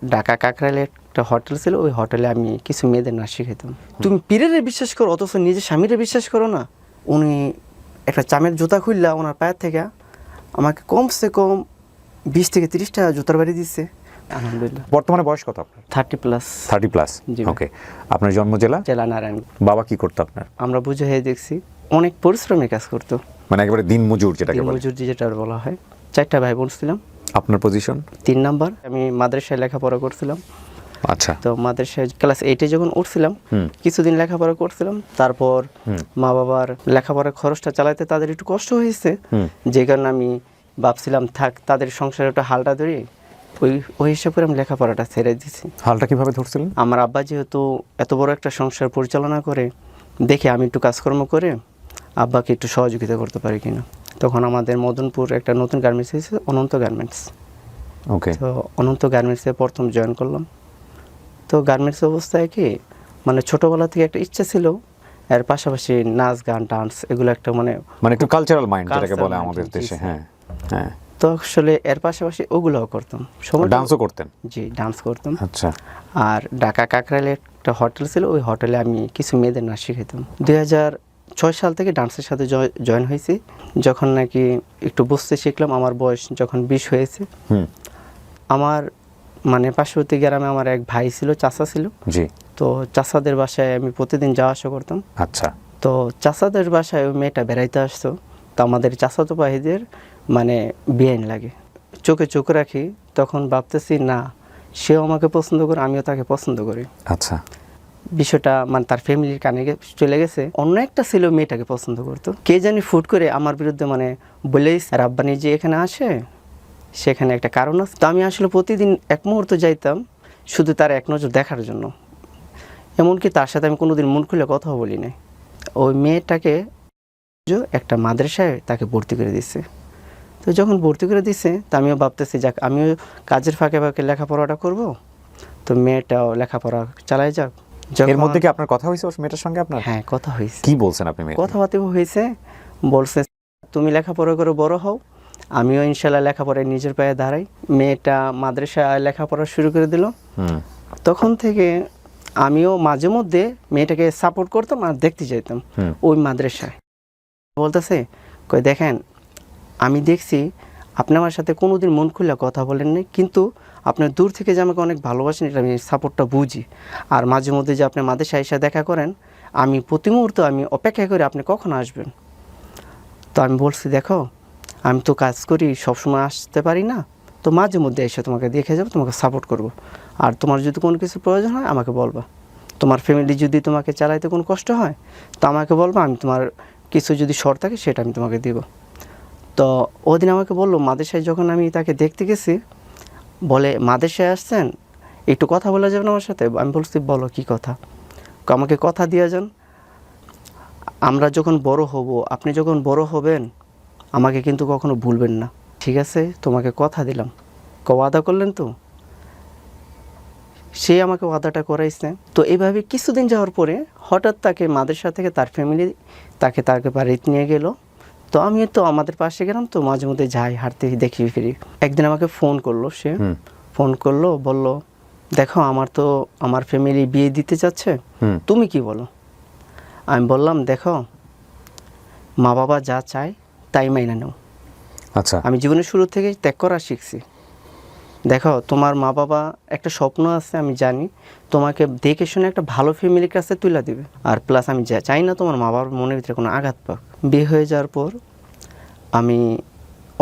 ঢাকা কাকরাইলে একটা হোটেল ছিল, ওই হোটেলে আমি কিছু মেয়েদের নাচ শিখাইতাম। তুমি পীরের বিশ্বাস করো অথচ নিজের স্বামীরে বিশ্বাস করো না। উনি একটা চামের জুতা খুললা ওনার পায়ের থেকে আমাকে কমসে কম 20 থেকে 30টা জুতার বাড়ি দিচ্ছে। আলহামদুলিল্লাহ। বর্তমানে বয়স কত আপনার? 30+। 30+। জি ভাই। ওকে। আপনার জন্ম জেলা? জেলা নারায়ণ। বাবা কি করতো আপনার? আমরা বুঝে হয়ে দেখছি অনেক পরিশ্রমের কাজ করতো, মানে একেবারে দিন মজুর যেটাকে বলে। মজুর যেটা বলা হয়। 4টা ভাই বোন ছিলাম। আপনার পজিশন? 3 নাম্বার। আমি মাদ্রাসায় লেখাপড়া করছিলাম। আচ্ছা। তো মাদ্রাসায় ক্লাস 8-এ যখন উঠছিলাম কিছুদিন লেখাপড়া করছিলাম, তারপর মা বাবার লেখাপড়ার খরচটা চালাইতে তাদের একটু কষ্ট হয়েছে, যে কারণে আমি ভাবছিলাম থাক তাদের সংসারে একটু হালটা ধরি, ওই হিসাব করে আমি লেখাপড়াটা ছেড়ে দিয়েছি। হালটা কিভাবে ধরছিলেন? আমার আব্বা যেহেতু এত বড় একটা সংসার পরিচালনা করে, দেখে আমি একটু কাজকর্ম করে আব্বাকে একটু সহযোগিতা করতে পারি কিনা। তখন আমাদের মদনপুর একটা নতুন গার্মেন্টস হয়েছে, অনন্ত গার্মেন্টস। ওকে। তো অনন্ত গার্মেন্টসে প্রথম জয়েন করলাম। তো গার্মেন্টস অবস্থায় কি মানে ছোটোবেলা থেকে একটা ইচ্ছা ছিল, এর পাশাপাশি নাচ গান ডান্স এগুলো একটা মানে একটু কালচারাল মাইন্ড যেটাকে বলে আমাদের দেশে। হ্যাঁ হ্যাঁ। তো আসলে এর পাশাপাশি ওগুলোও করতাম। ডান্সও করতেন? জি, ডান্স করতাম। আচ্ছা। আর ঢাকা কাকরাইলে একটা হোটেল ছিল, ওই হোটেলে আমি কিছু মেয়েদের নাচ শিখাইতাম। 2006 সাল থেকে ডান্সের সাথে জয়েন হয়েছি। যখন নাকি একটু বুঝতে শিখলাম, আমার বয়স যখন 20 হয়েছে, আমার মানে পার্শ্ববর্তী গ্রামে আমার এক ভাই ছিল, চাচা ছিল। জি। তো চাচাদের বাসায় আমি প্রতিদিন যাওয়া আসা করতাম। আচ্ছা। তো চাচাদের বাসায় ওই মেয়েটা বেড়াইতে আসতো। তো আমাদের চাচাতো ভাইদের মানে বেআইন লাগে, চোখে চোখ রাখি। তখন ভাবতেছি না, সেও আমাকে পছন্দ করে, আমিও তাকে পছন্দ করি। আচ্ছা। বিষয়টা মানে তার ফ্যামিলির কানে চলে গেছে। অন্য একটা ছিল মেয়েটাকে পছন্দ করতো, কে জানি ফুট করে আমার বিরুদ্ধে মানে বলেই রাব্বানি যে এখানে আসে, সেখানে একটা কারণ আছে। তো আমি আসলে প্রতিদিন এক মুহূর্ত যাইতাম শুধু তার এক নজর দেখার জন্য। এমনকি তার সাথে আমি কোনোদিন মন খুলে কথাও বলি নাই। ওই মেয়েটাকে একটা মাদ্রাসায় তাকে ভর্তি করে দিচ্ছে। তো যখন ভর্তি করে দিচ্ছে, তা আমিও ভাবতেছি যাক আমিও কাজের ফাঁকে ফাঁকে লেখাপড়াটা করব, তো মেয়েটাও লেখাপড়া চালাই যাক। এর মধ্যে কি আপনার কথা হয়েছে ওই মেয়েটার সঙ্গে আপনার? হ্যাঁ, কথা হয়েছে। কি বলছেন আপনি? কথাবার্তা হয়েছে, বলছে তুমি লেখাপড়া করে বড় হও, আমিও ইনশাল্লাহ লেখাপড়ায় নিজের পায়ে দাঁড়াই। মেয়েটা মাদ্রাসায় লেখাপড়া শুরু করে দিল। তখন থেকে আমিও মাঝে মধ্যে মেয়েটাকে সাপোর্ট করতাম আর দেখতে যেতাম ওই মাদ্রাসায়। বলতেছে কই দেখেন, আমি দেখছি আপনি আমার সাথে কোনোদিন মন খুলে কথা বলেন নাই, কিন্তু আপনার দূর থেকে যে আমাকে অনেক ভালোবাসেন, এটা আমি সাপোর্টটা বুঝি। আর মাঝে মধ্যে যে আপনি মাদ্রাসায় এসে দেখা করেন, আমি প্রতি মুহূর্তে আমি অপেক্ষা করি আপনি কখন আসবেন। তো আমি বলছি দেখো, আমি তো কাজ করি, সবসময় আসতে পারি না, তো মাঝে মধ্যে এসে তোমাকে দেখে যাবো, তোমাকে সাপোর্ট করব। আর তোমার যদি কোনো কিছু প্রয়োজন হয় আমাকে বলবা, তোমার ফ্যামিলি যদি তোমাকে চালাইতে কোনো কষ্ট হয় তো আমাকে বলবা, আমি তোমার কিছু যদি শর্ত থাকে সেটা আমি তোমাকে দিব। তো ওদিন আমাকে বললো মাদ্রাসায়, যখন আমি তাকে দেখতে গেছি, বলে মাদ্রাসায় আসছেন, একটু কথা বলা যাবে না আমার সাথে? আমি বলছি বলো কী কথা। আমাকে কথা দিয়ে যান, আমরা যখন বড় হব, আপনি যখন বড় হবেন আমাকে কিন্তু কখনো ভুলবেন না, ঠিক আছে? তোমাকে কথা দিলাম। ওয়াদা করলেন তো? সে আমাকে ওয়াদাটা করাইছে। তো এইভাবে কিছুদিন যাওয়ার পরে হঠাৎ তাকে মাদ্রাসা থেকে তার ফ্যামিলি তাকে বাড়িতে নিয়ে গেল। তো আমি তো আমাদের পাশে গেলাম, তো মাঝে মধ্যে যাই, হাঁটতে দেখি ফিরি। একদিন আমাকে ফোন করলো, সে ফোন করলো, বলল দেখো আমার ফ্যামিলি বিয়ে দিতে চাচ্ছে, তুমি কি বলো? আমি বললাম দেখো, মা বাবা যা চায় তাই মাইনা নাও। আচ্ছা। আমি জীবনের শুরু থেকে ত্যাগ করা শিখছি। দেখো, তোমার মা বাবা একটা স্বপ্ন আছে, আমি জানি, তোমাকে দেখে শুনে একটা ভালো ফ্যামিলির কাছে তুলে দিবে। আর প্লাস আমি চাই না তোমার মা বাবার মনের ভিতরে কোনো আঘাত পাক। বিয়ে হয়ে যাওয়ার পর আমি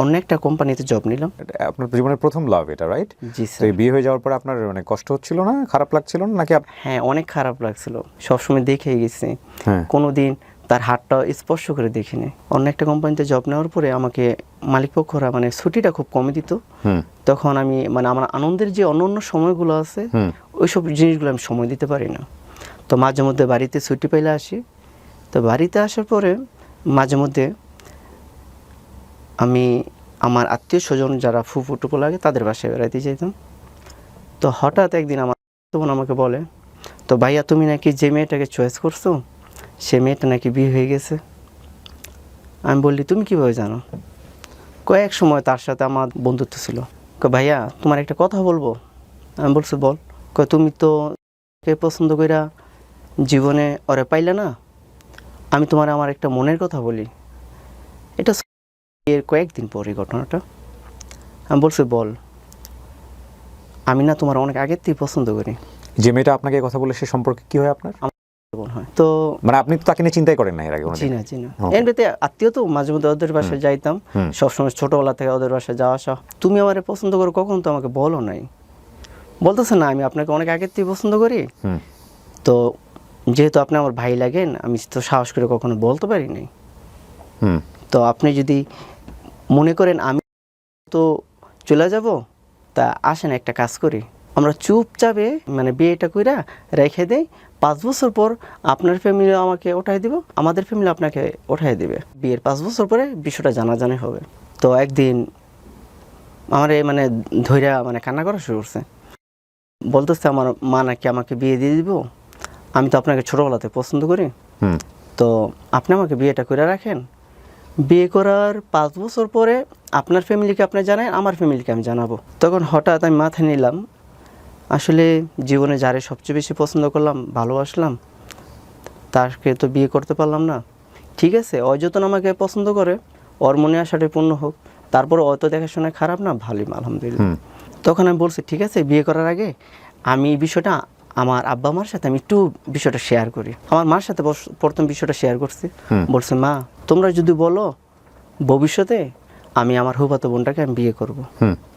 অন্য একটা কোম্পানিতে জব নিলাম। আপনার জীবনের প্রথম লাভ এটা, রাইট? জি তো স্যার। এই বিয়ে হয়ে যাওয়ার পর আপনার মানে কষ্ট হচ্ছিল না, খারাপ লাগছিল না নাকি? হ্যাঁ, অনেক খারাপ লাগছিল। সবসময় দেখে গেছি, হ্যাঁ। কোনোদিন তার হাতটা স্পর্শ করে দেখিনি। অন্য একটা কোম্পানিতে জব নেওয়ার পরে আমাকে মালিকপক্ষরা মানে ছুটিটা খুব কমে দিত। তখন আমি মানে আমার আনন্দের যে অন্য সময়গুলো আছে, ওইসব জিনিসগুলো আমি সময় দিতে পারি না। তো মাঝে মধ্যে বাড়িতে ছুটি পাইলে আসি। তো বাড়িতে আসার পরে মাঝে মধ্যে আমি আমার আত্মীয় স্বজন যারা ফুফু টুকু লাগে তাদের বাসায় বেড়াইতে যেতাম। তো হঠাৎ একদিন আমার বোন আমাকে বলে, তো ভাইয়া তুমি নাকি যে মেয়েটাকে চয়েস করছো, সে মেয়েটা নাকি বিয়ে হয়ে গেছে। আমি বললি তুমি কীভাবে জানো? কয়েক সময় তার সাথে আমার বন্ধুত্ব ছিল। ভাইয়া তোমার একটা কথা বলবো। আমি বলছি বল। কয় তুমি তো কে পছন্দ কইরা জীবনে ওরে পাইলে না, আমি তোমার আমার একটা মনের কথা বলি। এটা এর কয়েকদিন পরে ঘটনাটা। আমি বলছি বল। আমি না তোমার অনেক আগের থেকে পছন্দ করি। যে মেয়েটা আপনাকে এই কথা বলে সে সম্পর্কে কি হয় আপনার? বোন হয় তো। মানে আপনি তো তাকে নিয়ে চিন্তাই করেন না এর আগে কোনোদিন? জি না, জি না। Okay. এমনিতে আত্মীয় তো, মাঝে মধ্যে ওদের বাসায় যাইতাম, সবসময় ছোটবেলা থেকে ওদের বাসায় যাওয়া আসা। তুমি আমারে পছন্দ করো কখন তো আমাকে বলো নাই। বলতেছে না আমি আপনাকে অনেক আগের থেকে পছন্দ করি, তো যেহেতু আপনি আমার ভাই লাগেন আমি তো সাহস করে কখনো বলতে পারি নাই। তো আপনি যদি মনে করেন আমি তো চলে যাব, তা আসেন একটা কাজ করি, আমরা চুপচাপে মানে বিয়েটা কইরা রেখে দেই, 5 বছর পর আপনার ফ্যামিলি আমাকে ওঠাই দিব, আমাদের ফ্যামিলি আপনাকে ওঠাই দিবে। বিয়ের 5 বছর পরে বিষয়টা জানাজানি হবে। তো একদিন আমার মানে ধৈর্য মানে কান্না করা শুরু করছে। বলতেছে আমার মা নাকি আমাকে বিয়ে দিয়ে দিব, আমি তো আপনাকে ছোটোবেলাতে পছন্দ করি, তো আপনি আমাকে বিয়েটা করে রাখেন, বিয়ে করার 5 বছর পরে আপনার ফ্যামিলিকে আপনি জানান, আমার ফ্যামিলিকে আমি জানাবো। তখন হঠাৎ আমি মাথায় নিলাম, আসলে জীবনে যারে সবচেয়ে বেশি পছন্দ করলাম, ভালোবাসলাম, তাকে তো বিয়ে করতে পারলাম না। ঠিক আছে, ও যতন আমাকে পছন্দ করে, ওর মনে আশাটাই পূর্ণ হোক, তারপরে অত দেখাশোনা খারাপ না, ভালোই আলহামদুলিল্লাহ। তখন আমি বলছি ঠিক আছে, বিয়ে করার আগে আমি এই বিষয়টা আমার আব্বা মার সাথে আমি একটু বিষয়টা শেয়ার করি। আমার মার সাথে প্রথম বিষয়টা শেয়ার করছি। বলছে মা তোমরা যদি বলো ভবিষ্যতে আমি আমার হুফাতো বোনটাকে আমি বিয়ে করব।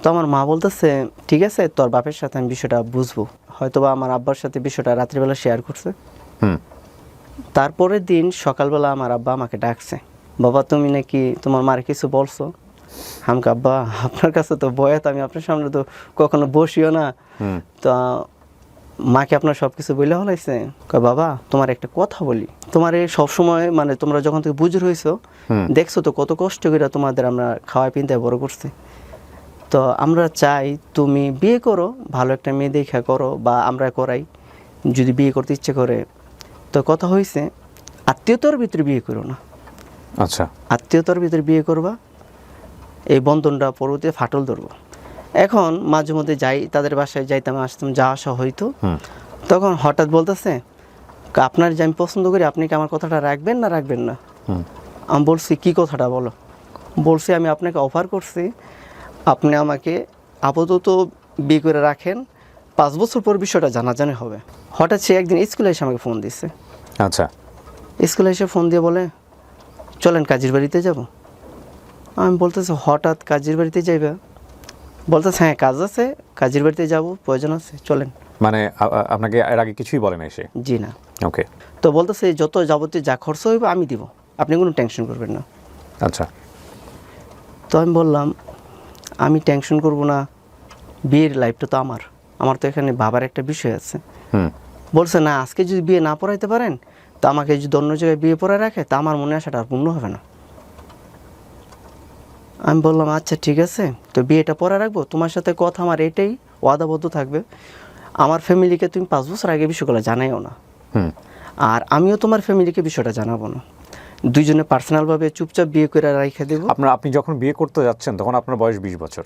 তো আমার মা বলতেছে ঠিক আছে, তোর বাপের সাথে আমি বিষয়টা বুঝবো। হয়তোবা আমার আব্বার সাথে বিষয়টা রাত্রিবেলা শেয়ার করছে। তারপরের দিন সকালবেলা আমার আব্বা আমাকে ডাকছে, বাবা তুমি নাকি তোমার মার কিছু বলছো? আমাকে আব্বা আপনার কাছে তো বয়াত, আমি আপনার সামনে তো কখনো বসিও না, তো মাকে আপনার সব কিছু বলে হলাইছে? কয় বাবা তোমার একটা কথা বলি, তোমার এই সবসময় মানে তোমরা যখন থেকে বুঝর হয়েছো দেখছো তো কত কষ্ট করে তোমাদের আমরা খাওয়াই পিনতে বড় করছি, তো আমরা চাই তুমি বিয়ে করো, ভালো একটা মেয়ে দেখা করো বা আমরা করাই যদি বিয়ে করতে ইচ্ছে করে। তো কথা হয়েছে আত্মীয়তার ভিতরে বিয়ে করো না। আচ্ছা, আত্মীয়তার ভিতরে বিয়ে করবা, এই বন্ধনটা পরবর্তীতে ফাটল ধরবো। এখন মাঝে মধ্যে যাই তাদের বাসায়, যাইতাম আসতাম, যাওয়া আসা হইতো। তখন হঠাৎ বলতেছে আপনার যে আমি পছন্দ করি, আপনি কি আমার কথাটা রাখবেন না রাখবেন না? আমি বলছি কি কথাটা বলো? বলছি আমি আপনাকে অফার করছি, আপনি আমাকে আপাতত বিয়ে করে রাখেন, 5 বছর পর বিষয়টা জানাজানি হবে। হঠাৎ সে একদিন স্কুলে এসে আমাকে ফোন দিচ্ছে। আচ্ছা, স্কুলে এসে ফোন দিয়ে বলে চলেন কাজীর বাড়িতে যাব। আমি বলতেছি হঠাৎ কাজীর বাড়িতে যাইবে? বলতেছে হ্যাঁ কাজ আছে, কাজীর বাড়িতে যাব, প্রয়োজন আছে, চলেন। মানে আপনাকে এর আগে কিছুই বলে না এসে? জি না। ওকে। তো বলতেছে যত যাবতীয় যা খরচ হইব আমি দিব, আপনি কোনো টেনশন করবেন না। আচ্ছা। তো আমি বললাম আমি টেনশন করব না, বিয়ের লাইফটা তো আমার তো এখানে ভাবার একটা বিষয় আছে। বলছে না আজকে যদি বিয়ে না পড়াইতে পারেন, তো আমাকে যদি অন্য জায়গায় বিয়ে পড়ায় রাখে, তা আমার মনে আসাটা আর পূর্ণ হবে না। আমি বললাম আচ্ছা ঠিক আছে, তো বিয়েটা পরে রাখবো, তোমার সাথে কথা আমার এটাই ওয়াদাবদ্ধ থাকবে, আমার ফ্যামিলিকে তুমি 5 বছর আগে বিষয়গুলো জানাইও না, আর আমিও তোমার ফ্যামিলিকে বিষয়টা জানাবো না, দুইজনে পার্সোনালভাবে চুপচাপ বিয়ে করে রেখে দেবো। আপনি যখন বিয়ে করতে যাচ্ছেন তখন আপনার বয়স 20 বছর?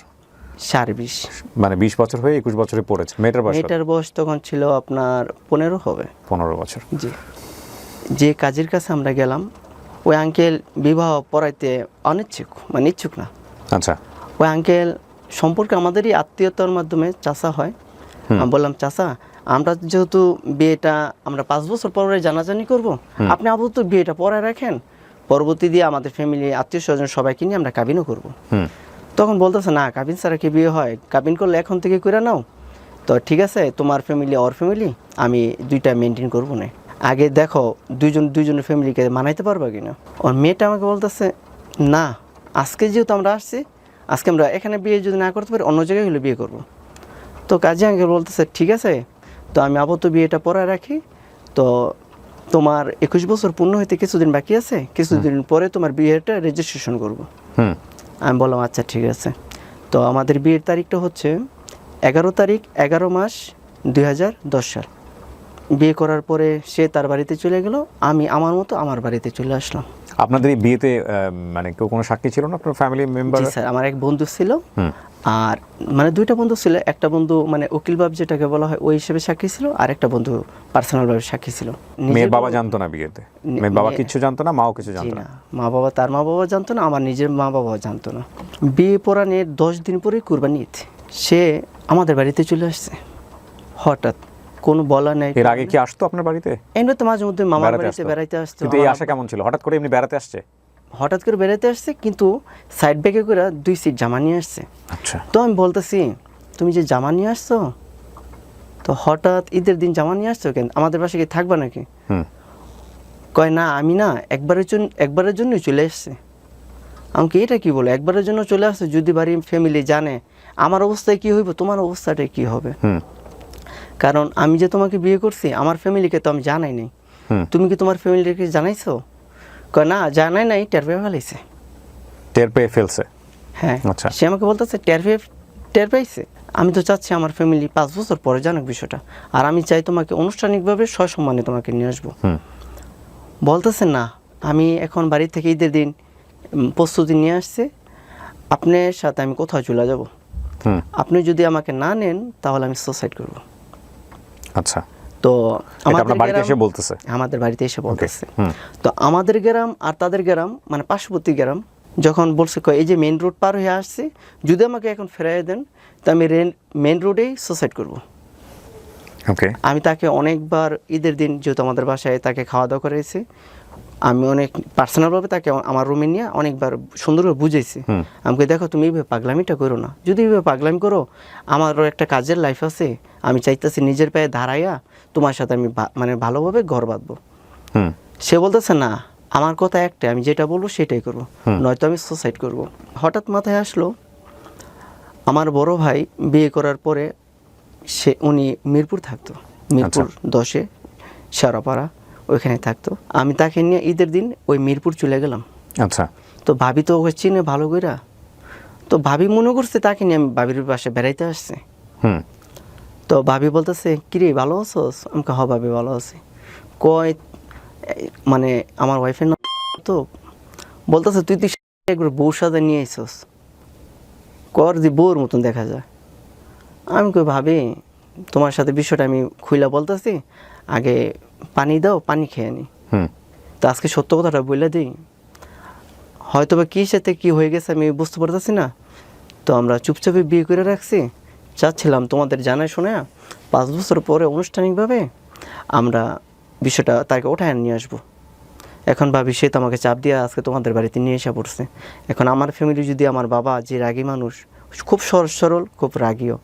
20.5। মানে 20 বছর হয়ে 21 বছরে পড়েছে। মেয়েটার বয়স তখন ছিল আপনার 15 হবে। 15 বছর। জি। যে কাজের কাছে আমরা গেলাম, ওই আঙ্কেল বিবাহ পড়াইতে অনিচ্ছুক, মানে ইচ্ছুক না। আচ্ছা। ওই আঙ্কেল সম্পর্কে আমাদেরই আত্মীয়তার মাধ্যমে চাচা হয়। আমি বললাম চাচা আমরা যেহেতু বিয়েটা আমরা 5 বছর পরে জানাজানি করব, আপনি আপাতত বিয়েটা পরে রাখেন, পরবর্তী দিয়ে আমাদের ফ্যামিলি আত্মীয় স্বজন সবাইকে নিয়ে আমরা কাবিনও করব। তখন বলতেছে না কাবিন ছাড়া কি বিয়ে হয়, কাবিন করলে এখন থেকে করে নাও। তো ঠিক আছে তোমার ফ্যামিলি ওর ফ্যামিলি আমি দুইটা মেনটেন করবো না, আগে দেখো দুইজনের ফ্যামিলিকে মানাইতে পারবা কিনা। ওর মেয়েটা আমাকে বলতেছে না আজকে যেহেতু আমরা আসছি, আজকে আমরা এখানে বিয়ে যদি না করতে পারি অন্য জায়গায় হলে বিয়ে করব। তো কাজী আঙ্কেল বলতেছে ঠিক আছে, তো আমি আপাতত বিয়েটা পড়ায় রাখি, তো তোমার 21 বছর পূর্ণ হইতে কিছুদিন বাকি আছে, কিছুদিন পরে তোমার বিয়েটা রেজিস্ট্রেশন করব। আমি বললাম আচ্ছা ঠিক আছে। তো আমাদের বিয়ের তারিখটা হচ্ছে 11 তারিখ 11 মাস 2010 সাল। বিয়ে করার পরে সে তার বাড়িতে চলে গেল, আমি আমার মতো আমার বাড়িতে চলে আসলাম। আপনাদের এই বিয়েতে মানে কেউ কোনো সাক্ষী ছিল না আপনার ফ্যামিলি মেম্বার? জি স্যার, আমার এক বন্ধু ছিল আর মানে দুইটা বন্ধু ছিল, একটা বন্ধু মানে উকিল বাব যেটাকে বলা হয় ওই হিসেবে সাক্ষী ছিল, আর একটা বন্ধু পার্সোনালভাবে সাক্ষী ছিল। মেয়ের বাবা জানতো না বিয়েতে? মেয়ের বাবা কিছু জানতো না, মাও কিছু জি জানতো না, না? মা বাবা, তার মা বাবা জানতো না, আমার নিজের মা বাবাও জানতো না। বিয়ে পড়ানোর 10 দিন পরেই কুরবানি ঈদ, সে আমাদের বাড়িতে চলে আসছে হঠাৎ, কোনো বলা নেই। এর আগে কি আসতো আপনার বাড়িতে? এমনি তো মাঝে মধ্যে মামার বেড়াতে বাড়িতে আসতো? বেড়াইতে আসতো। কিন্তু এই আশা কেমন ছিল? হঠাৎ করে এমনি বেড়াতে আসছে? হঠাৎ করে বেড়াতে আসছে, কিন্তু সাইড ব্যাগে করে 2 সিট জামা নিয়ে আসছে। আচ্ছা। তো আমি বলতেছি, তুমি যে জামা নিয়ে আসছো, তো হঠাৎ ঈদের দিন জামা নিয়ে আসছো কেন, আমাদের বাসায় কি থাকবা নাকি? কয় না, আমি না একবারের জন্যই চলে এসছে। আমাকে এটা কি বলে, একবারের জন্য চলে আসছে? যদি বাড়ি ফ্যামিলি জানে আমার অবস্থায় কি হইব, তোমার অবস্থাটা কি হবে? কারণ আমি যে তোমাকে বিয়ে করছি, আমার ফ্যামিলিকে তো আমি জানাই নাই। তুমি কি তোমার ফ্যামিলিকে জানাইছো? কয় না, জানাই নাই, টের পেয়ে ফেলাইছে। টের পেয়ে ফেলছে? হ্যাঁ। আচ্ছা। সে আমাকে বলতেছে টের পাইছে। আমি তো চাচ্ছি আমার ফ্যামিলি 5 বছর পরে জানুক বিষয়টা, আর আমি চাই তোমাকে আনুষ্ঠানিকভাবে সসম্মানে তোমাকে নিয়ে আসবো। বলতেছে না, আমি এখন বাড়ি থেকে ঈদের দিন প্রস্তুতি নিয়ে আসছে, আপনার সাথে আমি কোথাও চলে যাব। আপনি যদি আমাকে না নেন তাহলে আমি সুসাইড করব। আচ্ছা। তো আপনার বাড়িতে এসে বলতেছে? আমাদের বাড়িতে এসে বলতেছে। তো আমাদের গ্রাম আর তাদের গ্রাম মানে পার্শ্ববর্তী গ্রাম, যখন বলছে এই যে মেইন রোড পার হয়ে আসছে, যদি আমাকে এখন ফেরাই দেন তো আমি মেইন রোডেই সুসাইড করব। ওকে। আমি তাকে অনেকবার ঈদের দিন, যেহেতু আমাদের বাসায় তাকে খাওয়া দাওয়া করেছি, আমি অনেক পার্সোনালভাবে তাকে আমার রুমে নিয়ে অনেকবার সুন্দরভাবে বুঝেছি। আমাকে দেখো, তুমি এইভাবে পাগলামিটা করো না, যদি এইভাবে পাগলামি করো, আমারও একটা কাজের লাইফ আছে, আমি চাইতেছি নিজের পায়ে দাঁড়াইয়া তোমার সাথে আমি মানে ভালোভাবে ঘর বাঁধবো। সে বলতেছে না, আমার কথা একটাই, আমি যেটা বলবো সেটাই করবো, নয়তো আমি সুসাইড করব। হঠাৎ মাথায় আসলো, আমার বড় ভাই বিয়ে করার পরে উনি মিরপুর থাকতো, মিরপুর 10-এ শেওড়াপাড়া, ওইখানে থাকতো। আমি তাকে নিয়ে ঈদের দিন ওই মিরপুর চলে গেলাম। আচ্ছা। তো ভাবি তো ওকে চিনে ভালো কইরা, তো ভাবি মনে করছে তাকে নিয়ে আমি ভাবির বাসায় বেড়াইতে আসছে। তো ভাবি বলতেছে, কিরে ভালো আছোস? আমাকে হ ভাবি ভালো আছি। কয় মানে আমার ওয়াইফের নাম তো, বলতেছে তুই তুই একবার বউ সাজা নিয়ে আইসস, কর যে বউর মতন দেখা যায়। আমি কই ভাবি, তোমার সাথে বিষয়টা আমি খুইলা বলতেছি, আগে পানি দাও, পানি খেয়ে নি। তো আজকে সত্য কথাটা বলে দিই, হয়তো বা কী সাথে কী হয়ে গেছে আমি বুঝতে পারতেছি না। তো আমরা চুপচাপে বিয়ে করে রাখছি, চাচ্ছিলাম তোমাদের জানায় শোনা 5 বছর পরে আনুষ্ঠানিকভাবে আমরা বিষয়টা তাকে ওঠায় নিয়ে আসবো। এখন ভাবি সে তো আমাকে চাপ দিয়ে আজকে তোমাদের বাড়িতে নিয়ে এসে পড়ছে। এখন আমার ফ্যামিলি যদি, আমার বাবা যে রাগী মানুষ, খুব সহজ সরল, খুব রাগীও,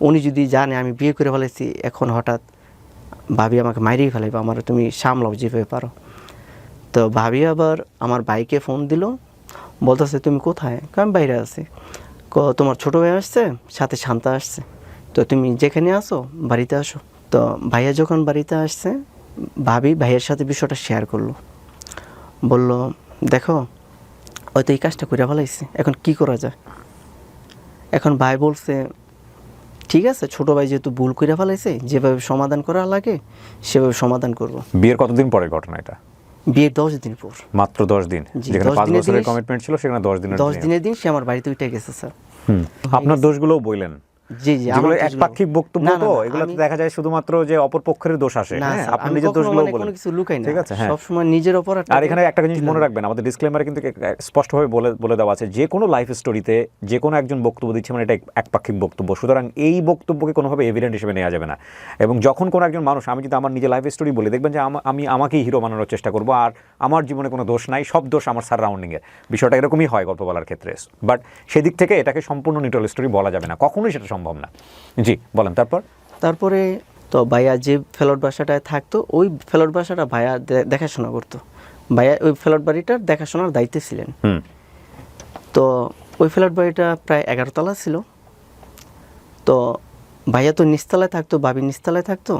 উনি যদি জানে আমি বিয়ে করে ফেলেছি, এখন হঠাৎ ভাবি আমাকে মাইরেই ফেলাইবে, আমার তুমি সামলাও যেভাবে পারো। তো ভাবি আবার আমার ভাইকে ফোন দিল, বলতেছে তুমি কোথায়? আমি বাইরে আছি। তোমার ছোটো ভাই আসছে, সাথে শান্তা আসছে, তো তুমি যেখানে আসো বাড়িতে আসো। তো ভাইয়া যখন বাড়িতে আসছে, ভাবি ভাইয়ের সাথে বিষয়টা শেয়ার করলো, বলল দেখো হয়তো এই কাজটা করে ফেলাইছে, এখন কি করা যায়? এখন ভাই বলছে ঠিক আছে, ছোটো ভাই যেহেতু ভুল করে ফেলাইছে, যেভাবে সমাধান করা লাগে সেভাবে সমাধান করব। বিয়ের কতদিন পরে ঘটনা এটা? বিয়ের 10 দিন পর। মাত্র 10 দিন? যেখানে 5 বছরের কমিটমেন্ট ছিল সেখানে 10 দিনের দিন সে আমার বাড়িতে উঠে গেছে স্যার। আপনার দোষগুলোও বললেন? জি জি, যেগুলো একপাক্ষিক বক্তব্য, তো এগুলোতে দেখা যায় শুধুমাত্র যে অপর পক্ষের দোষ আসে। হ্যাঁ, আপনি নিজের দোষগুলো বলেন, কোনো কিছু লুকাই না, ঠিক আছে? হ্যাঁ, সব সময় নিজের অপরাধ। আর এখানে একটা জিনিস মনে রাখবেন, আমাদের ডিসক্লেমারে কিন্তু স্পষ্টভাবে বলে দেওয়া আছে, যে কোনো লাইফ স্টোরিতে যে কোনো একজন বক্তব্য দিচ্ছে মানে এটা একপাক্ষিক বক্তব্য, সুতরাং এই বক্তব্যকে কোনোভাবে এভিডেন্ট হিসেবে নেওয়া যাবে না। এবং যখন কোনো একজন মানুষ, আমি যদি আমার নিজের লাইফ স্টোরি বলি, দেখবেন যে আমি আমাকেই হিরো বানানোর চেষ্টা করবো, আর আমার জীবনে কোনো দোষ নাই, সব দোষ আমার সারাউন্ডিংয়ের। বিষয়টা এরকমই হয় গল্প বলার ক্ষেত্রে, বাট সেদিক থেকে এটাকে সম্পূর্ণ নিউট্রাল স্টোরি বলা যাবে না, কখনোই সেটা সম্ভব না। জি বলেন। তারপরে তো ভাইয়া যে ফ্ল্যাট বাসাটায় থাকতো, ওই ফ্ল্যাট বাসাটা ভাইয়া দেখাশোনা করতো। ভাইয়া ওই ফ্ল্যাট বাড়িটার দেখাশোনার দায়িত্বে ছিলেন। তো ওই ফ্ল্যাট বাড়িটা প্রায় 11 তলা ছিল। তো ভাইয়া তো নিচতলায় থাকতো, ভাবি নিচতলায় থাকতো।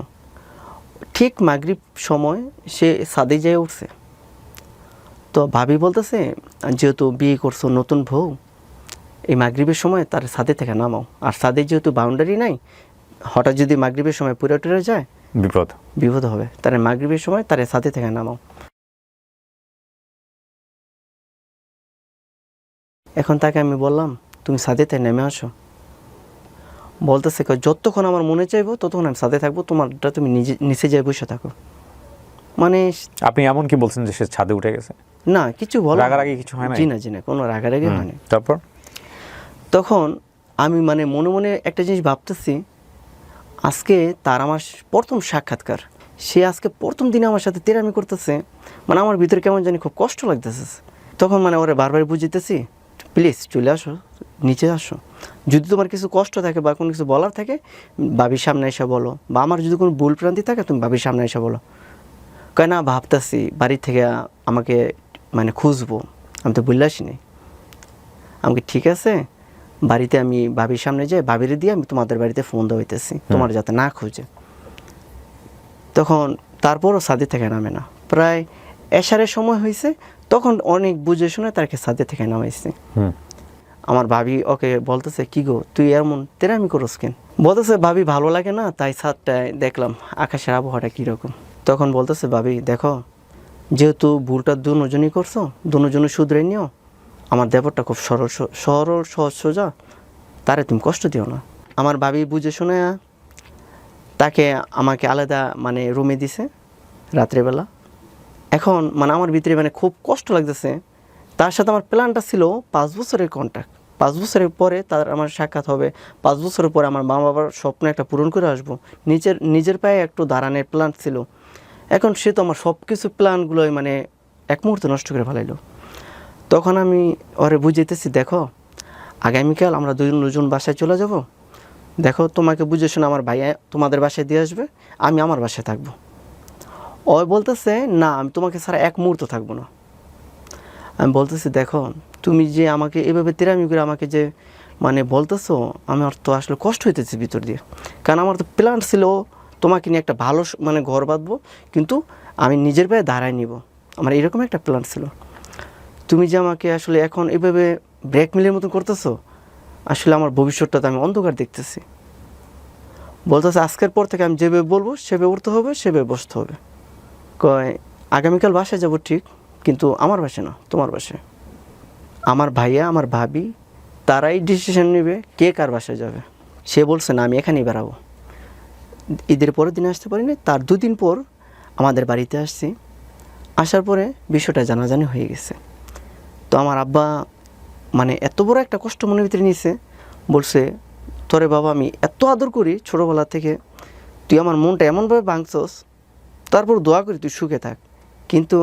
ঠিক মাগরিব সময় সে ছাদে যেয়ে উঠছে। তো ভাবি বলতেছে, যেহেতু বিয়ে করছো নতুন বউ, এই মাগরিবের সময় তার ছাদে থেকে নামাও, আর ছাদে যেহেতু বাউন্ডারি নাই, হঠাৎ যদি মাগরিবের সময় পুরো টুরে যায় বিপদ হবে, তার মাগরিবের সময় তার ছাদে থেকে নামাও। এখন তাকে আমি বললাম তুমি ছাদেতে নেমে আসো, বলতেছে কয় যতক্ষণ আমার মনে চাইবো ততক্ষণ আমি সাথে থাকবো, তোমারটা তুমি নিজে নিচে যেয়ে বসে থাকো। মানে আপনি এমন কি বলছেন যে সে ছাদে উঠে গেছে? না কিছু বলা রাগারাগি কিছু হয় না? জি না কোনো রাগারাগি হয়নি। তারপর তখন আমি মানে মনে মনে একটা জিনিস ভাবতেছি, আজকে তার আমার প্রথম সাক্ষাৎকার, সে আজকে প্রথম দিনে আমার সাথে তেরামি করতেছে, মানে আমার ভিতরে কেমন জানি খুব কষ্ট লাগতেছে। তখন মানে ওরা বারবার বুঝিতেছি, প্লিজ চলে আসো, নিচে আসো, যদি তোমার কিছু কষ্ট থাকে বা কোনো কিছু বলার থাকে বাবির সামনে এসে বলো, বা আমার যদি কোনো ভুল ভ্রান্তি থাকে তুমি বাবির সামনে এসে বলো। কয় না ভাবতেছি বাড়ি থেকে আমাকে মানে খুঁজবো, আমি তো বললে আসিনি। আমাকে ঠিক আছে, বাড়িতে আমি বাবির সামনে যাই, বাবিরে দিয়ে আমি তোমাদের বাড়িতে ফোন দেওয়া হইতেছি তোমার যাতে না খুঁজে। তখন তারপরও সাদে থেকে নামে না, প্রায় এশারের সময় হয়েছে, তখন অনেক বুঝে শুনে তাকে সাদে থেকে নামাইছে। আমার ভাবি ওকে বলতেছে কি গো তুই এমন তেরামি করস কেন? বলতেছে ভাবি ভালো লাগে না তাই ছাদটায় দেখলাম আকাশের আবহাওয়াটা কীরকম। তখন বলতেছে ভাবি দেখো, যেহেতু ভুলটা দুজনই করছো, দুজনে শুধরে নিও, আমার দেবরটা খুব সরল সহজ সোজা, তারে তুমি কষ্ট দিও না। আমার ভাবি বুঝে শুনে তাকে আমাকে আলাদা মানে রুমে দিছে রাত্রেবেলা। এখন মানে আমার ভিতরে মানে খুব কষ্ট লাগতেছে। তার সাথে আমার প্ল্যানটা ছিল 5 বছরের কন্ট্যাক্ট, 5 বছরের পরে তার আমার সাক্ষাৎ হবে, 5 বছরের পরে আমার মা বাবার স্বপ্ন একটা পূরণ করে আসবো, নিজের পায়ে একটু দাঁড়ানোর প্ল্যান ছিল। এখন সে তো আমার সব কিছু প্ল্যানগুলোই মানে এক মুহূর্তে নষ্ট করে ফেলাইলো। তখন আমি ওরে বুঝাইতেছি দেখো আগামীকাল আমরা দুজন বাসায় চলে যাব, দেখো তোমাকে বুঝে শুনে আমার ভাইয়া তোমাদের বাসায় দিয়ে আসবে, আমি আমার বাসায় থাকবো। ও বলতেছে না আমি তোমাকে ছাড়া এক মুহূর্ত থাকবো না। আমি বলতেছি দেখো তুমি যে আমাকে এভাবে তেরামি করে আমাকে যে মানে বলতেছো, আমার তো আসলে কষ্ট হইতেছে ভিতর দিয়ে, কারণ আমার তো প্ল্যান ছিল তোমাকে নিয়ে একটা ভালো মানে ঘর বাঁধবো, কিন্তু আমি নিজের পায়ে দাঁড়ায় নিব, আমার এরকম একটা প্ল্যান ছিল। তুমি যে আমাকে আসলে এখন এভাবে ব্রেক মিলের মতো করতেছো, আসলে আমার ভবিষ্যৎটা তো আমি অন্ধকার দেখতেছি। বলতেছে আজকের পর থেকে আমি যেভাবে বলবো সেভাবে উঠতে হবে, সেভাবে বসতে হবে। কয় আগামীকাল বাসায় যাব ঠিক, কিন্তু আমার বাসায় না, তোমার বাসায়। আমার ভাইয়া আমার ভাবি তারাই ডিসিশন নেবে কে কার বাসায় যাবে। সে বলছে না আমি এখানেই বেড়াবো। ঈদের পরের দিন আসতে পারিনি, তার 2 দিন পর আমাদের বাড়িতে আসছি। আসার পরে বিষয়টা জানাজানি হয়ে গেছে। তো আমার আব্বা মানে এত বড় একটা কষ্ট মনের ভিতরে নিয়েছে, বলছে তোরে বাবা আমি এত আদর করি ছোটোবেলা থেকে, তুই আমার মনটা এমনভাবে ভাঙছস, তারপর দোয়া করি তুই সুখে থাক, কিন্তু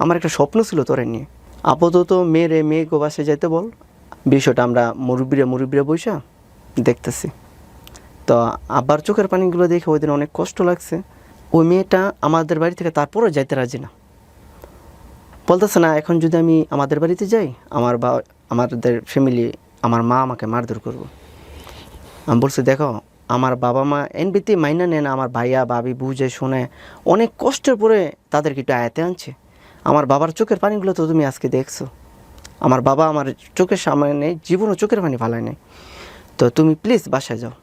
আমার একটা স্বপ্ন ছিল তোরে নিয়ে, আপাতত মেয়ে গো বাসায় যাইতে বল, বিষয়টা আমরা মুরব্বীরা বইসা দেখতেছি। তো আব্বার চোখের পানিগুলো দেখে ওই দিন অনেক কষ্ট লাগছে। ওই মেয়েটা আমাদের বাড়ি থেকে তারপরও যাইতে রাজি না, বলতেছে না এখন যদি আমি আমাদের বাড়িতে যাই আমাদের ফ্যামিলি আমার মা আমাকে মারধর করবো। আমি বলছি দেখো আমার বাবা মা এনবিতে মাইনা নেন, আমার ভাইয়া ভাবি বুঝে শুনে অনেক কষ্টের পরে তাদেরকে একটু আয়াতে আনছে। আমার বাবার চোখের পানিগুলো তো তুমি আজকে দেখছো, আমার বাবা আমার চোখের সামনে জীবনও চোখের পানি ফালায় নেই, তো তুমি প্লিজ বাসায় যাও।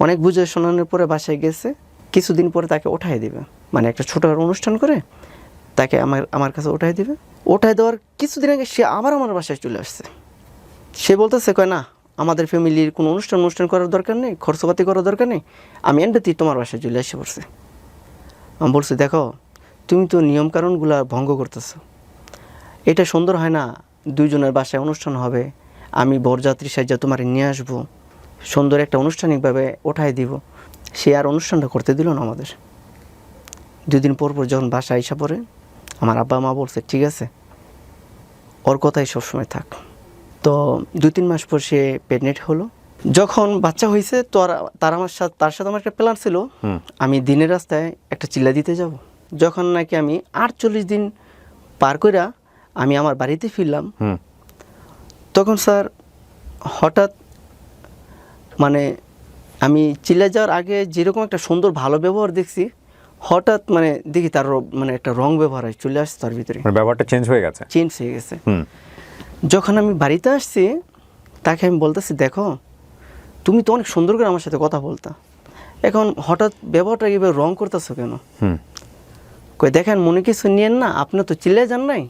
অনেক বুঝে শোনানোর পরে বাসায় গেছে, কিছুদিন পরে তাকে ওঠাই দেবে, মানে একটা ছোটো অনুষ্ঠান করে তাকে আমার কাছে ওঠাই দেবে। ওঠাই দেওয়ার কিছুদিন আগে সে আবার আমার বাসায় চলে আসছে। সে বলতেছে কয় না আমাদের ফ্যামিলির কোনো অনুষ্ঠান করার দরকার নেই, খরচপাতি করার দরকার নেই, আমি এমনিতেই তোমার বাসায় চলে এসে পড়ছি। আমি বলছি দেখো তুমি তো নিয়মকানুনগুলো ভঙ্গ করতেছো, এটা সুন্দর হয় না। 2 জনের বাসায় অনুষ্ঠান হবে, আমি বরযাত্রী সাহায্যে তোমার নিয়ে আসবো, সুন্দর একটা আনুষ্ঠানিকভাবে ওঠাই দিব। সে আর অনুষ্ঠানটা করতে দিল না আমাদের। 2 দিন পর যখন বাসায় আইসা পড়ে আমার আব্বা মা বলছে ঠিক আছে ওর কথাই সবসময় থাক। তো 2-3 মাস পর সে প্রেগনেন্ট হলো। যখন বাচ্চা হয়েছে তো তার সাথে আমার একটা প্ল্যান ছিল, আমি দিনের রাস্তায় একটা চিল্লা দিতে যাব। যখন নাকি আমি 48 দিন পার কইরা আমি আমার বাড়িতে ফিরলাম, তখন স্যার হঠাৎ মানে আমি চিল্লা যাওয়ার আগে যেরকম একটা সুন্দর ভালো ব্যবহার দেখছি, হঠাৎ মানে দেখি তার মানে একটা রং ব্যবহার হয় চলে আসছে তার ভিতরে, ব্যাপারটা চেঞ্জ হয়ে গেছে। যখন আমি বাড়িতে আসছি তাকে আমি বলতেছি দেখো তুমি তো অনেক সুন্দর করে আমার সাথে কথা বলতা, এখন হঠাৎ ব্যবহারটা এবার রং করতেছো কেন? কই দেখেন মনে কিছু নিয়েন না, আপনি তো চিল্লে যান নাই,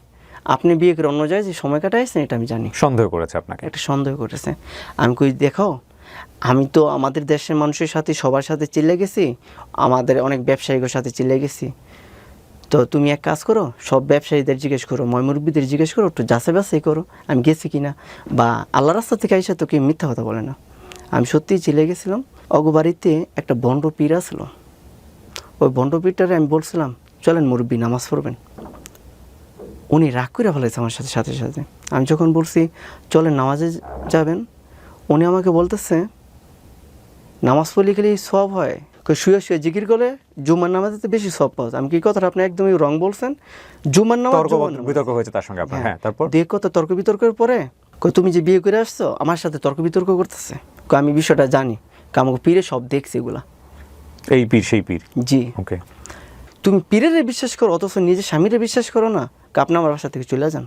আপনি বিয়ে করে অন্য জায়গায় যে সময় কাটাইছেন এটা আমি জানি। সন্দেহ করেছে আপনাকে, একটা সন্দেহ করেছে। আমি কই দেখো আমি তো আমাদের দেশের মানুষের সাথে সবার সাথে চিল্লে গেছি, আমাদের অনেক ব্যবসায়ীদের সাথে চিল্লে গেছি। তো তুমি এক কাজ করো, সব ব্যবসায়ীদের জিজ্ঞেস করো, ময়মুরব্বীদের জিজ্ঞেস করো, একটু যাচাই বাছাই করো আমি গেছি কিনা, বা আল্লাহ রাস্তা থেকে আইসা তো কেউ মিথ্যা কথা বলে না। আমি সত্যিই চিল্লে গেছিলাম। অগবাড়িতে একটা বন্ড পীর আসলো, ওই বন্ড পীরটারে আমি বলছিলাম চলেন মুরব্বী নামাজ পড়বেন। উনি রাগ করে ফেলেছে আমার সাথে সাথে সাথে। আমি যখন বলছি চলেন নামাজে যাবেন, উনি আমাকে বলতেছে নামাজ পড়লে গেলে সব হয়, শুয়ে শুয়ে জিকির করে জুমার নামাজে বেশি সব পাওয়া যায়। আমি কি কথাটা আপনি একদমই রং বলছেন, জুমার নামাজ বিতর্ক হয়েছে তার সঙ্গে আপনার। হ্যাঁ, তারপর দিয়ে কত তর্ক বিতর্কের পরে তুমি যে বিয়ে করে আসছো আমার সাথে তর্ক বিতর্ক করতেছে। আমি বিষয়টা জানি, আমাকে পীরে সব দেখছি এগুলা। এই পীর সেই পীর? জি। ওকে। তুমি পীরের বিশ্বাস করো অথচ নিজের স্বামীরে বিশ্বাস করো না, আপনি আমার বাসা থেকে চলে যান।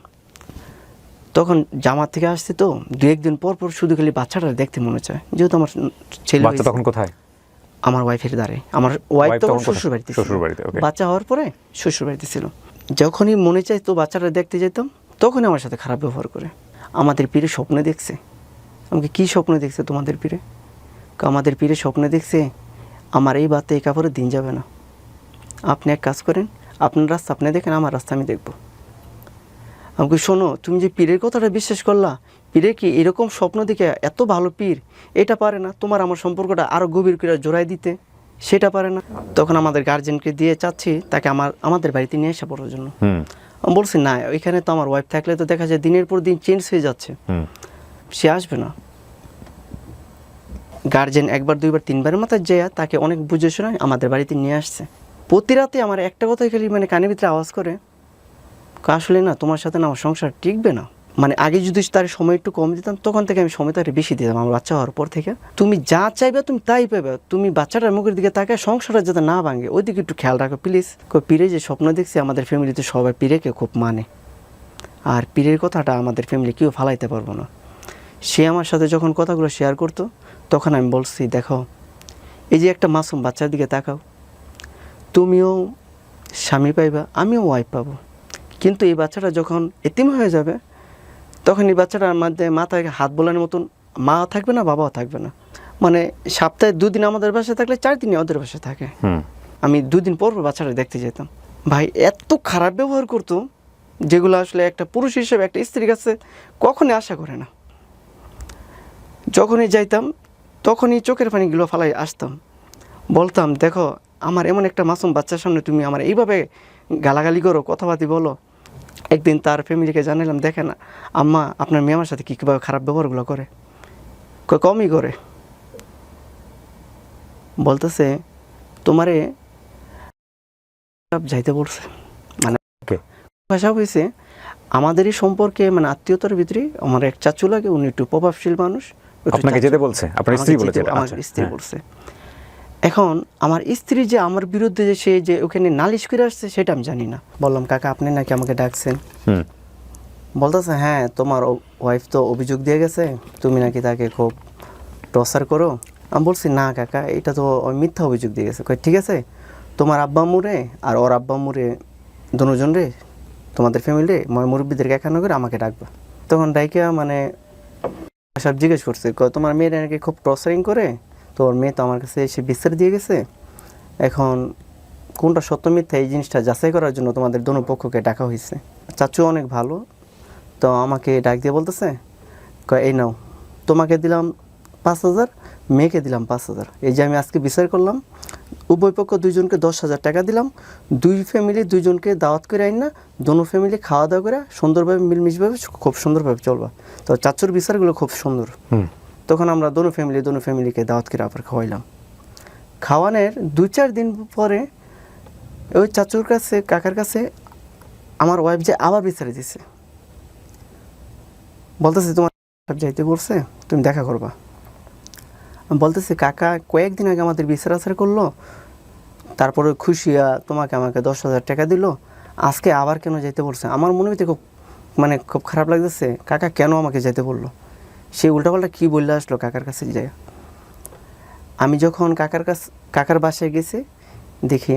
তখন জামাত থেকে আসছে তো 2-1 দিন পর পর শুধু খালি বাচ্চাটা দেখতে মনে চায়, যেহেতু আমার ছেলে বাচ্চা তখন কোথায়? আমার ওয়াইফের দ্বারে। আমার ওয়াইফ তখন শ্বশুর বাড়িতে, ওকে। বাচ্চা হওয়ার পরে শ্বশুর বাড়িতে ছিল। যখনই মনে চাই তো বাচ্চাটা দেখতে যেতাম, তখনই আমার সাথে খারাপ ব্যবহার করে। আমাদের পীরে স্বপ্নে দেখছে। আমাকে কী স্বপ্নে দেখছে তোমাদের পীরে? আমাদের পীরে স্বপ্নে দেখছে আমার এই বাতে এই কাপড়ে দিন যাবে না, আপনি এক কাজ করেন, আপনার রাস্তা আপনি দেখেন, আমার রাস্তা আমি দেখব। আমাকে শোনো, তুমি যে পীরের কথাটা বিশ্বাস করলা, পীরে কি এরকম স্বপ্ন দেখে এত ভালো পীর এটা পারে না তোমার আমার সম্পর্কটা আরও গভীর করে জোড়াই দিতে? সেটা পারে না। তখন আমাদের গার্জেনকে দিয়ে চাচ্ছি তাকে আমাদের বাড়িতে নিয়ে আসা পড়ার জন্য। আমি বলছি না, ওইখানে তো আমার ওয়াইফ থাকলে তো দেখা যায় দিনের পর দিন চেঞ্জ হয়ে যাচ্ছে, সে আসবে না। গার্জেন 1বার 2বার 3বারের মাথায় যেয়া তাকে অনেক বুঝে শোনায় আমাদের বাড়িতে নিয়ে আসছে। প্রতি রাতে আমার একটা কথাই খালি কানের ভিতরে আওয়াজ করে, আসলে না তোমার সাথে না আমার সংসার টিকবে না। আগে যদি তার সময় একটু কম দিতাম, তখন থেকে আমি সময় তাকে বেশি দিতাম। আমার বাচ্চা হওয়ার পর থেকে তুমি যা চাইবে তুমি তাই পাবে, তুমি বাচ্চাটার মুখের দিকে তাকায় সংসারটা যাতে না ভাঙে ওই দিকে একটু খেয়াল রাখো প্লিজ। পীরে যে স্বপ্ন দেখছি, আমাদের ফ্যামিলিতে সবাই পীরেকে খুব মানে, আর পীরের কথাটা আমাদের ফ্যামিলি কেউ ফালাইতে পারবো না। সে আমার সাথে যখন কথাগুলো শেয়ার করতো, তখন আমি বলছি দেখো, এই যে একটা মাসুম বাচ্চার দিকে তাকাও, তুমিও স্বামী পাইবা, আমিও ওয়াইফ পাবো, কিন্তু এই বাচ্চাটা যখন এতিম হয়ে যাবে, তখন এই বাচ্চাটার মধ্যে মাথায় হাত বোলানোর মতন মা থাকবে না, বাবাও থাকবে না। সপ্তাহে 2 দিন আমাদের বাসায় থাকলে 4 দিনই ওদের বাসায় থাকে। আমি 2 দিন পর পর বাচ্চাটা দেখতে যেতাম। ভাই এত খারাপ ব্যবহার করতো, যেগুলো আসলে একটা পুরুষ হিসেবে একটা স্ত্রীর কাছে কখনই আশা করে না। যখনই যাইতাম তখনই চোখের পানিগুলো ফালাই আসতাম, বলতাম দেখো আমার এমন একটা মাসুম বাচ্চার সামনে তুমি আমার এইভাবে গালাগালি করো, কথাবার্তি বলো। একদিন তার ফ্যামিলিকে জানালাম, দেখেন আম্মা আপনার মেয়ে আমার সাথে কীভাবে খারাপ ব্যবহারগুলো করে। কমই করে, বলতেছে তোমারে যাইতে বলছে। ভাষা হয়েছে আমাদেরই সম্পর্কে, আত্মীয়তার ভিতরে আমার এক চাচু লাগে, উনি একটু প্রভাবশীল মানুষ। আপনাকে যেতে বলছে? আপনার স্ত্রী বলেছে? আমার স্ত্রী বলছে। এখন আমার স্ত্রী যে আমার বিরুদ্ধে যে সে যে ওখানে নালিশ করে আসছে সেটা আমি জানি না। বললাম কাকা আপনি নাকি আমাকে ডাকছেন? বলতেছে হ্যাঁ তোমার ওয়াইফ তো অভিযোগ দিয়ে গেছে, তুমি নাকি তাকে খুব টর্চার করো। আমি বলছি না কাকা, এটা তো মিথ্যা অভিযোগ দিয়ে গেছে। ঠিক আছে, তোমার আব্বা আম্মুরে আর ওর আব্বা আম্মুরে দুজন রে, তোমাদের ফ্যামিলি মুরব্বীদেরকে একান্ন করে আমাকে ডাকবা। তখন ডাইকা সব জিজ্ঞেস করছে, তোমার মেয়েরা নাকি খুব টর্চারিং করে, তোর মেয়ে তো আমার কাছে এসে বিচার দিয়ে গেছে, এখন কোনটা সত্য মিথ্যা এই জিনিসটা যাচাই করার জন্য তোমাদের দোনো পক্ষকে ডাকা হয়েছে। চাচু অনেক ভালো, তো আমাকে ডাক দিয়ে বলতেছে এই নাও তোমাকে দিলাম 5,000, মেয়েকে দিলাম 5,000, এই যে আমি আজকে বিচার করলাম, উভয় পক্ষ 2জনকে 10,000 টাকা দিলাম, 2 ফ্যামিলি 2জনকে দাওয়াত করে আইন না, দোনো ফ্যামিলি খাওয়া দাওয়া করে সুন্দরভাবে মিলমিশভাবে খুব সুন্দরভাবে চলবা। তো চাচুর বিচারগুলো খুব সুন্দর। তখন আমরা দোনো ফ্যামিলিকে দাওয়াত করে আবার খাওয়াইলাম। খাওয়ানোর 2-4 দিন পরে ওই চাচুর কাছে কাকার কাছে আমার ওয়াইফ যে আবার বিচারে দিছে, বলতেছে তোমার যাইতে বলছে তুমি দেখা করবা। বলতেছে কাকা কয়েকদিন আগে আমাদের বিচার আচার করলো, তারপরে খুশিয়া তোমাকে আমাকে 10,000 টাকা দিল, আজকে আবার কেন যেতে বলছে? আমার মনে হইতে খুব খারাপ লাগতেছে, কাকা কেন আমাকে যেতে বললো? সে উল্টাপাল্টা কী বললে আসলো কাকার কাছে যায়। আমি যখন কাকার বাসায় গেছি, দেখি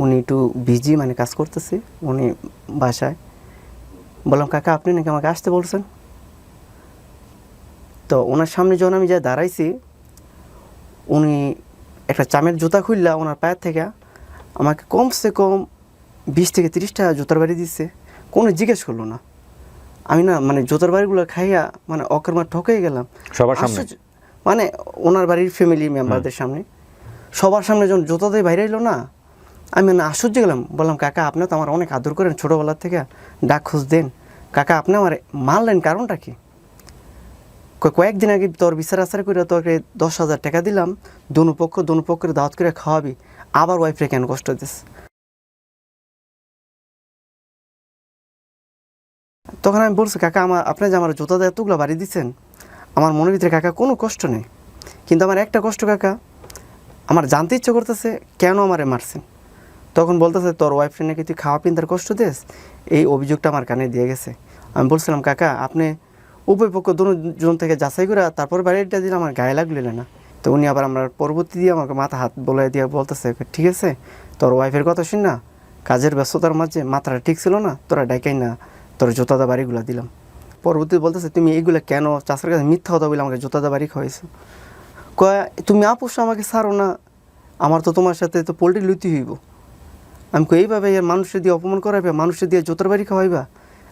উনি একটু বিজি কাজ করতেছে উনি বাসায়। বললাম কাকা আপনি নাকি আমাকে আসতে বলছেন? তো ওনার সামনে যখন আমি যা দাঁড়াইছি, উনি একটা চামের জুতা খুললা ওনার পায়ের থেকে আমাকে কমসে কম 20 থেকে 30 টাকা জুতার বাড়ি দিচ্ছে, কোনো জিজ্ঞেস করলো না। আমি না মানে জুতার বাড়িগুলো খাইয়া মানে অকর্মা ঠকেই গেলাম সবার সামনে? মানে ওনার বাড়ির ফ্যামিলি মেম্বারদের সামনে, সবার সামনে যখন জুতা দিয়ে বাইরে এলো না, আমি মানে আশ্চর্য গেলাম। বললাম কাকা আপনি তো আমার অনেক আদর করেন ছোটোবেলার থেকে, ডাক খোঁজ দেন, কাকা আপনি আমার মারলেন কারণটা কি? কয়েকদিন আগে তোর বিচার আচার করে তোকে 10,000 টাকা দিলাম, দোনো পক্ষের দাওয়াত করে খাওয়াবি, আবার ওয়াইফরে কেন কষ্ট দিস? তখন আমি বলছি কাকা আপনি যে আমার জুতা দিয়ে এতগুলো বাড়ি দিচ্ছেন, আমার মনের ভিতরে কাকা কোনো কষ্ট নেই, কিন্তু আমার একটা কষ্ট কাকা, আমার জানতে ইচ্ছে করতেছে কেন আমারে মারছেন। তখন বলতেছে তোর ওয়াইফরে নাকি তুই খাওয়া পিন্তার কষ্ট দিস, এই অভিযোগটা আমার কানে দিয়ে গেছে। আমি বলছিলাম কাকা আপনি উভয় পক্ষ দুজন থেকে যাচাই করে তারপর বাড়িটা দিলে আমার গায়ে লাগলিল না। তো উনি আবার আমার পরবর্তী দিয়ে আমাকে মাথা হাত বলাই দিয়ে বলতেছে ঠিক আছে তোর ওয়াইফের কথা শুন না, কাজের ব্যস্ততার মাঝে মাথাটা ঠিক ছিল না, তোরা ডাইকাই না তোর জোতাদা বাড়িগুলো দিলাম। পরবর্তী বলতেছে তুমি এইগুলো কেন চাষের কাছে মিথ্যা কথা বলে আমাকে জোতাদা বাড়ি খাওয়াইছো? কয় তুমি আপোষ আমাকে ছাড়ো না, আমার তো তোমার সাথে তো পোল্ট্রি লুইতে হইব। আমি কই এইভাবে মানুষের দিয়ে অপমান করাইবে, মানুষের দিয়ে জোতার বাড়ি খাওয়াইবা?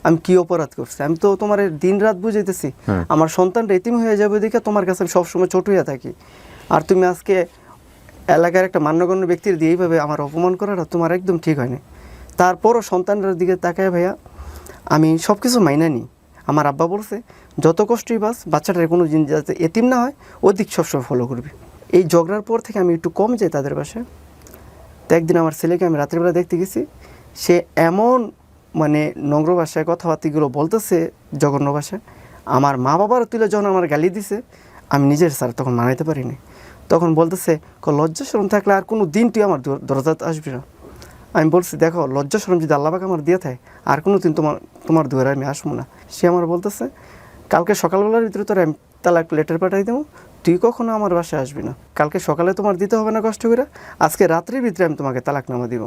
আমি কি অপরাধ করছি? আমি তো তোমার দিন রাত বুঝাইতেছি আমার সন্তানটা এতিম হয়ে যাবে দেখে তোমার কাছে আমি সবসময় ছোট হয়ে থাকি, আর তুমি আজকে এলাকার একটা মান্যগণ্য ব্যক্তির দিয়ে এইভাবে আমার অপমান করাটা তোমার একদম ঠিক হয়নি। তারপরও সন্তানটার দিকে তাকায় ভাইয়া আমি সব কিছু মাইনা নিই। আমার আব্বা বলছে যত কষ্টই বাচ্চাটার কোনো জিনিস যাতে এতিম না হয় ওদিক সবসময় ফলো করবি। এই ঝগড়ার পর থেকে আমি একটু কম যাই তাদের বাসায়। তো একদিন আমার ছেলেকে আমি রাত্রিবেলা দেখতে গেছি, সে এমন মানে নোংরা ভাষায় কথাবার্তিগুলো বলতেছে, জঘন্য ভাষায়। আমার মা বাবার তুলে যখন আমার গালি দিছে আমি নিজের স্যার তখন মানাইতে পারিনি। তখন বলতেছে লজ্জা শরম থাকলে আর কোনো দিন তুই আমার দরজাতে আসবি না। আমি বলছি দেখো লজ্জা শরম যদি আল্লাহ পাক আমার দিয়ে থাকে আর কোনো দিন তোমার দুয়ারে আমি আসবো না। সে আমার বলতেছে কালকে সকালবেলার ভিতরে তোর আমি তালাক লেটার পাঠাই দেবো, তুই কখনো আমার বাসায় আসবি না। কালকে সকালে তোমার দিতে হবে না কষ্ট করে, আজকে রাত্রির ভিতরে আমি তোমাকে তালাকনামা দিব।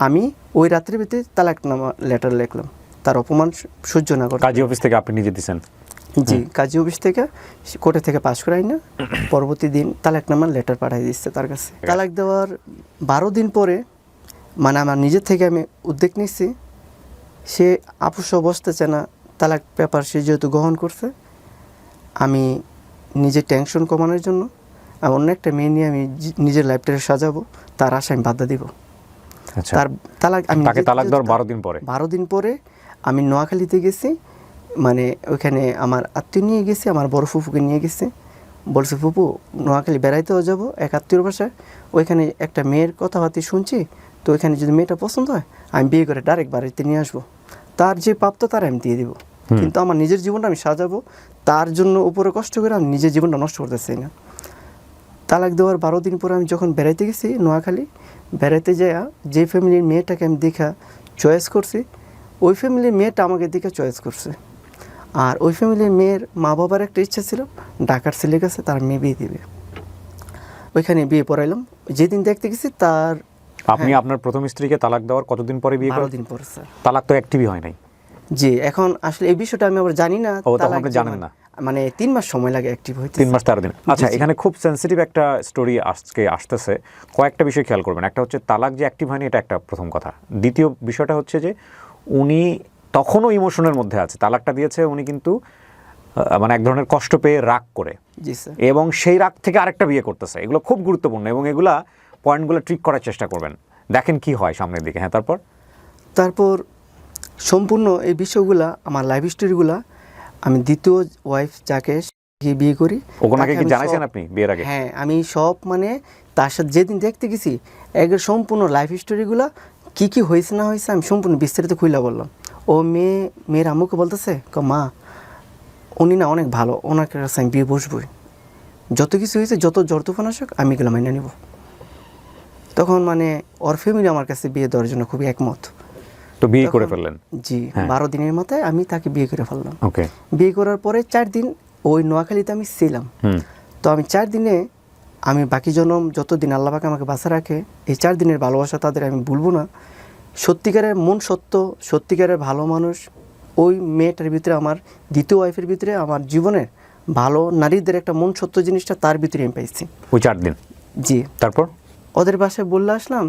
আমি ওই রাত্রির ভিতরে তালাকনামা লেটার লিখলাম, তার অপমান সহ্য না করে। কাজী অফিস থেকে আপনি নিজে দিচ্ছেন? জি, কাজী অফিস থেকে কোর্টে থেকে পাশ করাই না, পরবর্তী দিন তালাকনামার লেটার পাঠাই দিচ্ছে তার কাছে। তালাক দেওয়ার 12 দিন পরে মানে আমার নিজের থেকে আমি উদ্যোগ নিচ্ছি, সে আপোষ বসতেছে না, তালাক পেপার সে যেহেতু গ্রহণ করছে, আমি নিজের টেনশন কমানোর জন্য অন্য একটা মেয়ে নিয়ে আমি নিজের লাইফটাকে সাজাবো, তার আশা আমি বাধা দিব। তার তালাক আমি তাকে তালাক দেওয়ার 12 দিন পরে আমি নোয়াখালীতে গেছি, মানে ওইখানে আমার আত্মীয় নিয়ে গেছি, আমার বড় ফুফুকে নিয়ে গেছি। বলছে ফুপু নোয়াখালী বেড়াইতেও যাবো এক আত্মীয়র বাসায়, ওইখানে একটা মেয়ের কথাবার্তা শুনছি, তো ওইখানে যদি মেয়েটা পছন্দ হয় আমি বিয়ে করে ডাইরেক্ট বাড়িতে নিয়ে আসবো, তার যে প্রাপ্ত তার আমি দিয়ে দিব, কিন্তু আমার নিজের জীবনটা আমি সাজাবো, তার জন্য উপরে কষ্ট করে আমি নিজের জীবনটা নষ্ট করতে চাই না। তালাক দেওয়ার 12 দিন পরে আমি যখন বেড়াইতে গেছি নোয়াখালী, বেড়াইতে যাইয়া যে ফ্যামিলির মেয়েটাকে আমি দেখা চয়েস করছি, ওই ফ্যামিলির মেয়েটা আমাকে দেখে চয়েস করছে। আর ওই ফ্যামিলির মেয়ের মা বাবার একটা ইচ্ছা ছিল ঢাকার ছেলে কাছে তার মেয়ে বিয়ে দিবে, ওইখানে বিয়ে পড়াইলাম। যেদিন দেখতে গেছি তার আপনি আপনার প্রথম স্ত্রীকে তালাক দেওয়ার কতদিন পরে বিয়ে করেন? 12 দিন পরে স্যার। তালাক তো অ্যাক্টিভই হয় নাই। জি, এখন আসলে এই বিষয়টা আমি আবার জানি না, আপনি জানেন না, মানে 3 মাস সময় লাগে অ্যাক্টিভ হইতে। 3 মাস 13 দিন। আচ্ছা, এখানে খুব সেন্সিটিভ একটা স্টোরি আজকে আসতেছে, কয়েকটা বিষয় খেয়াল করবেন। একটা হচ্ছে তালাক যে অ্যাক্টিভ হয়নি, এটা একটা প্রথম কথা। দ্বিতীয় বিষয়টা হচ্ছে যে উনি তখনও ইমোশনের মধ্যে আছে, তালাকটা দিয়েছে উনি কিন্তু মানে এক ধরনের কষ্ট পেয়ে রাগ করে, জি স্যার, এবং সেই রাগ থেকে আরেকটা বিয়ে করতেছে। এগুলো খুব গুরুত্বপূর্ণ এবং এগুলা পয়েন্টগুলো ট্রিক করার চেষ্টা করবেন, দেখেন কি হয় সামনের দিকে। হ্যাঁ, তারপর সম্পূর্ণ এই বিষয়গুলা আমার লাইফ স্টোরিগুলা আমি দ্বিতীয় ওয়াইফ যাকে বিয়ে করি ওনাকে কি জানাইছেন আপনি বিয়ের আগে? হ্যাঁ, আমি সব মানে তার সাথে যেদিন দেখতে গেছি একের সম্পূর্ণ লাইফ স্টোরিগুলা কি কি হয়েছে না হয়েছে আমি সম্পূর্ণ বিস্তারিত খুলে বললাম। ও মেয়ের আম্মুকে বলতেছে মা উনি না অনেক ভালো, ওনার কাছে আমি বিয়ে বসবই, যত কিছু হয়েছে যত জ্বর তুফান আসুক আমি এগুলো মেনে নিব। তখন মানে ওর ফ্যামিলি আমার কাছে বিয়ে দেওয়ার জন্য খুবই একমত। তো বিয়ে করে ফেললেন? জি, 12 দিনের মাথায় আমি তাকে বিয়ে করে ফেললাম। ওকে। বিয়ে করার পরে 4 দিন ওই নোয়াখালীতে আমি ছিলাম। তো আমি 4 দিনে আমি বাকি জনম যতদিন আল্লাহ পাক আমাকে বাঁচা রাখে এই 4 দিনের ভালোবাসা তাদের আমি ভুলবো না। সত্যিকারের মন সত্য, সত্যিকারের ভালো মানুষ ওই মেয়েটার ভিতরে, আমার দ্বিতীয় ওয়াইফের ভিতরে আমার জীবনের ভালো নারীদের একটা মন সত্য জিনিসটা তার ভিতরে আমি পাইছি। ওই 4 দিন জি, তারপর ওদের বাসায় বললে আসলাম,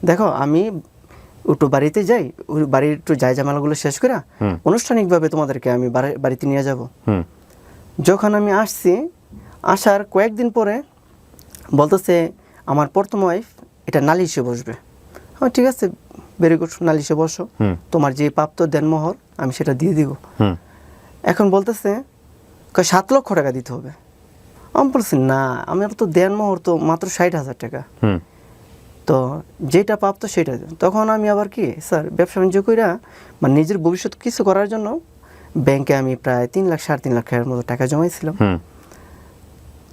দেখো আমি একটু বাড়িতে যাই, ওই বাড়ির একটু জায়জামালাগুলো শেষ করে আনুষ্ঠানিকভাবে তোমাদেরকে আমি বাড়িতে নিয়ে যাব। যখন আমি আসছি, আসার কয়েকদিন পরে বলতেছে আমার প্রথম ওয়াইফ এটা নালিশে বসবে। হ্যাঁ ঠিক আছে, ভেরি গুড, নালিশে বসো, তোমার যে প্রাপ্ত দেনমোহর আমি সেটা দিয়ে দিব। এখন বলতেছে 7 লক্ষ টাকা দিতে হবে। আমি বলছি না, আমার তো দেনমোহর তো মাত্র 60,000 টাকা, তো যেটা প্রাপ্ত সেটা দিন। তখন আমি আবার কি স্যার ব্যবসা বাণিজ্য কইরা মানে নিজের ভবিষ্যৎ কিছু করার জন্য ব্যাংকে আমি প্রায় 3 লাখ 3.5 লাখের মতো টাকা জমাইছিলাম।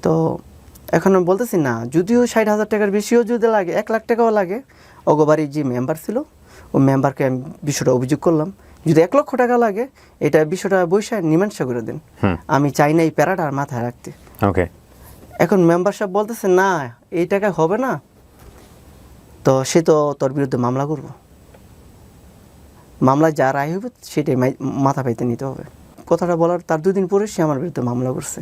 তো এখন আমি বলতেছি না, যদিও 60,000 টাকার বেশিও যদি লাগে, 1 লাখ টাকাও লাগে, অগবাড়ির যে মেম্বার ছিল ও মেম্বারকে আমি বিষয়টা অভিযোগ করলাম, যদি 1 লক্ষ টাকা লাগে এটা বিষয়টা বৈশাখ মীমাংসা করে দেন, আমি চাই না এই প্যারাটা আর মাথায় রাখতে। ওকে, এখন মেম্বার সাহেব বলতেছে না এই টাকা হবে না, তো সে তো তোর বিরুদ্ধে মামলা করব, মামলায় যা রায় হবে সেটাই মাথা পাইতে নিতে হবে। কথাটা বলার তার 2 দিন পরে সে আমার বিরুদ্ধে মামলা করছে,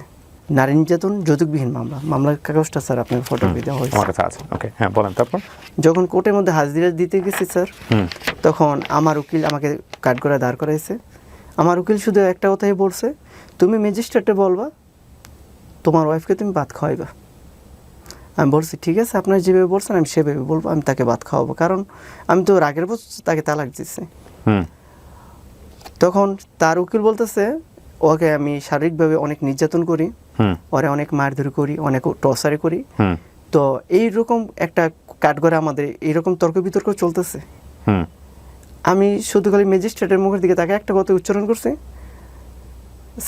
নারী নির্যাতন যৌতুকবিহীন মামলা। মামলার কাগজটা স্যার আপনার ফটো দেওয়া হয়েছে। আমার কাছে আছে। ওকে, হ্যাঁ বলেন তারপর। যখন কোর্টের মধ্যে হাজিরা দিতে গেছি স্যার, তখন আমার উকিল আমাকে কাঠ করে দাঁড় করাইছে। আমার উকিল শুধু একটা কথাই বলছে, তুমি ম্যাজিস্ট্রেটে বলবা তোমার ওয়াইফকে তুমি ভাত খাওয়াইবা। আমি বলছি ঠিক আছে, আপনার যেভাবে বলছেন আমি সেভাবে বলবো, আমি তাকে ভাত খাওয়াবো, কারণ আমি তো রাগের বছর তাকে তালাক দিচ্ছি। তখন তার উকিল বলতেছে ওকে আমি শারীরিকভাবে অনেক নির্যাতন করি, ওরে অনেক মারধর করি, অনেক টর্চারে করি। তো এইরকম একটা কাঠগড়ে আমাদের এইরকম তর্ক বিতর্ক চলতেছে। আমি শুধু খালি ম্যাজিস্ট্রেটের মুখের দিকে তাকে একটা কথা উচ্চারণ করছি,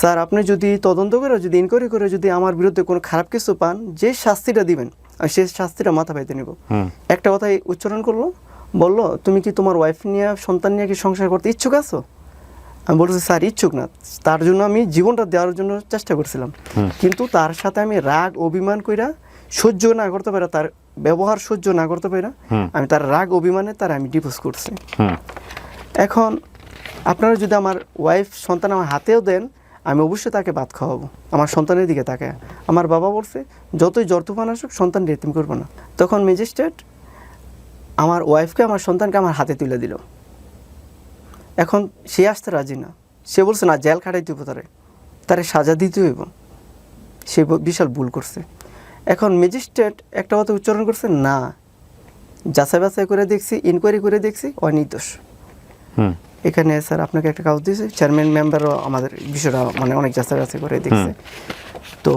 স্যার আপনি যদি তদন্ত করে যদি ইনকোয়ারি করে যদি আমার বিরুদ্ধে কোনো খারাপ কিছু পান, যে শাস্তিটা দিবেন আমি সেই শাস্তিটা মাথা পাইতে নিব। একটা কথাই উচ্চারণ করলো, বললো তুমি কি তোমার ওয়াইফ নিয়ে সন্তান নিয়ে কি সংসার করতে ইচ্ছুক আছো? আমি বলছি স্যার ইচ্ছুক না, তার জন্য আমি জীবনটা দেওয়ার জন্য চেষ্টা করছিলাম, কিন্তু তার সাথে আমি রাগ অভিমান কইরা সহ্য না করতে পারা, তার ব্যবহার সহ্য না করতে পারা, আমি তার রাগ অভিমানে তার আমি ডিভোর্স করছি। এখন আপনারা যদি আমার ওয়াইফ সন্তান আমার হাতেও দেন, আমি অবশ্যই তাকে ভাত খাওয়াবো, আমার সন্তানের দিকে তাকায়। আমার বাবা বলছে যতই জ্বর তুফান আসুক সন্তান রেতিম করবো না। তখন ম্যাজিস্ট্রেট আমার ওয়াইফকে আমার সন্তানকে আমার হাতে তুলে দিল। এখন সে আসতে রাজি না, সে বলছে না জেল খাটাইতে হইব, তারে সাজা দিতে হইব, সে বিশাল ভুল করছে। এখন ম্যাজিস্ট্রেট একটা কথা উচ্চারণ করছে, না যাচাই বাছাই করে দেখছি, ইনকোয়ারি করে দেখছি ও নির্দোষ। এখানে স্যার আপনাকে একটা কাগজ দিয়েছে, চেয়ারম্যান মেম্বারও আমাদের বিষয়টা মানে অনেক যাচাই বাছাই করে দেখছে। তো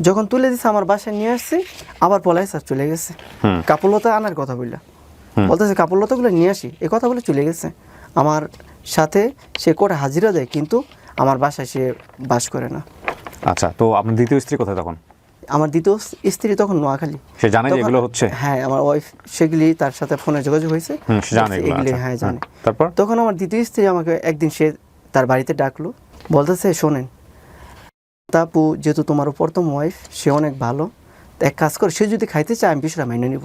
যখন তুলে দিচ্ছে আমার বাসায় নিয়ে আসছে, আবার পলাই স্যার চলে গেছে, কাপড়লতা আনার কথা বললাম, বলতেছে কাপড়লতাগুলো নিয়ে আসি, এই কথা বলে চলে গেছে। আমার সাথে সে কোর্টে হাজিরা দেয়, কিন্তু আমার বাসায় সে বাস করে না। আচ্ছা, তো আপনার দ্বিতীয় স্ত্রী কোথায় তখন? আমার দ্বিতীয় স্ত্রী তখন নোয়াখালী। সে জানে যে এগুলো হচ্ছে? হ্যাঁ, আমার ওয়াইফ সেগুলি তার সাথে ফোনে যোগাযোগ হয়েছে, সে জানে এগুলি, হ্যাঁ জানে। তারপর তখন আমার দ্বিতীয় স্ত্রী আমাকে একদিন সে তার বাড়িতে ডাকলো, বলতেছে শোনেন তাপু, যেহেতু তোমার প্রথম ওয়াইফ সে অনেক ভালো, এক কাজ করে সে যদি খাইতে চায় আমি বিষয়টা মাইনে নিব,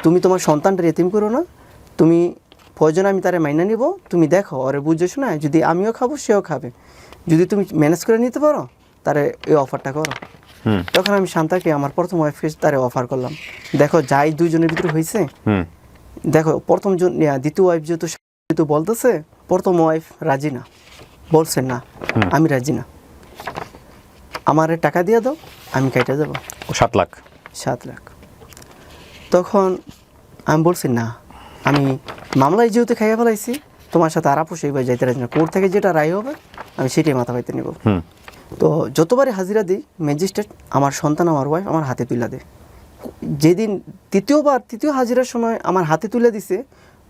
তুমি তোমার সন্তানটা এতিম করো না, তুমি প্রয়োজন আমি তারে মাইনা নিব, তুমি দেখো ওরে বুঝে শোনা, যদি আমিও খাবো সেও খাবে, যদি তুমি ম্যানেজ করে নিতে পারো তারে এই অফারটা করো। তখন আমি শান্তাকে আমার প্রথম ওয়াইফকে তারে অফার করলাম, দেখো যাই দুইজনের ভিতরে হয়েছে, দেখো প্রথম দ্বিতীয় ওয়াইফ যেহেতু বলতেছে, প্রথম ওয়াইফ রাজি না, বলছে না আমি রাজি না, আমারে টাকা দিয়ে দাও আমি কেটে দেবো 7 লাখ। 7 লাখ। তখন আমি বলছি না, আমি মামলায় যেহেতু খাইয়া ফেলাইছি, তোমার সাথে আর আপোষ এইবার যাইতে রাজি না, কোর্ট থেকে যেটা রায় হবে আমি সেটাই মাথা পাইতে নেব। তো যতবারই হাজিরা দিই ম্যাজিস্ট্রেট আমার সন্তান আমার ওয়াইফ আমার হাতে তুলে দেয়। যেদিন তৃতীয় হাজিরার সময় আমার হাতে তুলে দিছে,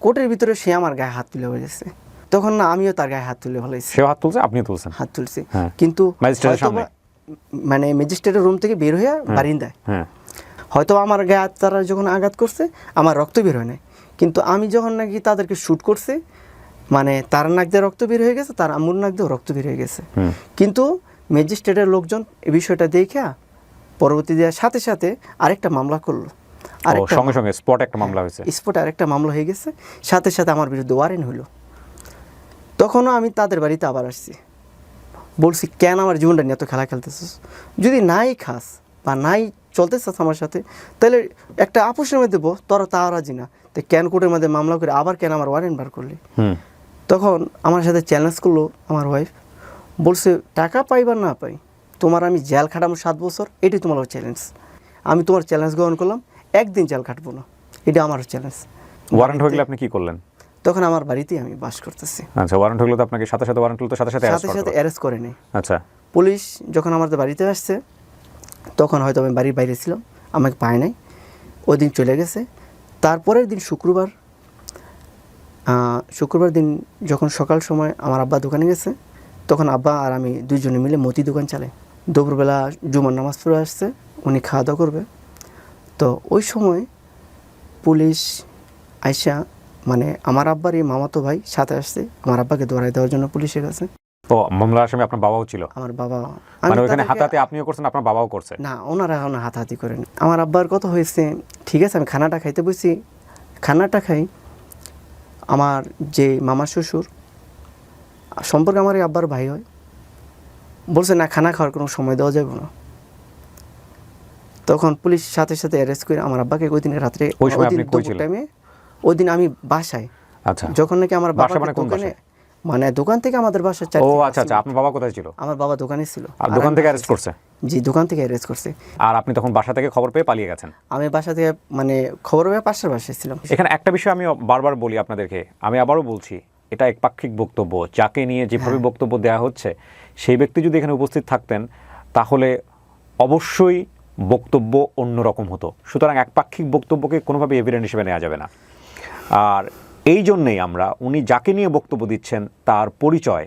কোর্টের ভিতরে সে আমার গায়ে হাত তুলে বলেছে, তখন না আমিও তার গায়ে হাত তুলে ফেলাইছি। সেও হাত তুলছে, আপনিও তুলছেন? হাত তুলছি, কিন্তু মানে ম্যাজিস্ট্রেটের রুম থেকে বের হয়ে বারিন্দায় হয়তো আমার গায়ে তারা যখন আঘাত করছে আমার রক্ত বের হয় নাই, কিন্তু আমি যখন নাকি তাদেরকে শ্যুট করছে, মানে তার নাক দিয়ে রক্ত বের হয়ে গেছে, তার আম্মুর নাক দিয়েও রক্ত বের হয়ে গেছে। কিন্তু ম্যাজিস্ট্রেটের লোকজন এই বিষয়টা দেখে পরবর্তী দেওয়ার সাথে সাথে আরেকটা মামলা করলো, সঙ্গে সঙ্গে স্পট একটা মামলা হয়েছে, স্পটে আরেকটা মামলা হয়ে গেছে, সাথে সাথে আমার বিরুদ্ধে ওয়ারেন্ট হলো। তখনও আমি তাদের বাড়িতে আবার আসছি, বলছি কেন আমার জীবনটা নিয়ে এত খেলা খেলতেছিস, যদি নাই খাস বা নাই চলতেছিস আমার সাথে, তাহলে একটা আপোষের মধ্যে তোরা তা রাজি না, তো কেন কোর্টের মধ্যে মামলা করে আবার কেন আমার ওয়ারেন্ট বার করলি। তখন আমার সাথে চ্যালেঞ্জ করলো আমার ওয়াইফ, বলছে টাকা পাই বা না পাই, তোমার আমি জেল খাটাবো 7 বছর, এটাই তোমার চ্যালেঞ্জ। আমি তোমার চ্যালেঞ্জ গ্রহণ করলাম, একদিন জেল খাটবো না, এটা আমার চ্যালেঞ্জ। ওয়ারেন্ট হয়ে গেলে আপনি কি করলেন? তখন আমার বাড়িতেই আমি বাস করতেছি। আচ্ছা, ওয়ারেন্ট হলো তো আপনাকে সাথে সাথে ওয়ারেন্ট হলো তো সাথে সাথে অ্যারেস্ট করে নেই। আচ্ছা, পুলিশ যখন আমাদের বাড়িতে আসছে তখন হয়তো আমি বাড়ির বাইরে ছিলাম, আমাকে পায় নাই, ওই দিন চলে গেছে। তারপরের দিন শুক্রবার দিন যখন সকাল সময় আমার আব্বা দোকানে গেছে, তখন আব্বা আর আমি দুইজনে মিলে মতি দোকান চালাই। দুপুরবেলা জুমার নামাজ পড়ে আসছে, উনি খাওয়া দাওয়া করবে, তো ওই সময় পুলিশ আইসা, মানে আমার আব্বারই মামাতো ভাই সাথে আসছে, আমার আব্বাকে ধরাই দেওয়ার জন্য পুলিশের কাছে। ও মামলার আসামি আপনার বাবাও ছিল? আমার বাবা। মানে ওখানে হাতাহাতি আপনিও করছেন, আপনার বাবাও করছে? না, ওনারা এখন হাতাহাতি করেন। আমার আব্বার কথা হয়েছে, ঠিক আছে আমি খানাটা খাইতে বসি, খানাটা খাই, আমার যে মামা শ্বশুর সম্পর্কে আমার এই আব্বার ভাই হয়, বলছে না খানা খাওয়ার কোনো সময় দেওয়া যাবে না। তখন পুলিশ সাথে সাথে অ্যারেস্ট করে আমার আব্বাকে ওই দিন রাত্রে, ওই সময় আপনি কই ছিলেন? টাইমে ওই দিন আমি বাসায়। আচ্ছা, যখন নাকি আমার বাবা মানে কোন দোকানে, বাসায়? মানে দোকান থেকে আমাদের বাসা 4 ও আচ্ছা আচ্ছা, আপনার বাবা কোথায় ছিল? আমার বাবা দোকানে ছিল। আর দোকান থেকে অ্যারেস্ট করছে? জি, দোকান থেকে অ্যারেস্ট করছে। আর আপনি তখন বাসা থেকে খবর পেয়ে পালিয়ে গেছেন? আমি বাসা থেকে মানে খবর পেয়ে পাশের বাসায় ছিলাম। এখানে একটা বিষয় আমি বারবার বলি আপনাদেরকে, আমি আবারও বলছি, এটা একপাক্ষিক বক্তব্য। যাকে নিয়ে যেভাবে বক্তব্য দেওয়া হচ্ছে, সেই ব্যক্তি যদি এখানে উপস্থিত থাকতেন তাহলে অবশ্যই বক্তব্য অন্যরকম হতো। সুতরাং একপাক্ষিক বক্তব্যকে কোনোভাবে এভিডেন্স হিসেবে নেওয়া যাবে না। আর এই জন্যেই আমরা উনি যাকে নিয়ে বক্তব্য দিচ্ছেন তার পরিচয়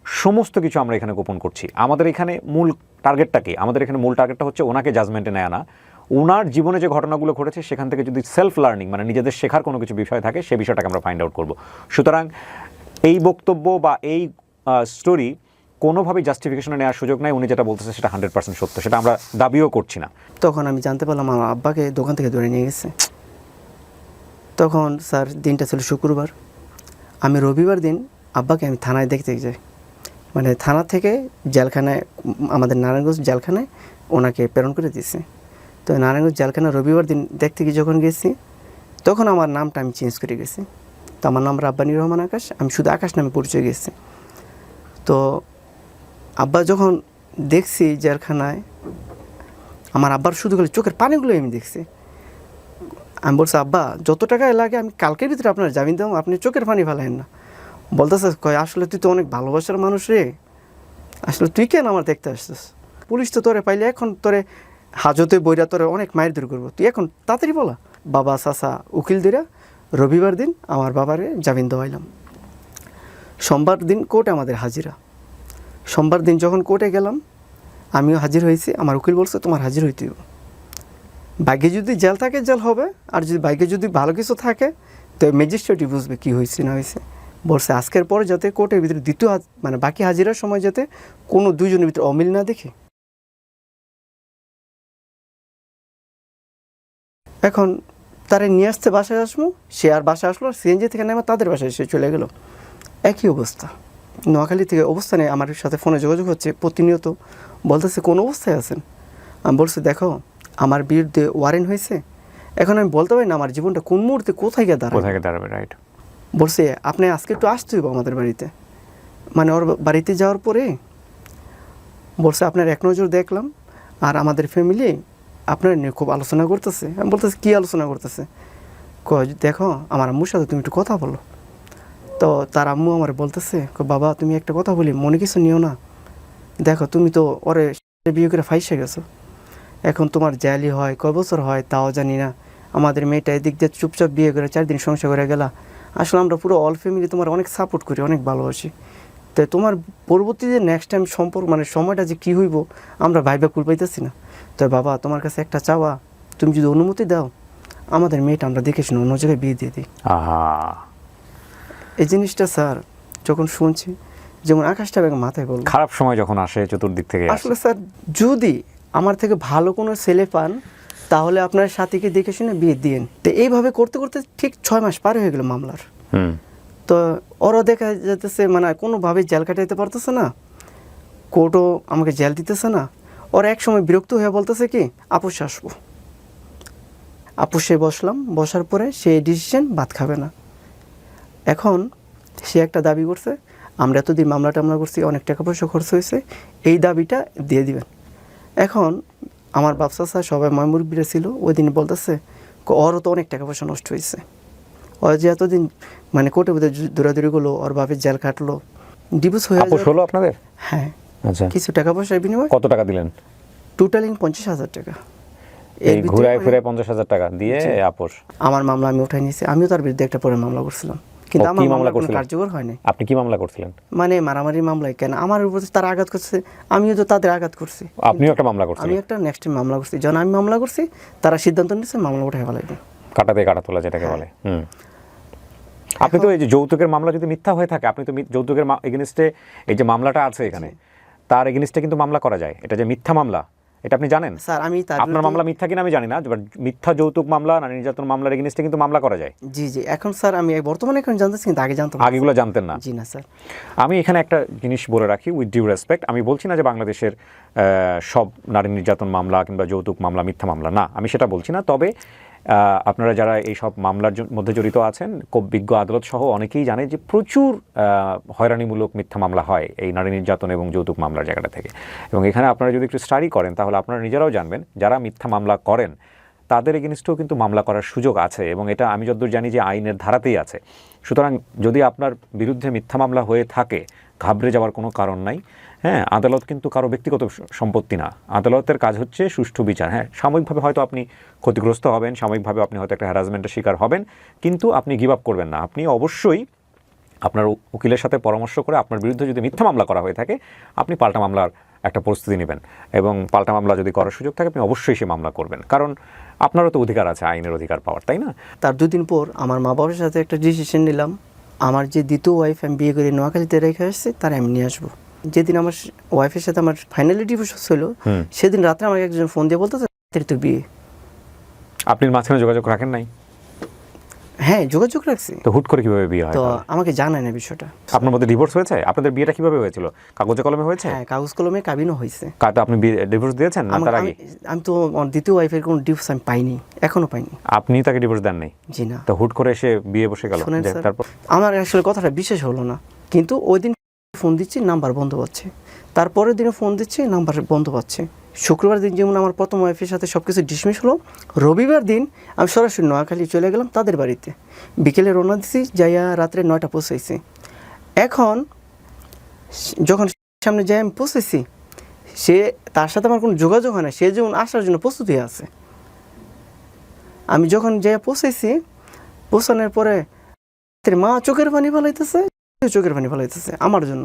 সমস্ত কিছু আমরা এখানে গোপন করছি। আমাদের এখানে মূল টার্গেটটা কি? আমাদের এখানে মূল টার্গেটটা হচ্ছে ওনাকে জাজমেন্টে নেয় না, ওনার জীবনে যে ঘটনাগুলো ঘটেছে সেখান থেকে যদি সেলফ লার্নিং, মানে নিজেদের শেখার কোনো কিছু বিষয় থাকে, সেই বিষয়টাকে আমরা ফাইন্ড আউট করব। সুতরাং এই বক্তব্য বা এই স্টোরি কোনোভাবেই জাস্টিফিকেশনে নেওয়ার সুযোগ নাই। উনি যেটা বলতেছে সেটা 100% সত্য, সেটা আমরা দাবিও করছি না। তখন আমি জানতে পারলাম আমার আব্বাকে দোকান থেকে ধরে নিয়ে গেছে। তখন স্যার দিনটা ছিল শুক্রবার, আমি রবিবার দিন আব্বাকে আমি থানায় দেখতে যাই, মানে থানা থেকে জেলখানায়, আমাদের নারায়ণগঞ্জ জেলখানায় ওনাকে প্রেরণ করে দিয়েছে। তো নারায়ণগঞ্জ জেলখানা রবিবার দিন দেখতে গিয়ে যখন গেছি, তখন আমার নামটা আমি চেঞ্জ করে গেছি। তো আমার নাম রাব্বানী রহমান আকাশ, আমি শুধু আকাশ নামে পরিচয় গেছি। তো আব্বা যখন দেখছি জেলখানায়, আমার আব্বার শুধু খালি চোখের পানিগুলো আমি দেখছি। আমি বলছি আব্বা যত টাকা লাগে আমি কালকের ভিতরে আপনার জামিন দেবো, আপনি চোখের পানি ফেলেন না। বলতেছে কয় আসলে তুই তো অনেক ভালোবাসার মানুষ রে, আসলে তুই কেন আমার দেখতে আসছিস? পুলিশ তো তোরে পাইলে এখন তোরে হাজতে বইরা তোরে অনেক মায়ের দূর করবো, তুই এখন তাড়াতাড়ি বলা। বাবা চাচা উকিল দিরা রবিবার দিন আমার বাবারে জামিন দেওয়াইলাম। সোমবার দিন কোর্টে আমাদের হাজিরা। সোমবার দিন যখন কোর্টে গেলাম, আমিও হাজির হয়েছি। আমার উকিল বলছে তোমার হাজির হইতে হবে, ভাগ্যে যদি জেল থাকে জেল হবে, আর যদি ভাগ্যে যদি ভালো কিছু থাকে তো ম্যাজিস্ট্রেটই বুঝবে কী হয়েছে না হয়েছে। বলছে আজকের পরে যাতে কোর্টের ভিতরে দ্বিতীয় মানে বাকি হাজিরার সময় যাতে কোনো দুইজনের ভিতরে অমিল না দেখে। এখন তারা নিয়ে আসতে বাসায় আসবো, সে আর বাসায় আসলো, সিএনজি থেকে নেমে তাদের বাসায় সে চলে গেল। একই অবস্থা নোয়াখালী থেকে অবস্থানে আমার সাথে ফোনে যোগাযোগ হচ্ছে প্রতিনিয়ত, বলতেছে কোন অবস্থায় আছেন। আমি বলছি দেখো আমার বিরুদ্ধে ওয়ারেন্ট হয়েছে, এখন আমি বলতে পারি না আমার জীবনটা কোন মুহূর্তে কোথায় গিয়ে দাঁড়াবে। রাইট। বলছে আপনি আজকে একটু আসতে হইব আমাদের বাড়িতে। মানে ওর বাড়িতে যাওয়ার পরে বলছে আপনার এক নজর দেখলাম আর আমাদের ফ্যামিলি আপনার নিয়ে খুব আলোচনা করতেছে। আমি বলতেছি কী আলোচনা করতেছে? কয় দেখো আমার আম্মুর সাথে তুমি একটু কথা বলো। তো তার আম্মু আমার বলতেছে বাবা তুমি একটা কথা বলি, মনে কিছু নিও না, দেখো তুমি তো ওরে বিয়ে করে ফাইসে গেছো, এখন তোমার জালি হয় কয় বছর হয় তাও জানি না, আমাদের মেয়েটা এদিক দিয়ে চুপচাপ বিয়ে করে 4 দিন সংসার করে গেলা। আসলে আমরা পুরো অল ফ্যামিলি তোমার অনেক সাপোর্ট করি, অনেক ভালোবাসি, তাই তোমার পরবর্তীতে নেক্সট টাইম সম্পর্ক মানে সময়টা যে কী হইব আমরা ভাইবা কুল পাইতেছি না। তো বাবা তোমার কাছে একটা চাওয়া, তুমি যদি অনুমতি দাও আমাদের মেয়েটা আমরা দেখে শুনে অন্য জায়গায় বিয়ে দিয়ে দিই। এই জিনিসটা স্যার যখন শুনছি যেমন আকাশটা মাথায় বলল, খারাপ সময় যখন আসে চতুর্দিক থেকে আসলে স্যার যদি আমার থেকে ভালো কোনো ছেলে পান তাহলে আপনার সাথীকে দেখে শুনে বিয়ে দিন। তো এইভাবে করতে করতে ঠিক 6 মাস পার হয়ে গেল মামলার। তো ওরা দেখা যেতেছে মানে কোনোভাবেই জেল কাটাইতে পারতেছে না। কোর্টও আমাকে জেল দিতেছে না। ওর এক সময় বিরক্ত হয়ে বলতেছে কি আপোষে আসবো। আপোষে বসলাম, বসার পরে সে ডিসিশন ভাত খাবে না। এখন সে একটা দাবি করছে, আমরা এতদিন মামলা টামলা করছি, অনেক টাকা পয়সা খরচ হয়েছে, এই দাবিটা দিয়ে দিবেন। এখন আমার বাপসা স্যার সবাই ময়মুরব্বীরা ছিল, ওই দিন বলতেছে ওরও তো অনেক টাকা পয়সা নষ্ট হয়েছে, ওর যে এতদিন মানে কোর্টে বোধহয় দৌড়াদৌড়ি করলো, ওর বাপের জেল কাটলো, ডিভোর্স হয়ে আপোষ হলো আপনাদের? হ্যাঁ, আচ্ছা, কিছু টাকা পয়সার বিনিময়ে কত টাকা দিলেন? টোটালিং 50,000 টাকা। এই ঘুরায় ফিরে 50,000 টাকা দিয়ে আপোষ। আমার মামলা আমি উঠাই নিয়েছি, আমিও তার বিরুদ্ধে একটা পরে মামলা করছিলাম, কিন্তু আমার মামলা কোনো কার্যকর হয়নি। আপনি কি মামলা করছিলেন? মানে মারামারি মামলায় কেন আমার উপর তারা আঘাত করছে, আমিও তো তাদের আঘাত করছি। আপনিও একটা মামলা করছেন? আমি একটা নেক্সট মামলা করছি, যখন আমি মামলা করছি তারা সিদ্ধান্ত নিয়েছে মামলা উঠাই ফেলাইবে, কাটাতে কাটা তোলা যেটাকে বলে। আপনি তো এই যে যৌতুকের মামলা যদি মিথ্যা হয়ে থাকে, আপনি তো যৌতুকের এগেনস্টে এই যে মামলাটা আছে এখানে, তার এগেনস্টে কিন্তু মামলা করা যায়, এটা যে মিথ্যা মামলা এটা আপনি জানেন? স্যার আমি আপনার মামলা মিথ্যা কিনা আমি জানি না, বাট মিথ্যা যৌতুক মামলা, নারী নির্যাতন মামলার এগেনস্টে কিন্তু মামলা করা যায়। জি জি, এখন স্যার আমি বর্তমানে এখন জানতেছি, কিন্তু আগে জানতাম না। আগেগুলো জানতেন না? জি না স্যার। আমি এখানে একটা জিনিস বলে রাখি উইথ ডিউ রেসপেক্ট, আমি বলছি না যে বাংলাদেশের সব নারী নির্যাতন মামলা কিংবা যৌতুক মামলা মিথ্যা মামলা, না, আমি সেটা বলছি না। তবে আপনারা যারা এই সব মামলার মধ্যে জড়িত আছেন, খুব বিজ্ঞ আদালত সহ অনেকেই জানে যে প্রচুর হয়রানিমূলক মিথ্যা মামলা হয় এই নারী নির্যাতন এবং যৌতুক মামলার জায়গাটা থেকে। এবং এখানে আপনারা যদি একটু স্টাডি করেন তাহলে আপনারা নিজেরাও জানবেন যারা মিথ্যা মামলা করেন তাদের এগেনস্টেও কিন্তু মামলা করার সুযোগ আছে, এবং এটা আমি যতদূর জানি যে আইনের ধারাতেই আছে। সুতরাং যদি আপনার বিরুদ্ধে মিথ্যা মামলা হয়ে থাকে, ঘাবড়ে যাওয়ার কোনো কারণ নাই। হ্যাঁ, আদালত কিন্তু কারো ব্যক্তিগত সম্পত্তি না, আদালতের কাজ হচ্ছে সুষ্ঠু বিচার। হ্যাঁ, সাময়িকভাবে হয়তো আপনি ক্ষতিগ্রস্ত হবেন, সাময়িকভাবে আপনি হয়তো একটা হ্যারাসমেন্টের শিকার হবেন, কিন্তু আপনি গিভ আপ করবেন না। আপনি অবশ্যই আপনার উকিলের সাথে পরামর্শ করে আপনার বিরুদ্ধে যদি মিথ্যা মামলা করা হয়ে থাকে, আপনি পাল্টা মামলার একটা প্রস্তুতি নেবেন, এবং পাল্টা মামলা যদি করার সুযোগ থাকে আপনি অবশ্যই সে মামলা করবেন, কারণ আপনারও তো অধিকার আছে, আইনের অধিকার পাওয়ার, তাই না? তার দুদিন পর আমার মা বাবার সাথে একটা ডিসিশন নিলাম, আমার যে দ্বিতীয় ওয়াইফ আমি বিয়ে করে নোয়াখালীতে রেখে আসছি তার আমি নিয়ে আসবো। যেদিন আমার ওয়াইফের সাথে আমার ফাইনালি ডিভোর্স ছিল, সেদিন রাত্রে আমাকে একজন ফোন দিয়ে বলতো তো বিয়ে। আপনি মাঝখানে যোগাযোগ রাখেন নাই? হ্যাঁ, যোগাযোগ রাখছি। তো হুট করে কিভাবে বিয়ে হয়? তো আমাকে জানায় না বিষয়টা। আপনার মধ্যে ডিভোর্স হয়েছে? আপনাদের বিয়েটা কিভাবে হয়েছিল? কাগজে কলমে হয়েছে? হ্যাঁ, কাগজ কলমে কাবিনও হয়েছে। আপনি ডিভোর্স দিয়েছেন না তার আগে? আমি তো দ্বিতীয় ওয়াইফের কোনো ডিভোর্স আমি পাইনি, এখনো পাইনি। আপনি তাকে ডিভোর্স দেন নাই? জি না। তো হুট করে এসে বিয়ে বসে গেল? তারপর আমার আসলে কথাটা বিশেষ হলো না, কিন্তু ওই দিন ফোন দিচ্ছি নাম্বার বন্ধ পাচ্ছে, তারপরের দিনে ফোন দিচ্ছি নাম্বার বন্ধ পাচ্ছে। শুক্রবার দিন যেমন আমার প্রথম ওয়াইফের সাথে সব কিছু ডিসমিস হলো, রবিবার দিন আমি সরাসরি নোয়াখালী চলে গেলাম তাদের বাড়িতে, বিকেলে রওনা দিছি, যাইয়া রাত্রে 9টা পৌঁছেছি। এখন যখন সামনে যাই আমি পৌঁছেছি, সে তার সাথে আমার কোনো যোগাযোগ হয় না, সে যেমন আসার জন্য প্রস্তুত হয়ে আছে। আমি যখন যাই পৌঁছেছি, পৌঁছানোর পরে মা চোখের পানি ফেলাইতেছে আমার জন্য।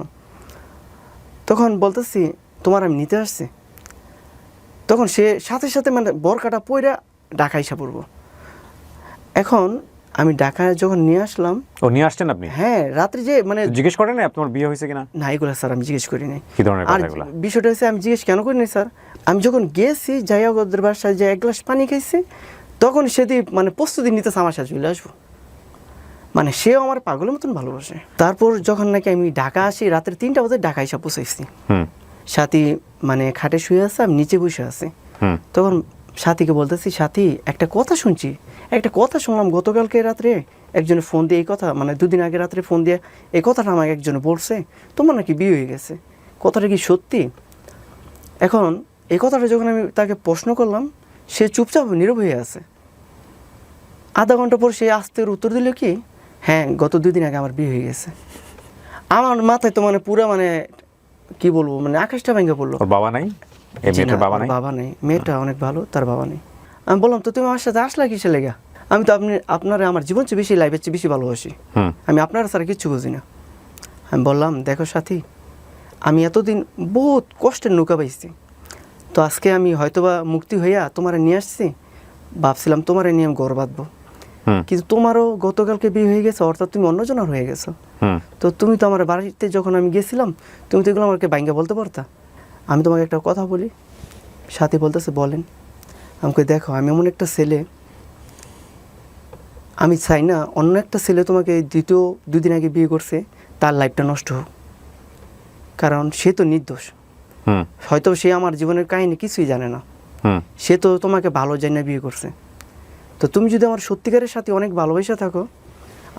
তখন বলতেছি তোমার আমি নিতে আসছি, তখন সে সাথে সাথে মানে বরকাটা পইরা ঢাকা এসে পড়বো। এখন আমি ঢাকায় যখন নিয়ে আসলাম। ও নিয়ে আসছেন আপনি? হ্যাঁ, রাত্রে যে মানে জিজ্ঞেস করেন না তোমার বিয়ে হয়েছে কিনা? না, এগুলো স্যার আমি জিজ্ঞেস করি নাই। কি ধরনের আর কথা এগুলো? বিষয়টা হচ্ছে আমি জিজ্ঞেস কেন করি নাই স্যার, আমি যখন গেছি যাইয়া ওদের বাসায় যে এক গ্লাস পানি খাইছি, তখন সেটি মানে প্রস্তুতি নিতেছে আমার সাথে চলে আসবো, মানে সেও আমার পাগলের মতন ভালোবাসে। তারপর যখন নাকি আমি ঢাকা আসি রাত্রে 3টা বাজে ঢাকা এসে পৌঁছাইছি, সাথী মানে খাটে শুয়ে আছে, আমি নিচে বসে আছি। তখন সাথীকে বলতেছি, সাথী একটা কথা শুনলাম গতকালকে রাত্রে একজনে ফোন দিয়ে এই কথা, মানে 2 দিন আগে রাত্রে ফোন দিয়ে এই কথাটা আমাকে একজনে বলছে, তোমার নাকি বিয়ে হয়ে গেছে, কথাটা কি সত্যি? এখন এই কথাটা যখন আমি তাকে প্রশ্ন করলাম, সে চুপচাপ নীরব হয়ে আছে। আধা ঘন্টা পর সে আস্তের উত্তর দিল কি, হ্যাঁ গত 2 দিন আগে আমার বিয়ে হয়ে গেছে। আমার মাথায় তো মানে পুরো মানে কি বলবো, মানে আকাশটা ভেঙে পড়লো। ওর বাবা নাই? এই মেয়েটার বাবা নাই? বাবা নেই, মেয়েটা অনেক ভালো, তার বাবা নেই। আমি বললাম তো তুমি আমার সাথে আসলা কিসে লেগা? আমি তো আপনারা আমার জীবন চেয়ে বেশি, লাইফের চেয়ে বেশি ভালোবাসি, আমি আপনারা ছাড়া কিচ্ছু বুঝি না। আমি বললাম দেখো সাথী, আমি এতদিন বহুত কষ্টের নৌকা পাইছি, তো আজকে আমি হয়তোবা মুক্তি হইয়া তোমারে নিয়ে আসছি, ভাবছিলাম তোমারে নিয়ে আমি গর্ব বাঁধবো, কিন্তু তোমারও গতকালকে বিয়ে হয়ে গেছে, অর্থাৎ তুমি অন্যজনের হয়ে গেছো। তো তুমি তো আমার বাড়িতে যখন আমি গেছিলাম, তুমি তো এগুলো আমাকে বাইঙ্গা বলতে পারতা। আমি তোমাকে একটা কথা বলি। সাথী বলতেছে বলেন। আমাকে দেখো, আমি এমন একটা ছেলে, আমি চাই না অন্য একটা ছেলে তোমাকে 2 দিন আগে বিয়ে করছে তার লাইফটা নষ্ট হোক, কারণ সে তো নির্দোষ। হুম হয়তো সে আমার জীবনের কাহিনী কিছুই জানে না, হুম সে তো তোমাকে ভালো জানে বিয়ে করছে। তো তুমি যদি আমার সত্যিকারের সাথে অনেক ভালোবাসা থাকো,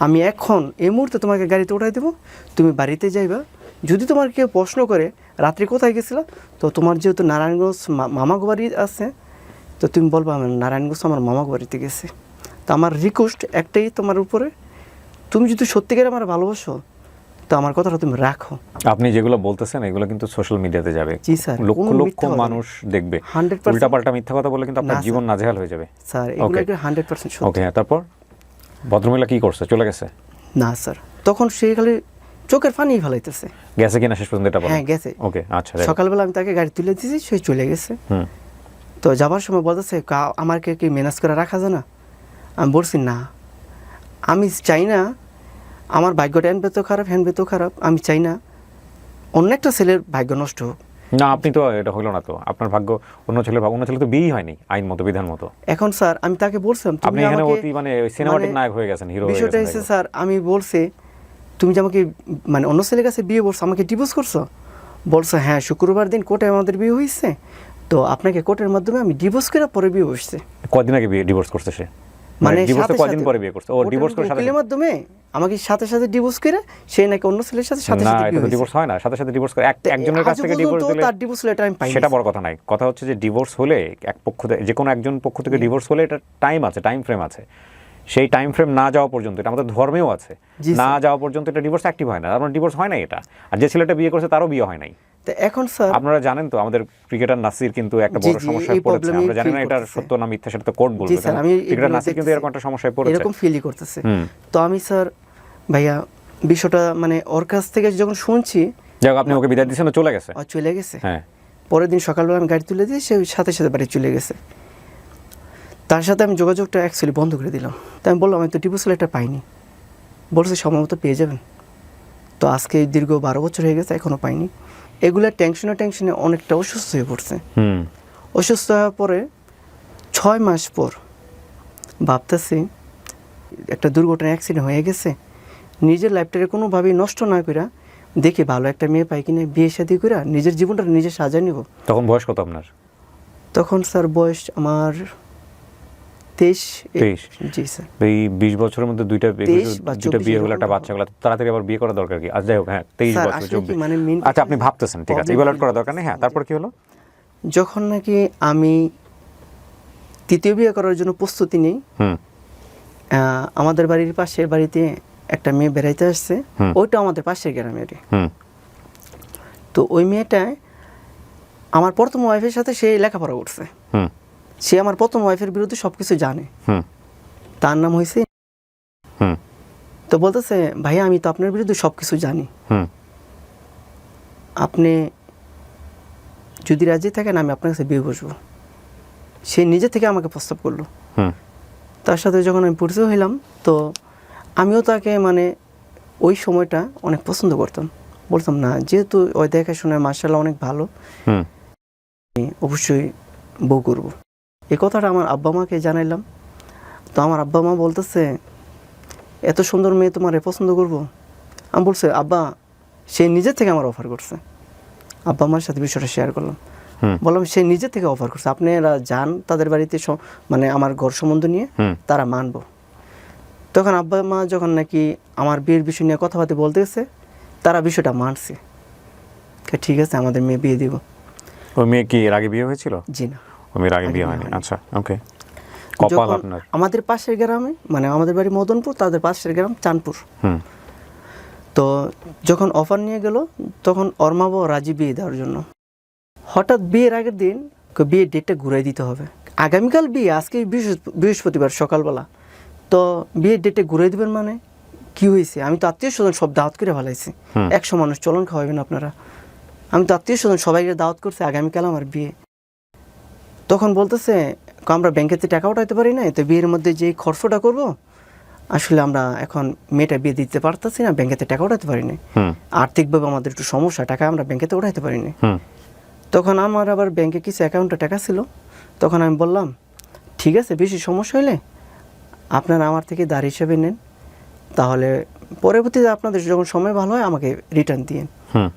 আমি এখন এই মুহূর্তে তোমাকে গাড়িতে উঠাই দেবো, তুমি বাড়িতে যাইবা। যদি তোমার কেউ প্রশ্ন করে রাত্রে কোথায় গেছিলা, তো তোমার যেহেতু নারায়ণগঞ্জ মামা বাড়ি আছে, তো তুমি বলবা আমি নারায়ণগঞ্জ আমার মামা বাড়িতে গেছি। তো আমার রিকোয়েস্ট একটাই তোমার উপরে, তুমি যদি সত্যিকারে আমার ভালোবাসো, তো আমার কথাটা তুমি রাখো। আপনি যেগুলো বলতেছেন এগুলো কিন্তু সোশ্যাল মিডিয়াতে যাবে, জি স্যার, লক্ষ কোনো লক্ষ মিথ্যা কথা মানুষ দেখবে, 100% উল্টাপাল্টা মিথ্যা কথা বলে কিন্তু আপনার না, জীবন নাজেহাল হয়ে যাবে। স্যার এগুলো Okay. 100% সত্যি। ওকে, হ্যাঁ, তারপর ভদ্রমহিলা কি করছে, চলে গেছে? না স্যার, তখন সে খালি চোখের পানি ফেলাইতেছে। গেছে কিনা শেষ পর্যন্ত এটা বলেন? হ্যাঁ গেছে। ওকে, আচ্ছা। সকালবেলা আমি তাকে গাড়ি তুলে দিয়েছি, সে চলে গেছে। হুম তো যাবার সময় বলতেছে আমাকে কি ম্যানেজ করে রাখা যায় না? আমি বলছি না, আমি চাই না আমার ভাগ্যটা হ্যান তো খারাপ, হ্যান তো খারাপ, আমি চাই না অন্য একটা ছেলের ভাগ্য নষ্ট হোক। না, আপনি তো এটা হলো না তো, আপনার ভাগ্য অন্য ছেলে তো বিয়েই হয়নি আইন মতো, বিধান মতো। এখন স্যার আমি তাকে বলছিলাম আপনি এখানে অতি মানে সিনেমাটিক নায়ক হয়ে গেছেন, হিরো হয়ে বিষয়টা গেছেন হচ্ছে একদম। স্যার, আমি বলছি তুমি যে আমাকে মানে অন্য ছেলের কাছে বিয়ে করছো, আমাকে ডিভোর্স করছো? বলছো হ্যাঁ, শুক্রবার দিন কোর্টে আমাদের বিয়ে হয়েছে, তো আপনাকে কোর্টের মাধ্যমে আমি ডিভোর্স করে পরে বিয়ে বসছে। কদিন আগে ডিভোর্স করছে সে? মানে ডিভোর্স কদিন পরে বিয়ে করছে? ও ডিভোর্স করে সাথে উকিলের মাধ্যমে আমাকে সাথে সাথে ডিভোর্স করে সে নাকি অন্য ছেলের সাথে সাথে না, সাথে এটা বিয়ে তো হয়েছে। ডিভোর্স হয় না, সাথে সাথে ডিভোর্স করে একজনের কাছ আজও থেকে ডিভোর্স পর্যন্ত দিলে তার ডিভোর্স লেটার আমি পাইনি। সেটা বড় কথা নাই, কথা হচ্ছে যে ডিভোর্স হলে এক পক্ষ থেকে, যে কোনো একজন পক্ষ থেকে ডিভোর্স হলে এটা টাইম আছে, টাইম ফ্রেম আছে। সেই টাইম ফ্রেম না যাওয়া পর্যন্ত, এটা আমাদের ধর্মেও আছে, জি না স্যার। যাওয়া পর্যন্ত এটা ডিভোর্স অ্যাক্টিভ হয় না। আমার ডিভোর্স হয় না এটা। আর যে ছেলেটা বিয়ে করছে তারও বিয়ে হয় নাই। তো এখন স্যার আপনারা জানেন তো আমাদের ক্রিকেটার নাসির কিন্তু একটা জি, বড় জি, সমস্যায় এই পড়েছে। problem-ই আমরা জানি না feel এটার করতেছে। সত্য না মিথ্যা, সেটা তো কোর্ট বলবে। জি স্যার, আমি ক্রিকেটার এগুলো নাসির কিন্তু দেখতেছি। এরকম একটা সমস্যায় পড়েছে। এরকম ফিলই করতেছে। হুম। তো আমি স্যার ভাইয়া বিষয়টা মানে ওর কাছ থেকে যখন শুনছি, যাই হোক, আপনি ওকে বিদায় দিয়েছেন, ও চলে গেছে। ও চলে গেছে। হ্যাঁ, পরের দিন সকালবেলা আমি গাড়ি তুলে দিয়ে সে সাথে সাথে বাড়ি চলে গেছে। তার সাথে আমি যোগাযোগটা অ্যাকচুয়ালি বন্ধ করে দিলাম। তাই আমি বললাম আমি তো ডিভোর্স লেটার পাইনি। বলছে সময় মতো পেয়ে যাবেন। তো আজকে দীর্ঘ 12 বছর হয়ে গেছে, এখনও পাইনি। এগুলো টেনশনে অনেকটা অসুস্থ হয়ে পড়ছে। হুম অসুস্থ হওয়ার পরে 6 মাস পর ভাবতেছি একটা দুর্ঘটনা, অ্যাক্সিডেন্ট হয়ে গেছে, নিজের লাইফটাকে কোনোভাবেই নষ্ট না করে দেখি ভালো একটা মেয়ে পাই কিনে বিয়ে শাদী করে নিজের জীবনটা নিজে সাজিয়ে নিব। তখন বয়স কত আপনার? তখন স্যার বয়স আমার 23। 23? জি স্যার। এই 20 বছরের মধ্যে দুইটা 23 বা 24 বিয়ে হলো, এরকম একটা বাচ্চা হলো, তাড়াতাড়ি আবার বিয়ে করা দরকার কি? আজ যাই হোক, হ্যাঁ 23 স্যার, বছর, আসলে কি 24। মানে main আচ্ছা, আপনি ভাবতেছেন, ঠিক আছে, problem ইভালুয়েট feel করা দরকার নেই। হ্যাঁ, তারপর কি হলো? যখন নাকি আমি তৃতীয় বিয়ে করার জন্য প্রস্তুতি নিই, হুম আমাদের বাড়ির পাশের বাড়িতে একটা মেয়ে বেড়াইতে আসছে, হুম। ওইটা আমাদের পাশের গ্রামেরই। হুম তো ওই মেয়েটায় আমার প্রথম ওয়াইফের সাথে সে লেখাপড়া করছে। হুম সে আমার প্রথম ওয়াইফের বিরুদ্ধে সব কিছু জানে। হুম তার নাম হয়েছে। হুম তো বলতেছে ভাইয়া আমি তো আপনার বিরুদ্ধে সব কিছু জানি, হুম আপনি যদি রাজি থাকেন আমি আপনার কাছে বিয়ে বসবো। সে নিজে থেকে আমাকে প্রস্তাব করলো। হুম তার সাথে যখন আমি পরিচয় হইলাম, তো আমিও তাকে মানে ওই সময়টা অনেক পছন্দ করতাম। বলতাম না, যেহেতু ওই দেখাশোনায় মার্শাল্লাহ অনেক ভালো, হুম আমি অবশ্যই বউ করবো। এই কথাটা আমার আব্বা মাকে জানাইলাম। তো আমার আব্বা মা বলতেছে এত সুন্দর মেয়ে তোমারে পছন্দ করবো? আমি বলছি আব্বা, সে নিজে থেকে আমার অফার করছে। আব্বা মার সাথে বিষয়টা শেয়ার করলাম। হুম বললাম সে নিজে থেকে অফার করছে, আপনারা যান তাদের বাড়িতে মানে আমার ঘর সম্বন্ধ নিয়ে, হুম তারা মানবো। তখন আব্বা মা যখন নাকি আমার বিয়ের বিষয় নিয়ে কথাবার্তা বলতে গেছে, তারা বিষয়টা মানছে, ঠিক আছে আমাদের মেয়ে বিয়ে দিব। ওই মেয়ে কি এর আগে বিয়ে হয়েছিল? জি না, ওই মেয়ের আগে বিয়ে হয়নি। আচ্ছা, ওকে, কপাল যখন আপনার। আমাদের পাশের গ্রামে, মানে আমাদের বাড়ি মদনপুর, তাদের পাশের গ্রাম চাঁদপুর। হুম তো যখন অফার নিয়ে গেল, তখন ওর মা বাবা রাজি বিয়ে দেওয়ার জন্য। হঠাৎ বিয়ের আগের দিন বিয়ের ডেটটা ঘুরাই দিতে হবে, আগামীকাল বিয়ে, আজকে বৃহস্পতিবার সকালবেলা, তো বিয়ের ডেটে ঘুরাই দেবেন মানে কি হয়েছে? আমি তো আত্মীয় স্বজন সব দাওয়াত করে ফেলাইছি, 100 মানুষ চলন খাওয়াবেন আপনারা, আমি তো আত্মীয় স্বজন সবাইকে দাওয়াত করছি, আগামীকাল আমার বিয়ে। তখন বলতেছে আমরা ব্যাংকেতে টাকা উঠাইতে পারি না, তো বিয়ের মধ্যে যে খরচটা করব, আসলে আমরা এখন মেয়েটা বিয়ে দিতে পারতেছি না, ব্যাংকেতে টাকা উঠাতে পারি না, হুম আর্থিকভাবে আমাদের একটু সমস্যা, টাকা আমরা ব্যাংকেতে উঠাইতে পারি না। হুম তখন আমার আবার ব্যাংকে কিছু অ্যাকাউন্টে টাকা ছিল। তখন আমি বললাম ঠিক আছে, বেশি সমস্যা হলে আপনারা আমার থেকে ধার হিসেবে নেন, তাহলে পরবর্তীতে আপনাদের যখন সময় ভালো হয় আমাকে রিটার্ন দিন। হুম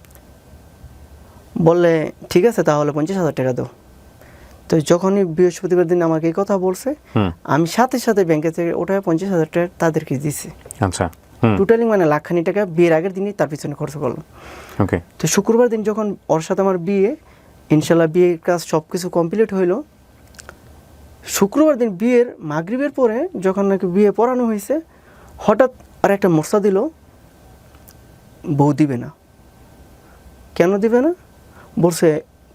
বললে ঠিক আছে তাহলে 50,000 টাকা দাও। তো যখনই বৃহস্পতিবার দিন আমাকে এই কথা বলছে, আমি সাথে সাথে ব্যাংকে থেকে ওঠায় 50,000 টাকা তাদেরকে দিছি। আচ্ছা, টোটালি মানে লাখখানি টাকা বিয়ের আগের দিনই তার পিছনে খরচ করলাম। ওকে। তো শুক্রবার দিন যখন ওর সাথে আমার বিয়ে, ইনশাল্লাহ বিয়ের কাজ সব কিছু কমপ্লিট হইলো। শুক্রবার দিন বিয়ের মাগরিবের পরে যখন নাকি বিয়ে পড়ানো হয়েছে, হঠাৎ আর একটা মশা দিল, বউ দিবে না। কেন দিবে না? বলছে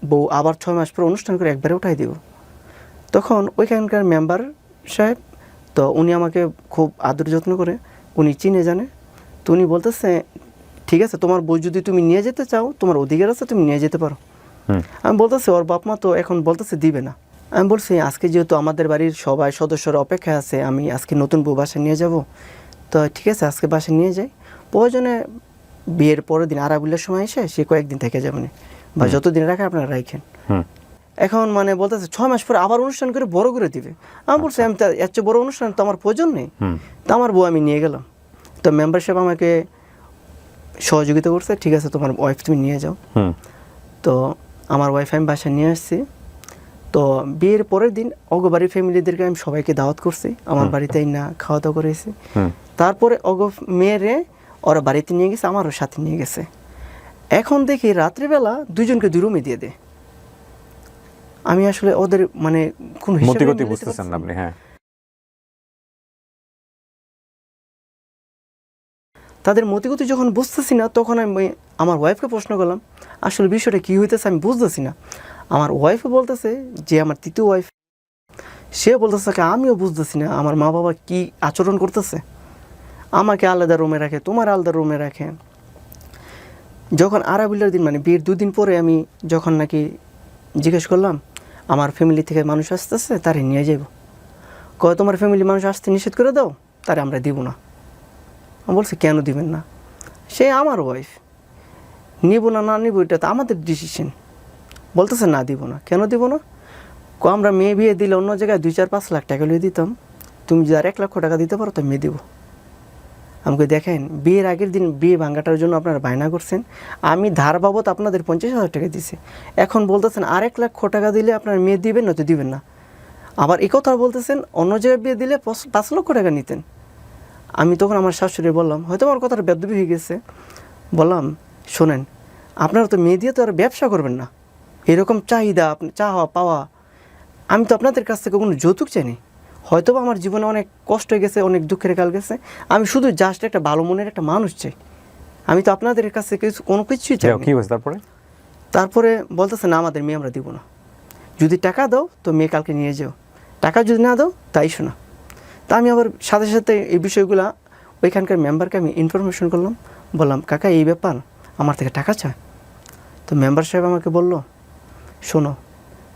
বউ আবার 6 মাস পর অনুষ্ঠান করে একবারে উঠাই দিব। তখন ওইখানকার মেম্বার সাহেব, তো উনি আমাকে খুব আদর যত্ন করে, উনি চিনে জানে। তো উনি বলতেছে ঠিক আছে তোমার বউ যদি তুমি নিয়ে যেতে চাও, তোমার অধিকার আছে, তুমি নিয়ে যেতে পারো। আমি বলতেছি ওর বাপ মা তো এখন বলতেছে দিবে না। আমি বলছি আজকে যেহেতু আমাদের বাড়ির সবাই সদস্যরা অপেক্ষায় আছে, আমি আজকে নতুন বউ বাসায় নিয়ে যাব, তো ঠিক আছে আজকে বাসায় নিয়ে যাই, প্রয়োজনে বিয়ের পরের দিন আরাবুলের সময় এসে সে কয়েকদিন থেকে যাবেন, বা যতদিন রাখে আপনারা রাখেন। এখন মানে বলতেছে 6 মাস পরে আবার অনুষ্ঠান করে বড় করে দিবে। আমি বলছি আমি তো এত বড় অনুষ্ঠান তো আমার প্রয়োজন নেই। তো আমার বউ আমি নিয়ে গেলাম। তো মেম্বারশিপ আমাকে সহযোগিতা করছে, ঠিক আছে তোমার ওয়াইফ তুমি নিয়ে যাও। তো আমার ওয়াইফ আমি বাসায় নিয়ে আসছি। তো বিয়ের পরের দিন অগো বাড়ির ফ্যামিলিদেরকে আমি সবাইকে দাওয়াত করছি, আমার বাড়িতেই না খাওয়া দাওয়া করেছি। তারপরে অগো মেয়েরে ওরা বাড়িতে নিয়ে গেছে, আমারও সাথে নিয়ে গেছে। এখন দেখি রাত্রিবেলা দুজনকে 2 রুমে দিয়ে দেয়। আমি আসলে ওদের মানে কোন হিসাবে মতিগতি মিলাতে বুঝতেছেন না পারছি আপনি? না। হ্যাঁ, তাদের মতিগতি যখন বুঝতেছি না, তখন আমি আমার ওয়াইফকে প্রশ্ন করলাম আসলে বিষয়টা কী হইতেছে আমি বুঝতেছি না। আমার ওয়াইফও বলতেছে, যে আমার তৃতীয় ওয়াইফ, সে বলতেছে আমিও বুঝতেছি না আমার মা বাবা কী আচরণ করতেছে, আমাকে আলাদা রুমে রাখে, তোমার আলাদা রুমে রাখে। যখন আরাবিলের দিন মানে বিয়ের 2 দিন পরে আমি যখন নাকি জিজ্ঞেস করলাম আমার ফ্যামিলি থেকে মানুষ আসতেছে, তারে নিয়ে যাব। কয় তোমার ফ্যামিলি মানুষ আসতে নিষেধ করে দাও, তারে আমরা দিব না। আমি বলছি কেন দিবেন না? সে আমার ওয়াইফ, নিব না না নিব এটা তো আমাদের ডিসিশন। বলতেছে না দিব না। কেন দিব না? আমরা মেয়ে বিয়ে দিলে অন্য জায়গায় 2-4-5 লাখ টাকা লিয়ে দিতাম, তুমি যদি আর 1 লক্ষ টাকা দিতে পারো তো মেয়ে দিব। আমাকে দেখেন বিয়ের আগের দিন বিয়ে ভাঙাটার জন্য আপনারা বায়না করছেন, আমি ধার বাবদ আপনাদের 50,000 টাকা দিছি, এখন বলতেছেন আর 1 লক্ষ টাকা দিলে আপনার মেয়ে দিবেন না তো দিবেন না। আবার এই কথা বলতেছেন অন্য জায়গায় বিয়ে দিলে 5 লক্ষ টাকা নিতেন। আমি তখন আমার শাশুড়ি বললাম, হয়তো আমার কথাটা বেদবি হয়ে গেছে, বললাম শোনেন আপনারা তো মেয়ে দিয়ে তো আর ব্যবসা করবেন না, এরকম চাহিদা আপনি চাওয়া পাওয়া, আমি তো আপনাদের কাছ থেকে কোনো যৌতুক চাইনি। হয়তো আমার জীবনে অনেক কষ্ট হয়ে গেছে, অনেক দুঃখের কাল গেছে, আমি শুধু জাস্ট একটা ভালো মনের একটা মানুষ চাই, আমি তো আপনাদের কাছে কোনো কিছুই চাই। কি হয়েছে তারপরে? তারপরে বলতেছে না আমাদের মেয়ে আমরা দিব না, যদি টাকা দাও তো মেয়ে কালকে নিয়ে যাও, টাকা যদি না দাও তাই শোনা। তা আমি আবার সাথে সাথে এই বিষয়গুলো ওইখানকার মেম্বারকে আমি ইনফরমেশন করলাম, বললাম কাকা এই ব্যাপার আমার থেকে টাকা চায়। তো মেম্বার সাহেব আমাকে বলল শোনো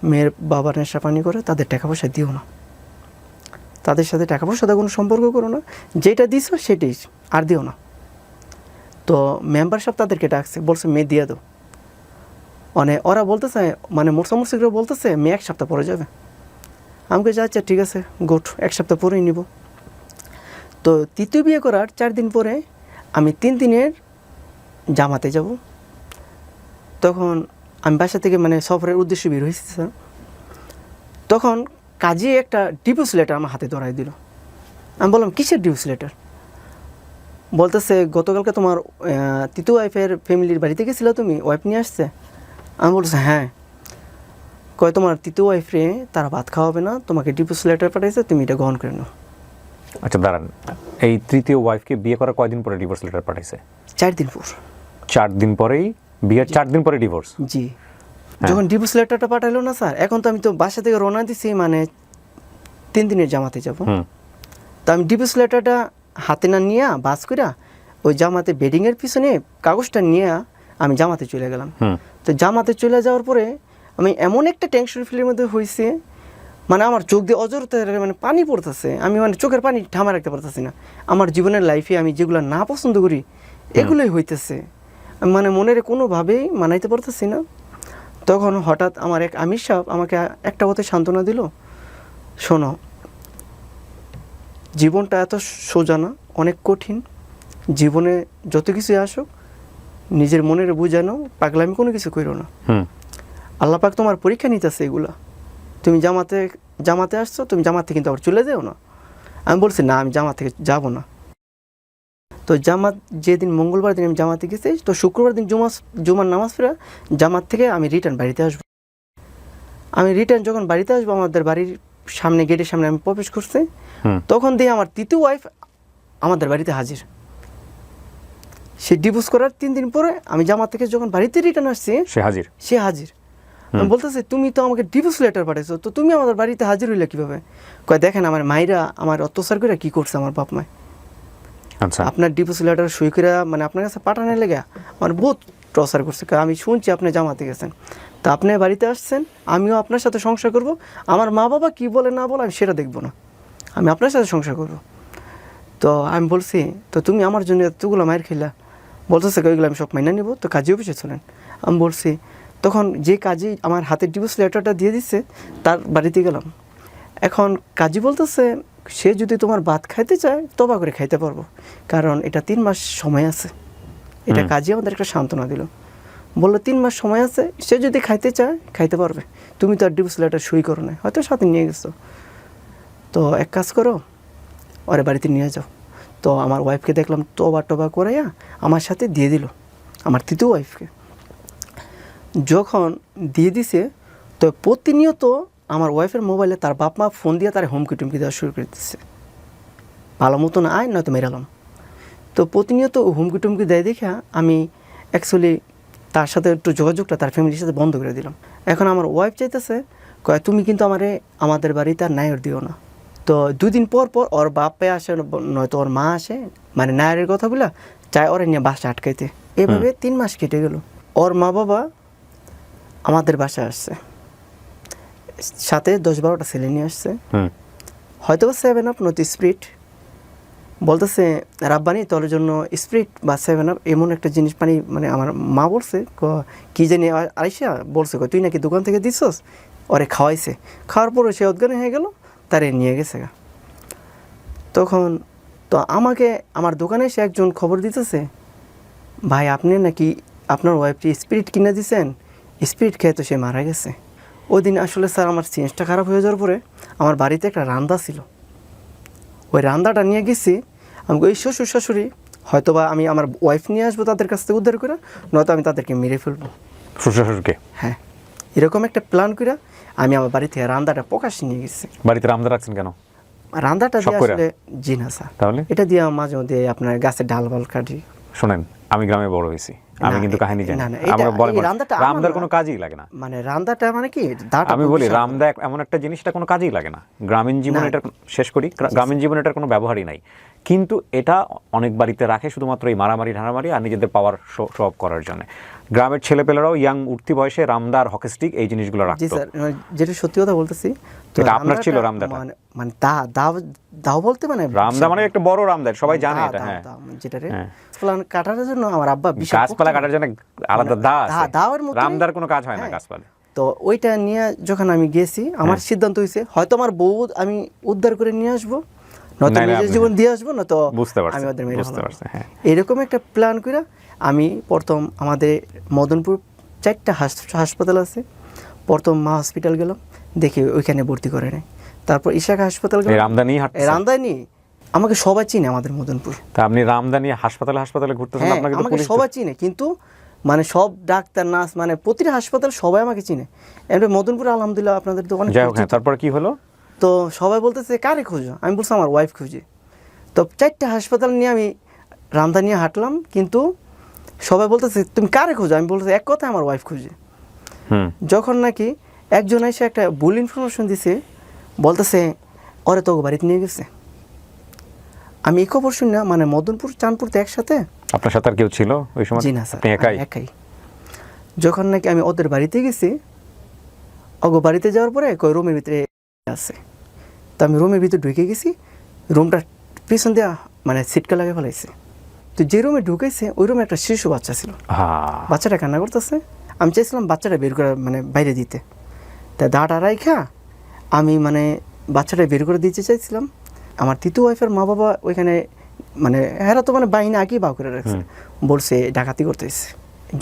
মেয়ের বাবার নেশা পানি করে, তাদের টাকা পয়সা দিও না, তাদের সাথে টাকা পয়সা কোনো সম্পর্ক করো না, যেটা দিছো সেটাই আর দিও না। তো মেম্বার সাহেব তাদেরকে ডাকছে, বলছে মেয়ে দিয়ে দাও। মানে ওরা বলতেছে মানে মোরসামুরসিকরা বলতেছে মেয়ে 1 সপ্তাহ পরে যাবে। আমাকে যা আচ্ছা ঠিক আছে গুড, 1 সপ্তাহ পরেই নিব। তো তৃতীয় বিয়ে করার 4 দিন পরে আমি 3 দিনের জামাতে যাব। তখন আমি বাসা থেকে মানে সফরের উদ্দেশ্যে বের হয়েছি স্যার। তখন কাজে একটা ডিভোর্স লেটার আমার হাতে ধরাই দিল। আমি বললাম কিসের ডিভোর্স লেটার? বলতেছে গতকালকে তোমার তৃতীয় ওয়াইফের ফ্যামিলির বাড়িতে গেছিলো তুমি, ওয়াইফ নিয়ে আসছে? আমি বলছি হ্যাঁ। কয় তোমার তৃতীয় ওয়াইফরে তারা ভাত খাওয়াবে না, তোমাকে ডিভোর্স লেটার পাঠাইছে, তুমি এটা গ্রহণ করে নাও। আচ্ছা দাঁড়ান, এই তৃতীয় ওয়াইফকে বিয়ে করার কয়দিন পরে ডিভোর্স লেটার পাঠাইছে? 4 দিন পর। 4 দিন পরেই বিয়ের 4 দিন পরে ডিভোর্স? জি। যখন ডিভোর্স লেটারটা পাঠাইলো না স্যার, এখন তো আমি তো বাসা থেকে রওনা দিছি মানে 3 দিনের জামাতে যাব। তো আমি ডিভোর্স লেটারটা হাতে না নিয়ে বাস করে ওই জামাতে বেডিংয়ের পিছনে কাগজটা নিয়ে আমি জামাতে চলে গেলাম। তো জামাতে চলে যাওয়ার পরে আমি এমন একটা টেনশন ফিলের মধ্যে হয়েছে, মানে আমার চোখ দিয়ে অজরতে মানে পানি পড়তেছে, আমি মানে চোখের পানি ঠামা রাখতে পারতেছি না। আমার জীবনের লাইফে আমি যেগুলো না পছন্দ করি এগুলোই হইতেছে, আমি মানে মনের কোনোভাবেই মানাইতে পারতেছি না। তখন হঠাৎ আমার এক আমির সাহেব আমাকে একটা কথায় সান্ত্বনা দিল, শোনো জীবনটা এত সোজা না, অনেক কঠিন, জীবনে যত কিছুই আসুক নিজের মনের বুঝানো, পাগলামি কোনো কিছু করো না। আল্লাহ পাক তোমার পরীক্ষা নিতেছে এগুলা। তুমি জামাতে আসছো, তুমি জামাতে কিন্তু আবার চলে যাও না। আমি বলছি না, আমি জামাত থেকে যাব না। তো জামাত যেদিন মঙ্গলবার দিন আমি জামাতে গেছি, তো শুক্রবার দিন জুমার নামাজ পড়ে জামাত থেকে আমি রিটার্ন বাড়িতে আসবো। আমি রিটার্ন যখন বাড়িতে আসবো, আমাদের বাড়ির সামনে, গেটের সামনে আমি প্রবেশ করছি, তখন দিয়ে আমার তৃতীয় ওয়াইফ আমাদের বাড়িতে হাজির। সে ডিভোর্স করার 3 দিন পরে আমি জামাত থেকে যখন বাড়িতে রিটার্ন আসছি, সে হাজির। আমি বলতেছি, তুমি তো আমাকে ডিভোর্স লেটার পাঠাইছো, তো তুমি আমাদের বাড়িতে হাজির হইলে কীভাবে? কয়, দেখেন আমার মায়েরা আমার অত্যাচার করে কী করছে আমার বাপ মায়। আচ্ছা, আপনার ডিভোর্স লেটার সই করে মানে আপনার কাছে পাঠানোর লেগে আমার বহুত টর্চার করছে। আমি শুনছি আপনি জামাতে গেছেন, তা আপনি বাড়িতে আসছেন, আমিও আপনার সাথে সংসার করব। আমার মা বাবা কী বলে না বলে আমি সেটা দেখবো না, আমি আপনার সাথে সংসার করব। তো আমি বলছি, তো তুমি আমার জন্য এতগুলো মায়ের খেলা, বলতেছে ওইগুলো আমি সব মাইনা নিব, তো কাজী অফিসে চলেন। আমি বলছি, তখন যে কাজী আমার হাতে ডিভোর্স লেটারটা দিয়ে দিচ্ছে তার বাড়িতে গেলাম। এখন কাজী বলতেছে, সে যদি তোমার ভাত খাইতে চায় তবা করে খাইতে পারবো, কারণ এটা 3 মাস সময় আছে। এটা কাজী আমাদের একটা সান্ত্বনা দিল, বললো 3 মাস সময় আছে, সে যদি খাইতে চায় খাইতে পারবে, তুমি তো আর ডিভোর্স লেটার সই করো না, হয়তো সাথে নিয়ে গেছো, তো এক কাজ করো, ওরে বাড়িতে নিয়ে যাও। তো আমার ওয়াইফকে দেখলাম টবা করাইয়া আমার সাথে দিয়ে দিল, আমার তৃতীয় ওয়াইফকে। যখন দিয়ে দিছে, তো প্রতিনিয়ত আমার ওয়াইফের মোবাইলে তার বাপ মা ফোন দিয়ে তার হুমকি টুমকি দেওয়া শুরু করে দিচ্ছে, ভালো মতন আয় নয়তো মেরালাম। তো প্রতিনিয়ত হুমকি টুমকি দেয় দেখে আমি অ্যাকচুয়ালি তার সাথে একটু যোগাযোগটা তার ফ্যামিলির সাথে বন্ধ করে দিলাম। এখন আমার ওয়াইফ চাইতেছে, কয় তুমি কিন্তু আমাদের বাড়িতে আর নায়র দিও না। তো 2 দিন পর ওর বাপে আসে, নয়তো ওর মা আসে, মানে নায়রের কথা বলে চায় ওরা নিয়ে বাসা আটকাইতে। এভাবে 3 মাস কেটে গেল। ওর মা বাবা আমাদের বাসায় আসছে, সাথে 10-12টা ছেলে নিয়ে আসছে, হয়তো 7 আপ নয়তো স্প্রিট। বলতেছে, রাব্বানি তোর জন্য স্প্রিট বা 7 আপ এমন একটা জিনিস পানি, মানে আমার মা বলছে কি জানি, আইসা বলছে তুই নাকি দোকান থেকে দিছস, ওরে খাওয়াইছে। খাওয়ার পরে সে অজ্ঞান হয়ে গেল, তারে নিয়ে গেছে। তখন তো আমাকে আমার দোকানে এসে একজন খবর দিতেছে, ভাই আপনি নাকি আপনার ওয়াইফটি স্পিরিট কিনে দিয়েছেন, স্পিরিট খেয়ে তো সে মারা গেছে। ওই দিন আসলে স্যার আমার চেঞ্জটা খারাপ হয়ে যাওয়ার পরে আমার বাড়িতে একটা রান্দা ছিল, ওই রান্দাটা নিয়ে গেছি। আমি ওই শ্বশুর শাশুড়ি হয়তো বা আমি আমার ওয়াইফ নিয়ে আসবো তাদের কাছ থেকে উদ্ধার করে, নয়তো আমি তাদেরকে মেরে ফেলবো, শ্বশুর শাশুড়িকে। হ্যাঁ, এরকম একটা প্ল্যান করে আমি আমার বাড়ি থেকে রান্দাটা প্রকাশ্যে নিয়ে গেছি। বাড়িতে রামদা রাখছেন কেন? রান্দাটা দিয়ে আসলে জি না স্যার, তাহলে এটা দিয়ে মাঝে মধ্যে আপনার গাছের ডাল বাল কাটি। শোনেন, আমি গ্রামে বড় হয়েছি, আমি কিন্তু কাহিনী জানি। আমরা বলেন রামদার কোনো কাজই লাগে না, মানে রান্দাটা মানে কি, আমি বলি রামদা এমন একটা জিনিসটা কোনো কাজই লাগে না। গ্রামীণ জীবন, এটা শেষ করি, গ্রামীণ জীবন এটার কোনো ব্যবহারই নাই, কিন্তু এটা অনেক বাড়িতে রাখে শুধুমাত্র এই মারামারি ঢানামারি আর নিজেদের পাওয়ার শো অফ করার জন্য। গ্রামের ছেলেপেলেরাও ইয়াং উঠতি বয়সে রামদার হকি স্টিক এই জিনিসগুলো রাখতো। জি স্যার, যেটা সত্যি কথা বলতেছি, তো এটা আপনার ছিল রামদাটা? মানে দাও বলতে মানে রামদা মানে একটা বড় রামদা, সবাই জানে এটা। হ্যাঁ, যেটা রে গাছপালা কাটার জন্য আমার আব্বা গাছপালা কাটার জন্য আলাদা দাওয়ার মতো, রামদার কোনো কাজ হয় না গাছপালা। তো ওইটা নিয়ে যখন আমি গেছি, আমার সিদ্ধান্ত হয়েছে হয়তো আমার বউ আমি উদ্ধার করে নিয়ে আসবো, নয়তো নিজের জীবন দিয়ে আসবো, না তো আমি ওদের মেরে ফেলবো। এরকম একটা প্ল্যান করে আমি প্রথম আমাদের মদনপুর 4টা হাসপাতাল আছে, প্রথম মা হসপিটাল গেলাম, দেখি ওইখানে ভর্তি করে নেয়। তারপর ইশাকা হাসপাতাল গেলাম, রামদানি আমাকে সবাই চিনে আমাদের মদনপুর। তা আপনি রামদানি হাসপাতালে ঘুরতেছেন, আপনাকে তো পুলিশ সবাই চিনে, কিন্তু মানে সব ডাক্তার নার্স মানে প্রতিটা হাসপাতাল সবাই আমাকে চিনে। এমনি মদনপুর আলহামদুলিল্লাহ আপনাদের তো অনেক। তারপর কি হলো? তো সবাই বলতেছে কারে খোঁজো, আমি বলছি আমার ওয়াইফ খুঁজে। তো 4টা হাসপাতাল নিয়ে আমি রামদা নিয়ে হাঁটলাম, কিন্তু সবাই বলতেছে তুমি কারে খোঁজো, আমি বলতেছি এক কথা আমার ওয়াইফ খুঁজে। যখন নাকি একজন এসে একটা ভুল ইনফরমেশন দিছে, বলতেছে ওরে তো বাড়িতে নিয়ে গেছে। আমি এই খবর শুনি না, মানে মদনপুর চাঁদপুর তো একসাথে। আপনার সাথে আর কেউ ছিল ওই সময়? জি না স্যার, একাই। যখন নাকি আমি ওদের বাড়িতে গেছি, ওগো বাড়িতে যাওয়ার পরে কই রুমের ভিতরে আছে, তো আমি রুমের ভিতরে ঢুকে গেছি, রুমটা পিছন দেওয়া মানে সিটকা লাগিয়ে ফেলাইছে। তো যে রুমে ঢুকেছে ওই রুমে একটা শিশু বাচ্চা ছিল, বাচ্চাটা কান্না করতেছে। আমি চাইছিলাম বাচ্চাটা বের করে মানে বাইরে দিতে, তা দাঁড়া রাইখা আমি মানে বাচ্চাটা বের করে দিতে চাইছিলাম। আমার তৃতীয় ওয়াইফের মা বাবা ওইখানে মানে এরা তো মানে বাহিনী আগেই বাউ করে রাখছে, বলছে ডাকাতি করতেছে।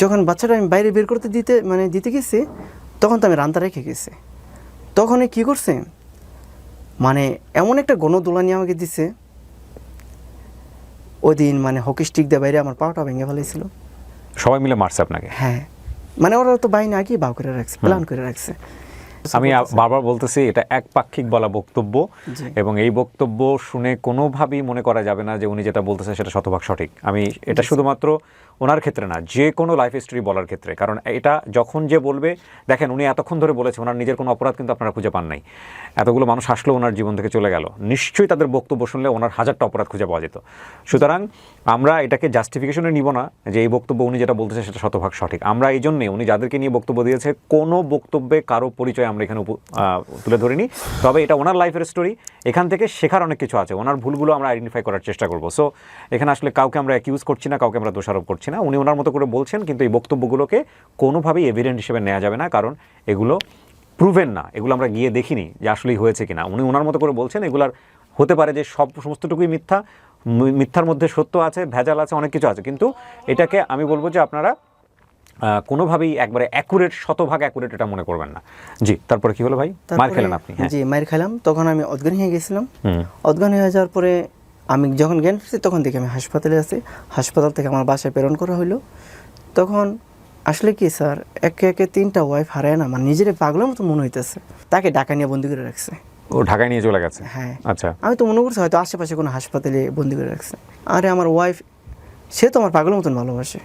যখন বাচ্চাটা আমি বাইরে বের করতে দিতে গেছি, তখন তো আমি রান্তা রেখে গেছি। তখন কি করছে, মানে এমন একটা গণদোলানি আমাকে দিছে, ওই দিন মানে হকি স্টিক দিয়ে বাইরে আমার পাটা ভেঙে ফেলেছিল। সবাই মিলে মারছে আপনাকে? হ্যাঁ, মানে ওরা তো বাহিনী আগেই বাউ করে রাখছে, প্ল্যান করে রাখছে। আমি বারবার বলতেছি এটা একপাক্ষিক বলা বক্তব্য, এবং এই বক্তব্য শুনে কোনোভাবেই মনে করা যাবে না যে উনি যেটা বলতেছেন সেটা শতভাগ সঠিক। আমি এটা শুধুমাত্র ওনার ক্ষেত্রে না, যে কোনো লাইফ হিস্ট্রি বলার ক্ষেত্রে, কারণ এটা যখন যে বলবে, দেখেন উনি এতক্ষণ ধরে বলেছে ওনার নিজের কোনো অপরাধ কিন্তু আপনারা খুঁজে পান নাই, এতগুলো মানুষ আসলো ওনার জীবন থেকে চলে গেল, নিশ্চয়ই তাদের বক্তব্য শুনলে ওনার হাজারটা অপরাধ খুঁজে পাওয়া যেত। সুতরাং আমরা এটাকে জাস্টিফিকেশনে নিব না যে এই বক্তব্য উনি যেটা বলতেছে সেটা শতভাগ সঠিক। আমরা এই জন্যে উনি যাদেরকে নিয়ে বক্তব্য দিয়েছে কোনো বক্তব্যে কারো পরিচয় আমরা এখানে তুলে ধরিনি, তবে এটা ওনার লাইফের স্টোরি, এখান থেকে শেখার অনেক কিছু আছে, ওনার ভুলগুলো আমরা আইডেন্টিফাই করার চেষ্টা করবো। সো এখানে আসলে কাউকে আমরা অ্যাকিউজ করছি না, কাউকে আমরা দোষারোপ করছি না, উনি ওনার মতো করে বলছেন, কিন্তু এই বক্তব্যগুলোকে কোনোভাবেই এভিডেন্ট হিসেবে নেওয়া যাবে না, কারণ এগুলো প্রুভেন না, এগুলো আমরা গিয়ে দেখিনি যে আসলেই হয়েছে কিনা। উনি ওনার মতো করে বলছেন, এগুলার হতে পারে যে সমস্তটুকুই মিথ্যা, মিথ্যার মধ্যে সত্য আছে, ভেজাল আছে, অনেক কিছু আছে, কিন্তু এটাকে আমি বলবো যে আপনারা কোনোভাবেই একবারে অ্যাকুরেট, শতভাগ অ্যাকুরেট এটা মনে করবেন না। জি, তারপরে কি হলো ভাই? মার খেলেন আপনি? জি, মার খেলাম। তখন আমি অজ্ঞান হয়ে গেছিলাম। অজ্ঞান হয়ে যাওয়ার পরে আমি যখন জ্ঞান ফিরছি, তখন দেখি আমি হাসপাতালে আছি। হাসপাতাল থেকে আমার বাসায় প্রেরণ করা হলো। তখন আসলে কি স্যার, একে একে 3টা ওয়াইফ হারায় না, মানে নিজের পাগলের মতো মনে হইতেছে। তাকে ঢাকা নিয়ে বন্দি করে রাখছে। ও ঢাকায় নিয়ে চলে গেছে? হ্যাঁ। আচ্ছা। আমি তো মনে করছি হয়তো আশেপাশে কোনো হাসপাতালে বন্দি করে রাখছে। আরে আমার ওয়াইফ, সে তো আমার পাগলের মতন ভালোবাসে।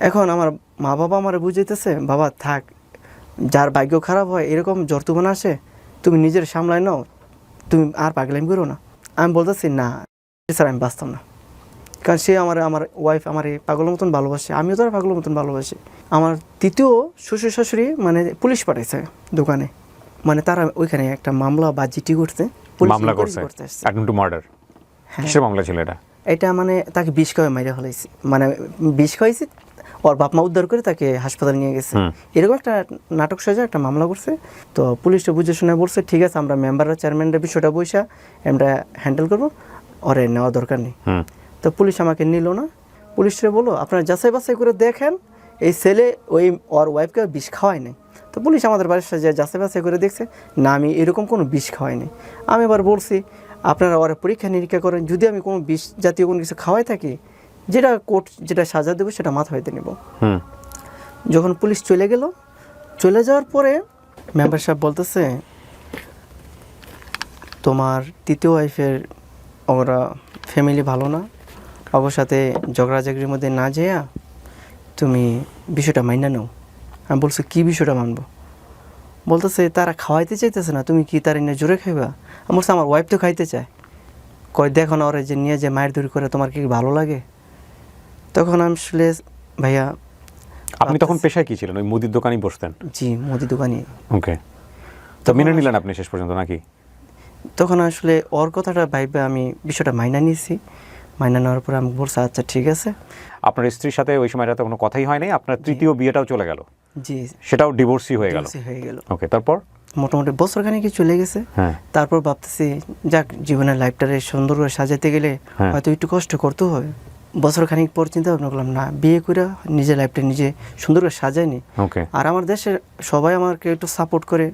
এখন আমার মা বাবা আমার বুঝাইতেছে, বাবা থাক, যার ভাগ্য খারাপ হয় এরকম জর্তুমান আসে, তুমি নিজের সামলায় নাও, তুমি আর পাগলামি করো না। আমি বলতেছি না স্যার, আমি বাঁচতাম না, কারণ সে আমার ওয়াইফ আমার পাগলের মতন ভালোবাসে, আমিও তার পাগলের মতন ভালোবাসি। আমার তৃতীয় শ্বশুর শাশুড়ি মানে পুলিশ পাঠাইছে দোকানে, মানে তারা ওইখানে একটা মামলা বা জিটি করতে, মামলা করছে অ্যাটেম্পট টু মার্ডার। কিসের মামলা ছিল এটা? এটা মানে তাকে বিষ খাওয়াই মাইরে ফেলাইছি, মানে বিষ খাওয়াইছি, ওর বাপ মা উদ্ধার করে তাকে হাসপাতালে নিয়ে গেছে। এরকম একটা নাটক সাজা একটা মামলা করছে। তো পুলিশটা বুঝে শুনে বলছে, ঠিক আছে আমরা মেম্বাররা চেয়ারম্যানরা বিষয়টা বইসা আমরা হ্যান্ডেল করবো, ওরে নেওয়া দরকার নেই। তো পুলিশ আমাকে নিল না। পুলিশরা বললো আপনারা যাচাই বাছাই করে দেখেন এই ছেলে ওই ওর ওয়াইফকে বিষ খাওয়াই নাই। তো পুলিশ আমাদের বাড়ির সাথে যাচাই বাছাই করে দেখছে, না আমি এরকম কোনো বিষ খাওয়াই নাই। আমি এবার বলছি আপনারা ওরা পরীক্ষা নিরীক্ষা করেন, যদি আমি কোনো বিষ জাতীয় কোনো কিছু খাওয়াই থাকি, যেটা কোর্ট যেটা সাজা দেবো সেটা মাথা হইতে নেব। যখন পুলিশ চলে গেল, চলে যাওয়ার পরে মেম্বার সাহেব বলতেছে, তোমার তৃতীয় ওয়াইফের ওরা ফ্যামিলি ভালো না, ওর সাথে ঝগড়াঝাগড়ির মধ্যে না যেয়া তুমি বিষয়টা মাইনা নাও। আমি বলছি কী বিষয়টা মানবো? বলতেছে তারা খাওয়াইতে চাইতেছে না, তুমি কি তার এনে জোরে খাইবা? আমি বলছি আমার ওয়াইফ তো খাইতে চায়। কয় দেখো না ওরা যে নিয়ে যে মায়ের দূর করে, তোমার কি ভালো লাগে? তখন আমি আসলে ভাইয়া, আপনি তখন পেশায় কি ছিলেন? ওই মুদির দোকানই বসতেন? জি, মুদি দোকানে। ওকে, তো মেনে নিলেন আপনি শেষ পর্যন্ত নাকি? তখন আসলে ওর কথাটা ভাইবে আমি বিষয়টা মাইনা নিয়েছি। মাইনা নেওয়ার পরে আমি বলছি আচ্ছা ঠিক আছে। আপনার স্ত্রীর সাথে ওই সময়টাতে কোনো কথাই হয় নাই, আপনার তৃতীয় বিয়েটাও চলে গেল? জি, সেটাও ডিভোর্সই হয়ে গেল? ওকে, তারপর মোটামুটি বছরখানেক চলে গেছে। তারপর ভাবতেছি যাক, জীবনের লাইফটারে সুন্দর করে সাজাতে গেলে হয়তো একটু কষ্ট করতে হবে। বছরখানিক পর চিন্তা ভাবনা করলাম, না বিয়ে করে নিজের লাইফটা নিজে সুন্দর করে সাজায়নি। আর আমার দেশের সবাই আমাকে একটু সাপোর্ট করে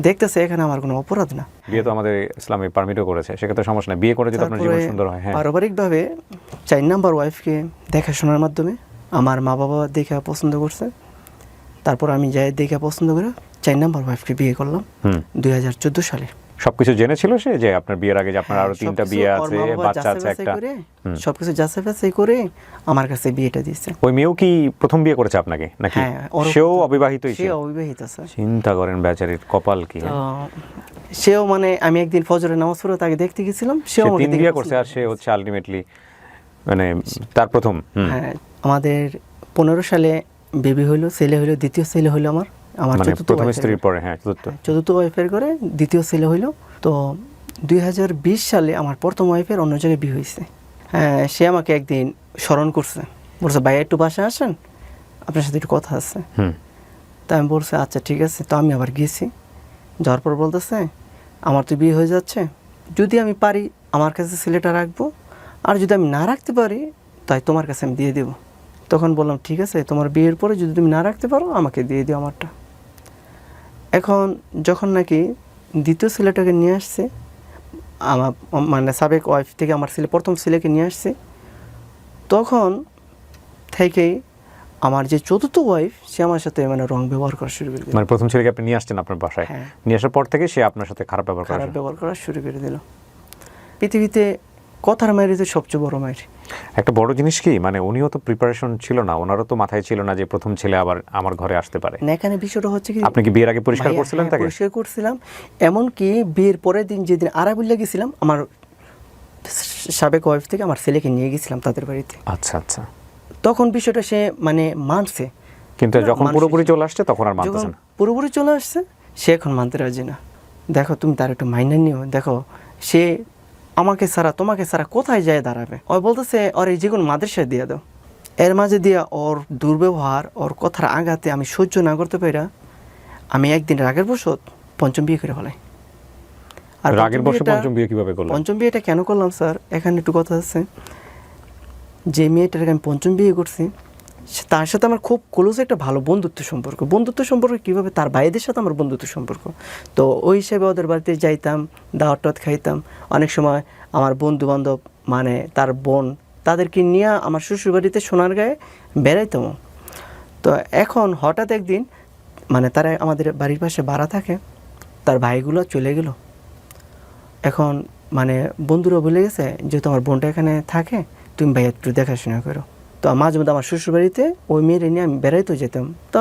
দেখতেছে, এখানে আমার কোনো অপরাধ না। বিয়ে তো আমাদের ইসলামে পারমিটও করেছে, সেক্ষেত্রে সমস্যা নেই, বিয়ে করে যদি আপনার জীবন সুন্দর হয়। পারিবারিকভাবে 4 নাম্বার ওয়াইফকে দেখাশোনার মাধ্যমে আমার মা বাবা দেখা পছন্দ করছে। তারপর আমি যাই দেখা পছন্দ করে 4 নাম্বার ওয়াইফকে বিয়ে করলাম 2014 সালে। সবকিছু জেনেছিল সে যে আপনার বিয়ের আগে যে আপনার আরো 3টা বিয়ে আছে, বাচ্চা আছে একটা? সবকিছু যাচাই বাছাই করে আমার কাছে বিয়েটা দিয়েছে। ওই মেয়েও কি প্রথম বিয়ে করেছে আপনাকে নাকি? সেও অবিবাহিতই ছিল? সে অবিবাহিত স্যার। চিন্তা করেন বেচারির কপাল কি। সেও মানে আমি একদিন ফজরের নামাজ পড়ে তাকে দেখতে গেছিলাম, সেও 3 বিয়ে করছে, আর সে হচ্ছে আলটিমেটলি মানে তার প্রথম। হ্যাঁ, আমাদের 15 সালে বেবি হইলো, ছেলে হইলো, দ্বিতীয় ছেলে হইলো আমার প্রথম স্ত্রীর পরে। হ্যাঁ, চতুর্থ ওয়াইফের করে দ্বিতীয় ছেলে হইলো। তো 2020 সালে আমার প্রথম ওয়াইফের অন্য জায়গায় বিয়ে হয়েছে। হ্যাঁ, সে আমাকে একদিন স্মরণ করছে, বলছে ভাইয়া একটু বাসায় আসেন, আপনার সাথে একটু কথা আছে। তা আমি বলছি আচ্ছা ঠিক আছে। তো আমি আবার গিয়েছি, যাওয়ার পর বলতেছে আমার তো বিয়ে হয়ে যাচ্ছে, যদি আমি পারি আমার কাছে ছেলেটা রাখবো, আর যদি আমি না রাখতে পারি তাই তোমার কাছে আমি দিয়ে দেবো। তখন বললাম ঠিক আছে, তোমার বিয়ের পরে যদি তুমি না রাখতে পারো আমাকে দিয়ে দিও আমারটা। এখন যখন নাকি দ্বিতীয় ছেলেটাকে নিয়ে আসছে, আমার মানে সাবেক ওয়াইফ থেকে আমার ছেলে প্রথম ছেলেকে নিয়ে আসছে, তখন থেকেই আমার যে চতুর্থ ওয়াইফ সে আমার সাথে মানে রং ব্যবহার করা শুরু করে দিল। মানে প্রথম ছেলেকে আপনি নিয়ে আসছেন আপনার বাসায়, হ্যাঁ। নিয়ে আসার পর থেকে সে আপনার সাথে খারাপ ব্যবহার খারাপ করে। ব্যবহার করা শুরু করে দিল। পৃথিবীতে কথার মায়ের যে সবচেয়ে বড় মায়ের। একটা বড় জিনিস কি, মানে উনিও তো প্রিপারেশন ছিল না, ওনারও তো মাথায় ছিল না যে প্রথম ছেলে আবার আমার ঘরে আসতে পারে। না, এখানে বিষয়টা হচ্ছে কি, আপনি কি বিয়ের আগে পরিষ্কার ভাইয়া, করছিলেন হ্যাঁ, তাকে? পরিষ্কার করছিলাম। এমনকি বিয়ের পরের দিন যেদিন আরাবুল্লা গেছিলাম, আমার সাবেক ওয়াইফ থেকে আমার ছেলেকে নিয়ে গেছিলাম তাদের বাড়িতে। আচ্ছা আচ্ছা। তখন বিষয়টা সে মানে মানছে, কিন্তু যখন মানুষ পুরোপুরি চলে আসছে তখন আর যখন মানতেছেন না। পুরোপুরি চলে আসছে সে এখন মানতে রাজি না। দেখো তুমি তার একটু মাইনে নিও, দেখো সে আমাকে ছাড়া তোমাকে ছাড়া কোথায় যায় দাঁড়াবে। ও বলতেছে ওর এই যে কোনো মাদ্রাসায় দিয়ে দাও। এর মাঝে দিয়া ওর দুর্ব্যবহার, ওর কথার আঘাতে আমি সহ্য না করতে পারি, আমি একদিন রাগের বশত পঞ্চম বিয়ে করে ফেলাই। আর রাগের বশে পঞ্চম বিয়ে কিভাবে করলেন? পঞ্চম বিয়েটা কেন করলাম স্যার, এখানে একটু কথা আছে। যে মেয়েটাকে আমি পঞ্চম বিয়ে করছি তার সাথে আমার খুব ক্লোজ একটা ভালো বন্ধুত্ব সম্পর্ক। বন্ধুত্ব সম্পর্ক কীভাবে, তার ভাইদের সাথে আমার বন্ধুত্ব সম্পর্ক। তো ওই হিসেবে ওদের বাড়িতে যাইতাম, দাওয়াত টাওয়াত খাইতাম। অনেক সময় আমার বন্ধু বান্ধব মানে তার বোন তাদেরকে নিয়ে আমার শ্বশুরবাড়িতে সোনারগাঁয়ে বেড়াইতাম। তো এখন হঠাৎ একদিন মানে তারা আমাদের বাড়ির পাশে ভাড়া থাকে, তার ভাইগুলো চলে গেল। এখন মানে বন্ধুরা বলে গেছে যেহেতু আমার বোনটা এখানে থাকে তুমি ভাই একটু দেখাশোনা করো। তো মাঝে মধ্যে আমার শ্বশুরবাড়িতে ওই মেয়েরে নিয়ে আমি বেড়াইতে যেতাম। তো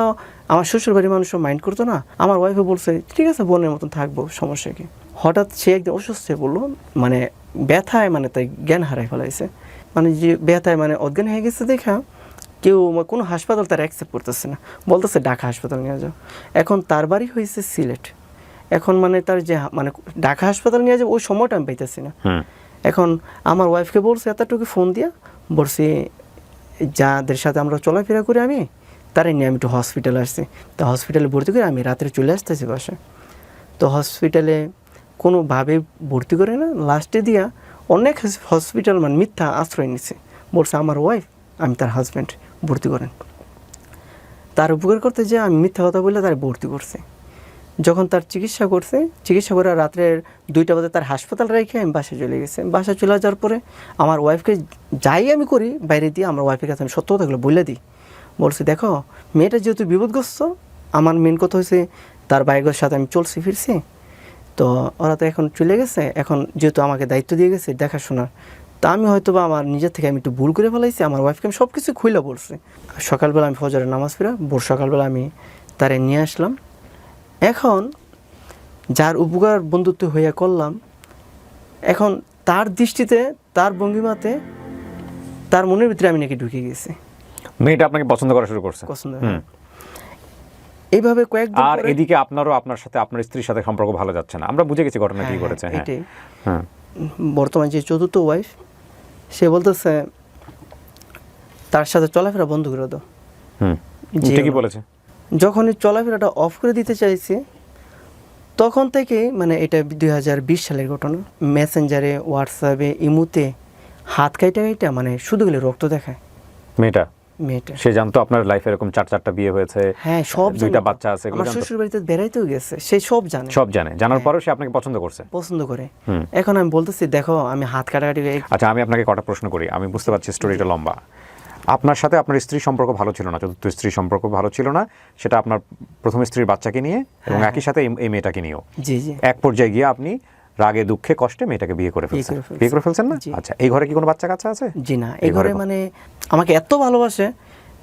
আমার শ্বশুরবাড়ির মানুষও মাইন্ড করতো না। আমার ওয়াইফে বলছে ঠিক আছে বোনের মতন থাকবো, সমস্যা কি। হঠাৎ সে একদিন অসুস্থ হয়ে বললো, মানে ব্যথায় মানে তাই জ্ঞান হারাই ফেলাইছে। মানে যে ব্যথায় মানে অজ্ঞান হয়ে গেছে দেখা কেউ কোনো হাসপাতাল তার অ্যাকসেপ্ট করতেছে না, বলতেছে ঢাকা হাসপাতাল নিয়ে যাও। এখন তার বাড়ি হয়েছে সিলেট। এখন মানে তার যে মানে ঢাকা হাসপাতাল নিয়ে যাবে ওই সময়টা আমি পাইতেছি না। এখন আমার ওয়াইফকে বলছে এতটুকু ফোন দিয়া বলছি যাদের সাথে আমরা চলাফেরা করি আমি তারাই নিয়ে আমি একটু হসপিটালে আসছি। তো হসপিটালে ভর্তি করে আমি রাত্রে চলে আসতেছি বাসায়। তো হসপিটালে কোনোভাবে ভর্তি করে না, লাস্টে দিয়া অনেক হসপিটাল মানে মিথ্যা আশ্রয় নিচ্ছে, বলছে আমার ওয়াইফ আমি তার হাজব্যান্ড, ভর্তি করেন। তার উপকার করতে যে আমি মিথ্যা কথা বলে তার ভর্তি করছে। যখন তার চিকিৎসা করছে, চিকিৎসা করে রাত্রের 2টা বাজে তার হাসপাতাল রেখে আমি বাসায় চলে গেছে। বাসায় চলে যাওয়ার পরে আমার ওয়াইফকে যাই আমি করি বাইরে দিয়ে আমার ওয়াইফের কাছে আমি সত্য কথাগুলো বলে দিই। বলছি দেখো মেয়েটা যেহেতু বিপদগ্রস্ত, আমার মেন কথা হয়েছে তার বাইকের সাথে আমি চলছি ফিরছি, তো ওরা তো এখন চলে গেছে, এখন যেহেতু আমাকে দায়িত্ব দিয়ে গেছে দেখাশোনার, তা আমি হয়তো বা আমার নিজের থেকে আমি একটু ভুল করে ফেলাইছি। আমার ওয়াইফকে আমি সব কিছু খুলে বলছি। সকালবেলা আমি ফজরের নামাজ পড়া ভোর সকালবেলা আমি তারে নিয়ে আসলাম। এখন যার উপকার বন্ধুত্ব হইয়া করলাম, এখন তার দৃষ্টিতে তার ভঙ্গিমাতে তার মনের ভিতরে আমি নাকি ঢুকে গেছি, মেয়েটা আপনাকে পছন্দ করা শুরু করছে। পছন্দ হয়। এইভাবে কয়েকদিন আর পরে এদিকে আপনারও আপনার সাথে আপনার স্ত্রীর সাথে সম্পর্ক ভালো যাচ্ছে না, আমরা বুঝে গেছি ঘটনা কি করেছে। হ্যাঁ এটাই হ্যাঁ। বর্তমান যে চতুর্থ ওয়াইফ সে বলতেছে তার সাথে চলাফেরা বন্ধ করে দাও। ঠিকই বলেছে। যখনই চলাফেরাটা অফ করে দিতে চাইছে তখন থেকে মানে এটা 2020 সালের ঘটনা, মেসেঞ্জারে হোয়াটসঅ্যাপে ইমুতে হাত কাইটা কাইটা মানে শুধু গেলে রক্ত দেখায় মেয়েটা সে জানতো আপনার লাইফে এরকম 4টা বিয়ে হয়েছে, হ্যাঁ সব 2টা বাচ্চা আছে, আমার শ্বশুর বাড়িতে বেড়াইতেও গেছে, সে সব জানে। সব জানে, জানার পরেও সে আপনাকে পছন্দ করছে, পছন্দ করে। এখন আমি বলতেছি দেখো আমি হাত কাটাকাটি। আচ্ছা আমি আপনাকে কটা প্রশ্ন করি, আমি বুঝতে পারছি স্টোরিটা লম্বা। আপনার সাথে আপনার স্ত্রীর সম্পর্ক ভালো ছিল না, চতুর্থ স্ত্রীর সম্পর্ক ভালো ছিল না, সেটা আপনার প্রথম স্ত্রীর বাচ্চাকে নিয়ে এবং একই সাথে এই মেয়েটাকে নিয়েও। জি জি। এক পর্যায়ে গিয়ে আপনি রাগে দুঃখে কষ্টে মেয়েটাকে বিয়ে করে ফেলছেন। বিয়ে করে ফেলছেন না? আচ্ছা এই ঘরে কি কোনো বাচ্চা কাচ্চা আছে? জি না, এই ঘরে মানে আমাকে এত ভালোবাসে,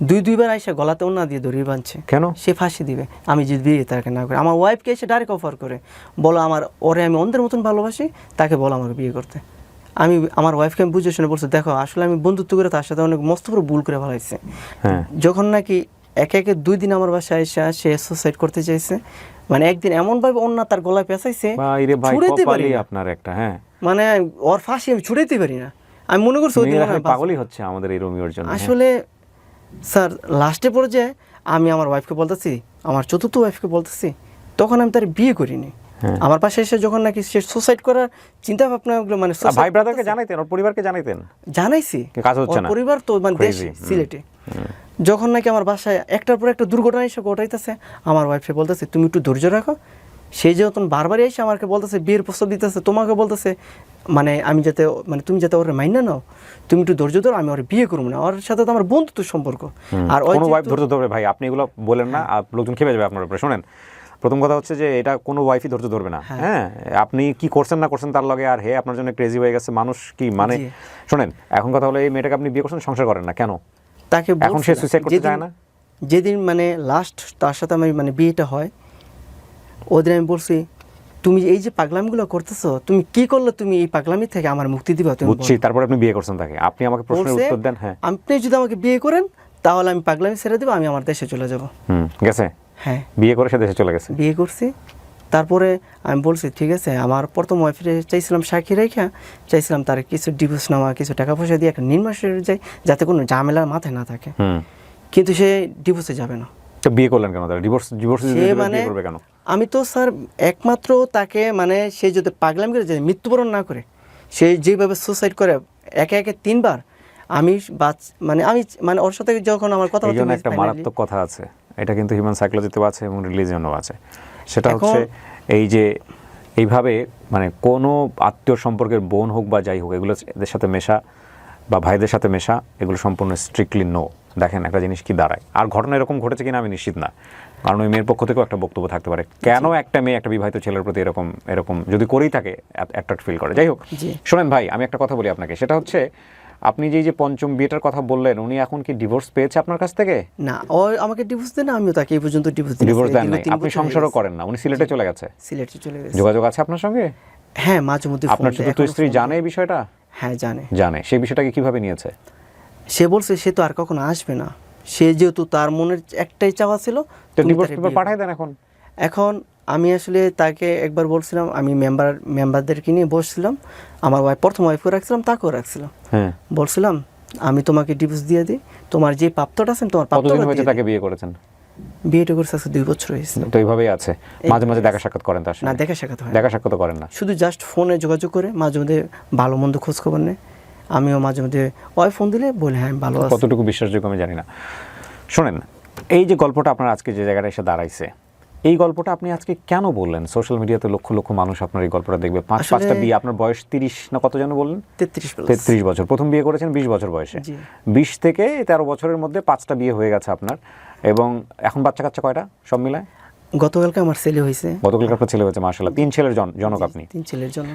দুইবার আইসা গলাতে ওনা দিয়ে দড়ি বাঁধছে। কেন? সে ফাঁসি দিবে আমি যদি বিয়ে তাকে না করে। আমার ওয়াইফকে এসে ডাইরেক্ট অফার করে বলো আমার ওরে আমি অন্ধের মতন ভালোবাসি, তাকে বলো আমাকে বিয়ে করতে। আমি আমার ওয়াইফকে আমি বুঝে শুনে বলছি দেখো আসলে আমি বন্ধুত্ব করে তার সাথে অনেক মস্ত বড় ভুল করে ফেলাইছে। যখন নাকি একে 2 দিন আমার বাসায় আইসা সে সুসাইড করতে চাইছে, মানে একদিন এমনভাবে অন্য তার গলায় পেঁচাইছে ছুড়াইতে পারি আপনার একটা। হ্যাঁ মানে ওর ফাঁসি আমি ছুড়াইতে পারি না। আমি মনে করছি ওই দিন পাগলই হচ্ছে আমাদের এই রোমিওর জন্য। আসলে স্যার লাস্টে পর্যায়ে আমি আমার ওয়াইফকে বলতেছি, আমার চতুর্থ ওয়াইফকে বলতেছি, তখন আমি তার বিয়ে করিনি। আমার পাশে এসে যখন নাকি সে সুসাইড করার চিন্তা ভাবনা মানে suicide ভাই ব্রাদারকে করতেছে, জানাইতেন, ওর পরিবারকে জানাইতেন? জানাইছি। কাজ হচ্ছে ওর না। পরিবার তো মানে Crazy, দেশে সিলেটে, যখন নাকি আমার বাসায় একটার পর একটা দুর্ঘটনা এসে ঘটাইতেছে, আমার ওয়াইফে বলতেছে তুমি একটু ধৈর্য রাখো। সেই যখন বারবারই এসে আমাকে বলতেছে বিয়ের প্রস্তাব দিতেছে, তোমাকে বলতেছে মানে আমি যাতে মানে তুমি যাতে ওর মাইনা নাও, তুমি একটু ধৈর্য ধরো, আমি ওর বিয়ে করবো না, ওর সাথে তো আমার বন্ধুত্ব সম্পর্ক। আর ওই কোনো ওয়াইফ যেহেতু- ধৈর্য ধরবে ভাই? আপনি এগুলো বলেন না, আর লোকজন খেপে যাবে আপনার উপরে। শোনেন, প্রথম কথা হচ্ছে যে এটা কোনো ওয়াইফই ধৈর্য ধরবে না। হ্যাঁ, আপনি কি করছেন না করছেন তার লগে, আর হে আপনার জন্য ক্রেজি হয়ে গেছে মানুষ কি মানে। জি। শোনেন, এখন কথা হলো এই মেয়েটাকে আপনি বিয়ে করছেন, সংসার করেন না কেন? তাকে এখন সে বলছিলাম, সুইসাইড করতে যেদিন- চায় না? যেদিন মানে লাস্ট তার সাথে আমার মানে বিয়েটা হয়, ওদিন আমি বলছি তুমি এই যে পাগলামিগুলো করতেছো, তুমি কি করলে তুমি এই পাগলামি থেকে আমার মুক্তি দিবা? তুমি বুঝছি, তারপরে আপনি বিয়ে করছেন তাকে। আপনি আমাকে প্রশ্নের বলছে, উত্তর দেন। হ্যাঁ, আপনি যদি আমাকে বিয়ে করেন তাহলে আমি পাগলামি ছেড়ে দেবো, আমি আমার দেশে চলে যাব। গেছে হ্যাঁ, বিয়ে করে সে দেশে চলে গেছে। বিয়ে করছি। তারপরে আমি বলছি ঠিক আছে, আমার প্রথম ওয়াইফে চাইছিলাম সাক্ষী রেখা, চাইছিলাম তার কিছু ডিভোর্স নেওয়া, কিছু টাকা পয়সা দিয়ে একটা নির্মাসে যায়, যাতে কোনো ঝামেলা মাথায় না থাকে। কিন্তু সে ডিভোর্সে যাবে না। তো বিয়ে করলেন কেন তাহলে? ডিভোর্স সে মানে বিয়ে করবে কেন? আমি তো স্যার একমাত্র তাকে মানে সে যদি পাগলামি করে যায়, মৃত্যুবরণ না করে, সে যেভাবে সুসাইড করে একে একে 3 বার, আমি মানে আমি মানে ওর সাথে যখন আমার কথা এই জন্য হচ্ছে একটা মারাত্মক কথা আছে, এটা কিন্তু হিউম্যান সাইকোলজিতেও আছে এবং রিলিজিয়নও আছে। সেটা হচ্ছে এই যে এইভাবে মানে কোনো আত্মীয় সম্পর্কের বোন হোক বা যাই হোক, এগুলো এদের সাথে মেশা বা ভাইদের সাথে মেশা, এগুলো সম্পূর্ণ স্ট্রিক্টলি নো। দেখেন একটা জিনিস কি দাঁড়ায়, আর ঘটনা এরকম ঘটেছে কিনা আমি নিশ্চিত না, কারণ ওই মেয়ের পক্ষ থেকেও একটা বক্তব্য থাকতে পারে কেন একটা মেয়ে একটা বিবাহিত ছেলের প্রতি এরকম এরকম যদি করেই থাকে অ্যাট্রাক্ট ফিল করে। যাই হোক, শোনেন ভাই, আমি একটা কথা বলি আপনাকে, সেটা হচ্ছে আপনি যে পঞ্চম বিয়েটার কথা বললেন, উনি এখন কি ডিভোর্স পেয়েছে আপনার কাছ থেকে? না, ও আমাকে ডিভোর্স দেন, আমিও তাকে এই পর্যন্ত ডিভোর্স দেন নাই? আপনি সংসারও করেন না, উনি সিলেটে চলে গেছে। সিলেটে চলে গেছে। যোগাযোগ আছে আপনার সঙ্গে? হ্যাঁ, মাঝে মধ্যে আপনার চতুর্থ স্ত্রী জানে এই বিষয়টা? হ্যাঁ, জানে। সেই বিষয়টাকে কিভাবে নিয়েছে? সে বলছে সে তো আর কখনো আসবে না, সে যেহেতু তার মনের একটাই চাওয়া ছিল। তো ডিভোর্স পেপার পাঠাই দেন এখন। এখন আমি আসলে তাকে একবার বলছিলাম, আমি মেম্বারদেরকে নিয়ে বসছিলাম, আমার প্রথম ওয়াইফও রাখছিলাম, তাকেও রাখছিলাম। হ্যাঁ, বলছিলাম আমি তোমাকে ডিভোর্স দিয়ে দিই, তোমার যে প্রাপ্তটা আছেন তোমার কতদিন প্রাপ্তটা হয়েছে দিয়ে তাকে বিয়ে করেছেন? দিই। বিয়েটা করছে আজকে 2 বছর হয়েছে। তো এইভাবেই আছে, মাঝে মাঝে দেখা সাক্ষাৎ করেন তার না, সাথে? দেখা সাক্ষাৎ হয় না। দেখা সাক্ষাৎ করেন না, শুধু জাস্ট ফোনে যোগাযোগ করে, মাঝে মধ্যে ভালো মন্দ খোঁজ খবর নেয়। আমিও মাঝে মধ্যে ওই ফোন দিলে বলে হ্যাঁ আমি ভালো আছি। কতটুকু বিশ্বাসযোগ্য আমি জানি না। শোনেন, এই যে গল্পটা আপনার আজকে যে জায়গাটা এসে দাঁড়াইছে, এই গল্পটা আপনি আজকে কেন বললেন? সোশ্যাল মিডিয়াতে লক্ষ লক্ষ মানুষ আপনার এই গল্পটা দেখবে। 5টা বিয়ে, আপনার বয়স 30 না কত যেন বললেন? 33 বছর। প্রথম বিয়ে করেছেন 20 বছর বয়সে। 20 থেকে 13 বছরের মধ্যে 5টা বিয়ে হয়ে গেছে আপনার, এবং এখন বাচ্চা কাচ্চা কয়টা সব মিলায়? গতকালকে আমার ছেলে হয়েছে। গতকালকে আপনার ছেলে হয়েছে, মাশাআল্লাহ। 3 ছেলের জনক আপনি। 3 ছেলের জন্য।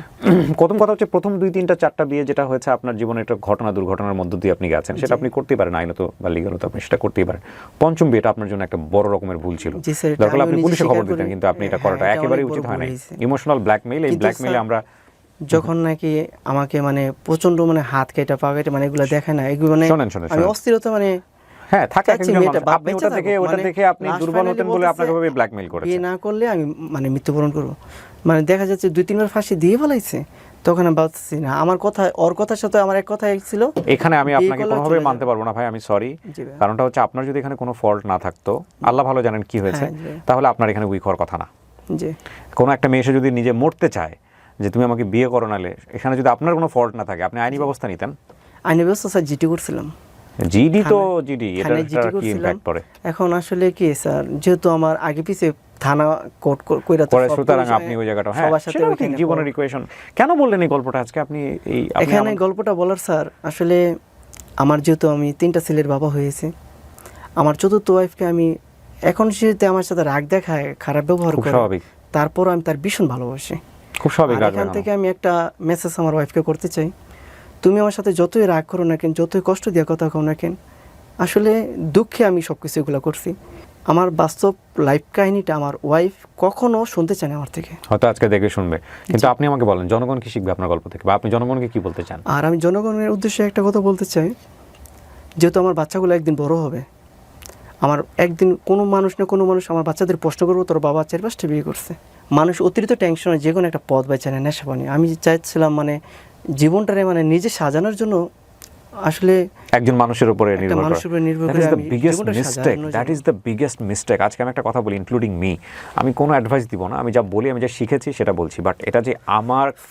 প্রথম কথা হচ্ছে প্রথম 2, 3টা 4টা বিয়ে যেটা হয়েছে আপনার জীবনে, একটা ঘটনা দুর্ঘটনার মধ্য দিয়ে আপনি গেছেন, সেটা আপনি করতেই পারেন, আইনত বা লিগালত আপনি সেটা করতেই পারেন। পঞ্চম বিয়েটা আপনার জন্য একটা বড় রকমের ভুল ছিল। দরকার আপনি পুলিশে খবর দিতেন, কিন্তু আপনি এটা করাটা একেবারেই উচিত হয় না। ইমোশনাল ব্ল্যাকমেইল, এই ব্ল্যাকমেইলে আমরা যখন নাকি আমাকে মানে প্রচন্ড মানে হাত কেটে পা কেটে মানে এগুলো দেখায় না, এগুলো মানে আমি অস্থিরতা মানে হ্যাঁ থাকে একজন মানুষ, আপনি ওটা দেখে আপনি দুর্বল হতেন বলে আপনাকে ভাবে ব্ল্যাকমেইল করেছে। বিয়ে না করলে আমি মানে মৃত্যুবরণ করব, মানে দেখা যাচ্ছে 2-3 বার ফাঁসি দিয়ে ফেলাইছে। তখন আমি ভাবছি না, আমার কথা ওর কথার সাথে আমার এক কথাই ছিল। এখানে আমি আপনাকে কোনোভাবে মানতে পারবো না ভাই, আমি সরি। কারণটা হচ্ছে আপনার যদি এখানে কোনো ফল্ট না থাকতো, আল্লাহ ভালো জানেন কি হয়েছে, তাহলে আপনার এখানে উইক হওয়ার কথা না। জি, কোনো একটা মেয়ে এসে যদি নিজে মরতে চায় যে তুমি আমাকে বিয়ে করো, নালে এখানে যদি আপনার কোনো ফল্ট না থাকে, আপনি আইনি ব্যবস্থা নিতেন। আইনি ব্যবস্থা স্যার জিটি করছিলাম। জিডি তো জিডি, এটা কি ইমপ্যাক্ট পড়ে? এখন আসলে কি স্যার, যেহেতু আমার আগে পিছে থানা কোর্ট কইরা তো পরে, সুতরাং আপনি ওই জায়গাটা হ্যাঁ সেটা ঠিক জীবনের ইকুয়েশন। কেন বললেন এই গল্পটা আজকে আপনি? এই এখানে গল্পটা বলার স্যার, আসলে আমার যেহেতু আমি 3টা ছেলের বাবা হয়েছে, আমার চতুর্থ ওয়াইফকে আমি এখন সেতে আমার সাথে রাগ দেখায়, খারাপ ব্যবহার করে, স্বাভাবিক, তারপর আমি তার ভীষণ ভালোবাসি, খুব স্বাভাবিক। এখান থেকে আমি একটা মেসেজ আমার ওয়াইফকে করতে চাই, তুমি আমার সাথে যতই রাগ করো না কেন, যতই কষ্ট দিয়ে কথা কও না কেন, আসলে দুঃখে আমি সব কিছু এগুলো করছি। আমার বাস্তব লাইফ কাহিনীটা আমার ওয়াইফ কখনো শুনতে চায় না আমার থেকে, হয়তো আজকে দেখে শুনবে, কিন্তু আপনি আমাকে বলেন জনগণ কি শিখবে আপনার গল্প থেকে, বা আপনি জনগণকে কি বলতে চান? আর আমি জনগণের উদ্দেশ্যে একটা কথা বলতে চাই, যেহেতু আমার বাচ্চাগুলো একদিন বড় হবে, আমার একদিন কোনো মানুষ না কোনো মানুষ আমার বাচ্চাদের প্রশ্ন করবো তোর বাবা 4-5টা বিয়ে করছে। মানুষ অতিরিক্ত টেনশনে যে কোনো একটা পথ বাইছে না, নেশা পানি। আমি চাইছিলাম মানে জীবনটারে মানে নিজে সাজানোর জন্য আসলে একজন মানুষের উপরে নির্ভর মানুষের উপরে নির্ভর দ্যাট করে ইজ দ্য আমি বিগেস্ট জীবনটা মিস্টেক, সাজানো দ্যাট যাবে। Is the biggest mistake. আজকে আমি একটা কথা বলি, ইনক্লুডিং মি, আমি কোনো অ্যাডভাইস দিব না, আমি যা বলি, আমি যা শিখেছি সেটা বলছি, বাট এটা যে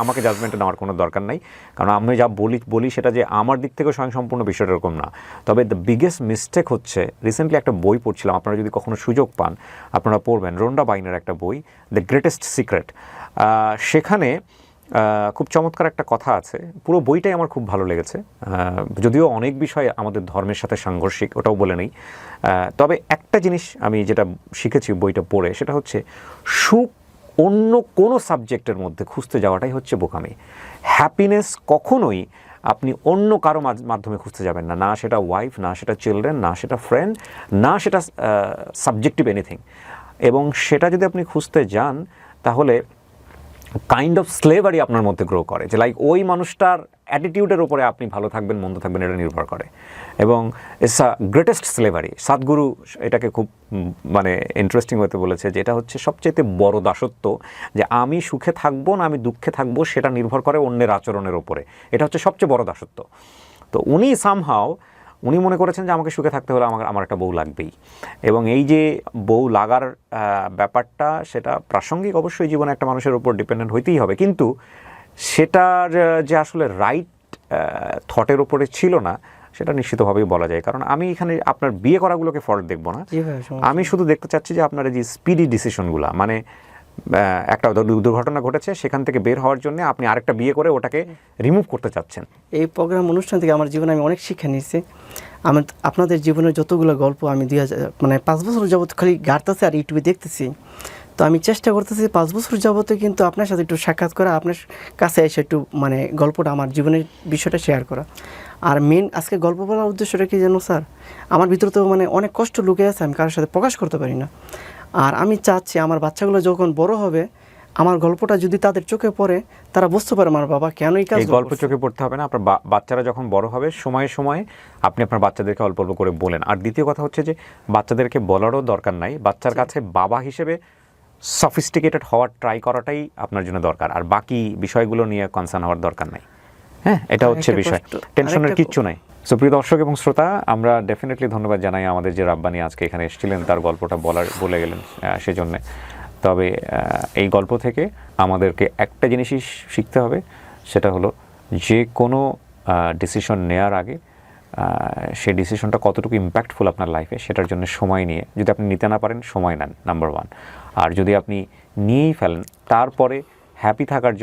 আমাকে জাজমেন্টে নেওয়ার কোনো দরকার নাই, কারণ আমি যা বলি সেটা যে আমার দিক থেকে স্বয়ংসম্পূর্ণ বিষয়টা এরকম না। তবে দ্য বিগেস্ট মিস্টেক হচ্ছে, রিসেন্টলি একটা বই পড়ছিলাম, আপনারা যদি কখনো সুযোগ পান আপনারা পড়বেন, রোন্ডা বাইনের একটা বই দ্য গ্রেটেস্ট সিক্রেট। সেখানে খুব চমৎকার একটা কথা আছে, পুরো বইটাই আমার খুব ভালো লেগেছে, যদিও অনেক বিষয় আমাদের ধর্মের সাথে সাংঘর্ষিক, ওটাও বলে নেই। তবে একটা জিনিস আমি যেটা শিখেছি বইটা পড়ে, সেটা হচ্ছে সুখ অন্য কোনো সাবজেক্টের মধ্যে খুঁজতে যাওয়াটাই হচ্ছে বোকামি। হ্যাপিনেস কখনোই আপনি অন্য কারো মাধ্যমে খুঁজতে যাবেন না, না সেটা ওয়াইফ, না সেটা চিলড্রেন, না সেটা ফ্রেন্ড, না সেটা সাবজেক্টিভ এনিথিং। এবং সেটা যদি আপনি খুঁজতে যান তাহলে কাইন্ড অফ স্লেভারি আপনার মধ্যে গ্রো করে, যে লাইক ওই মানুষটার অ্যাটিটিউডের উপরে আপনি ভালো থাকবেন মন্দ থাকবেন এটা নির্ভর করে, এবং ইটস আ গ্রেটেস্ট স্লেভারি। সাদগুরু এটাকে খুব মানে ইন্টারেস্টিং হতে বলেছে, যে এটা হচ্ছে সবচেয়ে বড় দাসত্ব, যে আমি সুখে থাকবো না আমি দুঃখে থাকবো সেটা নির্ভর করে অন্যের আচরণের উপরে, এটা হচ্ছে সবচেয়ে বড় দাসত্ব। তো উনি মনে করেছেন যে আমাকে সুখে থাকতে হলে আমার একটা বউ লাগবেই, এবং এই যে বউ লাগার ব্যাপারটা সেটা প্রাসঙ্গিক, অবশ্যই জীবনে একটা মানুষের উপর ডিপেন্ডেন্ট হইতেই হবে, কিন্তু সেটার যে আসলে রাইট থটের উপরে ছিল না সেটা নিশ্চিতভাবেই বলা যায়। কারণ আমি এখানে আপনার বিয়ে করাগুলোকে ফল্ট দেখবো না, আমি শুধু দেখতে চাচ্ছি যে আপনার যে স্পিডি ডিসিশনগুলো, মানে একটা দুর্ঘটনা ঘটেছে সেখান থেকে বের হওয়ার জন্য আপনি আরেকটা বিয়ে করে ওটাকে রিমুভ করতে চাচ্ছেন। এই প্রোগ্রাম অনুষ্ঠান থেকে আমার জীবনে আমি অনেক শিক্ষা নিয়েছি। আপনাদের জীবনের যতগুলো গল্প আমি 5 বছর যাবত খালি গাড়তেছি আর ইউটিউবে দেখতেছি, তো আমি চেষ্টা করতেছি 5 বছর যাবতে কিন্তু আপনার সাথে একটু সাক্ষাৎ করা, আপনার কাছে এসে একটু মানে গল্পটা, আমার জীবনের বিষয়টা শেয়ার করা। আর মেন আজকে গল্প বলার উদ্দেশ্যটা কি জানো স্যার, আমার ভিতরে তো মানে অনেক কষ্ট লুকিয়ে আছে, আমি কারোর সাথে প্রকাশ করতে পারি না। আর আমি চাচ্ছি আমার বাচ্চাগুলো যখন বড় হবে, আমার গল্পটা যদি তাদের চোখে পড়ে, তারা বুঝতে পারে আমার বাবা কেন এই কাজ। এই গল্প চোখে পড়তে হবে না, আপনার বাচ্চারা যখন বড় হবে সময়ে সময়ে আপনি আপনার বাচ্চাদেরকে অল্প অল্প করে বলেন। আর দ্বিতীয় কথা হচ্ছে যে বাচ্চাদেরকে বলারও দরকার নাই, বাচ্চার কাছে বাবা হিসেবে সফিস্টিকেটেড হওয়ার ট্রাই করাটাই আপনার জন্য দরকার, আর বাকি বিষয়গুলো নিয়ে কনসার্ন হওয়ার দরকার নাই। হ্যাঁ, এটা হচ্ছে বিষয়, টেনশনের কিচ্ছু নাই। সো প্রিয় দর্শক এবং শ্রোতা, আমরা ডেফিনেটলি ধন্যবাদ জানাই আমাদের যে রাব্বানি আজকে এখানে এসেছিলেন, তার গল্পটা বলে গেলেন সেজন্যে। তবে এই গল্প থেকে আমাদেরকে একটা জিনিসই শিখতে হবে, সেটা হলো যে কোনো ডিসিশন নেওয়ার আগে সেই ডিসিশনটা কতটুকু ইম্প্যাক্টফুল আপনার লাইফে, সেটার জন্য সময় নিয়ে, যদি আপনি নিতে না পারেন সময় নেন, নাম্বার 1। আর যদি আপনি নিয়েই ফেলেন তারপরে হ্যাপি থাকার জন্য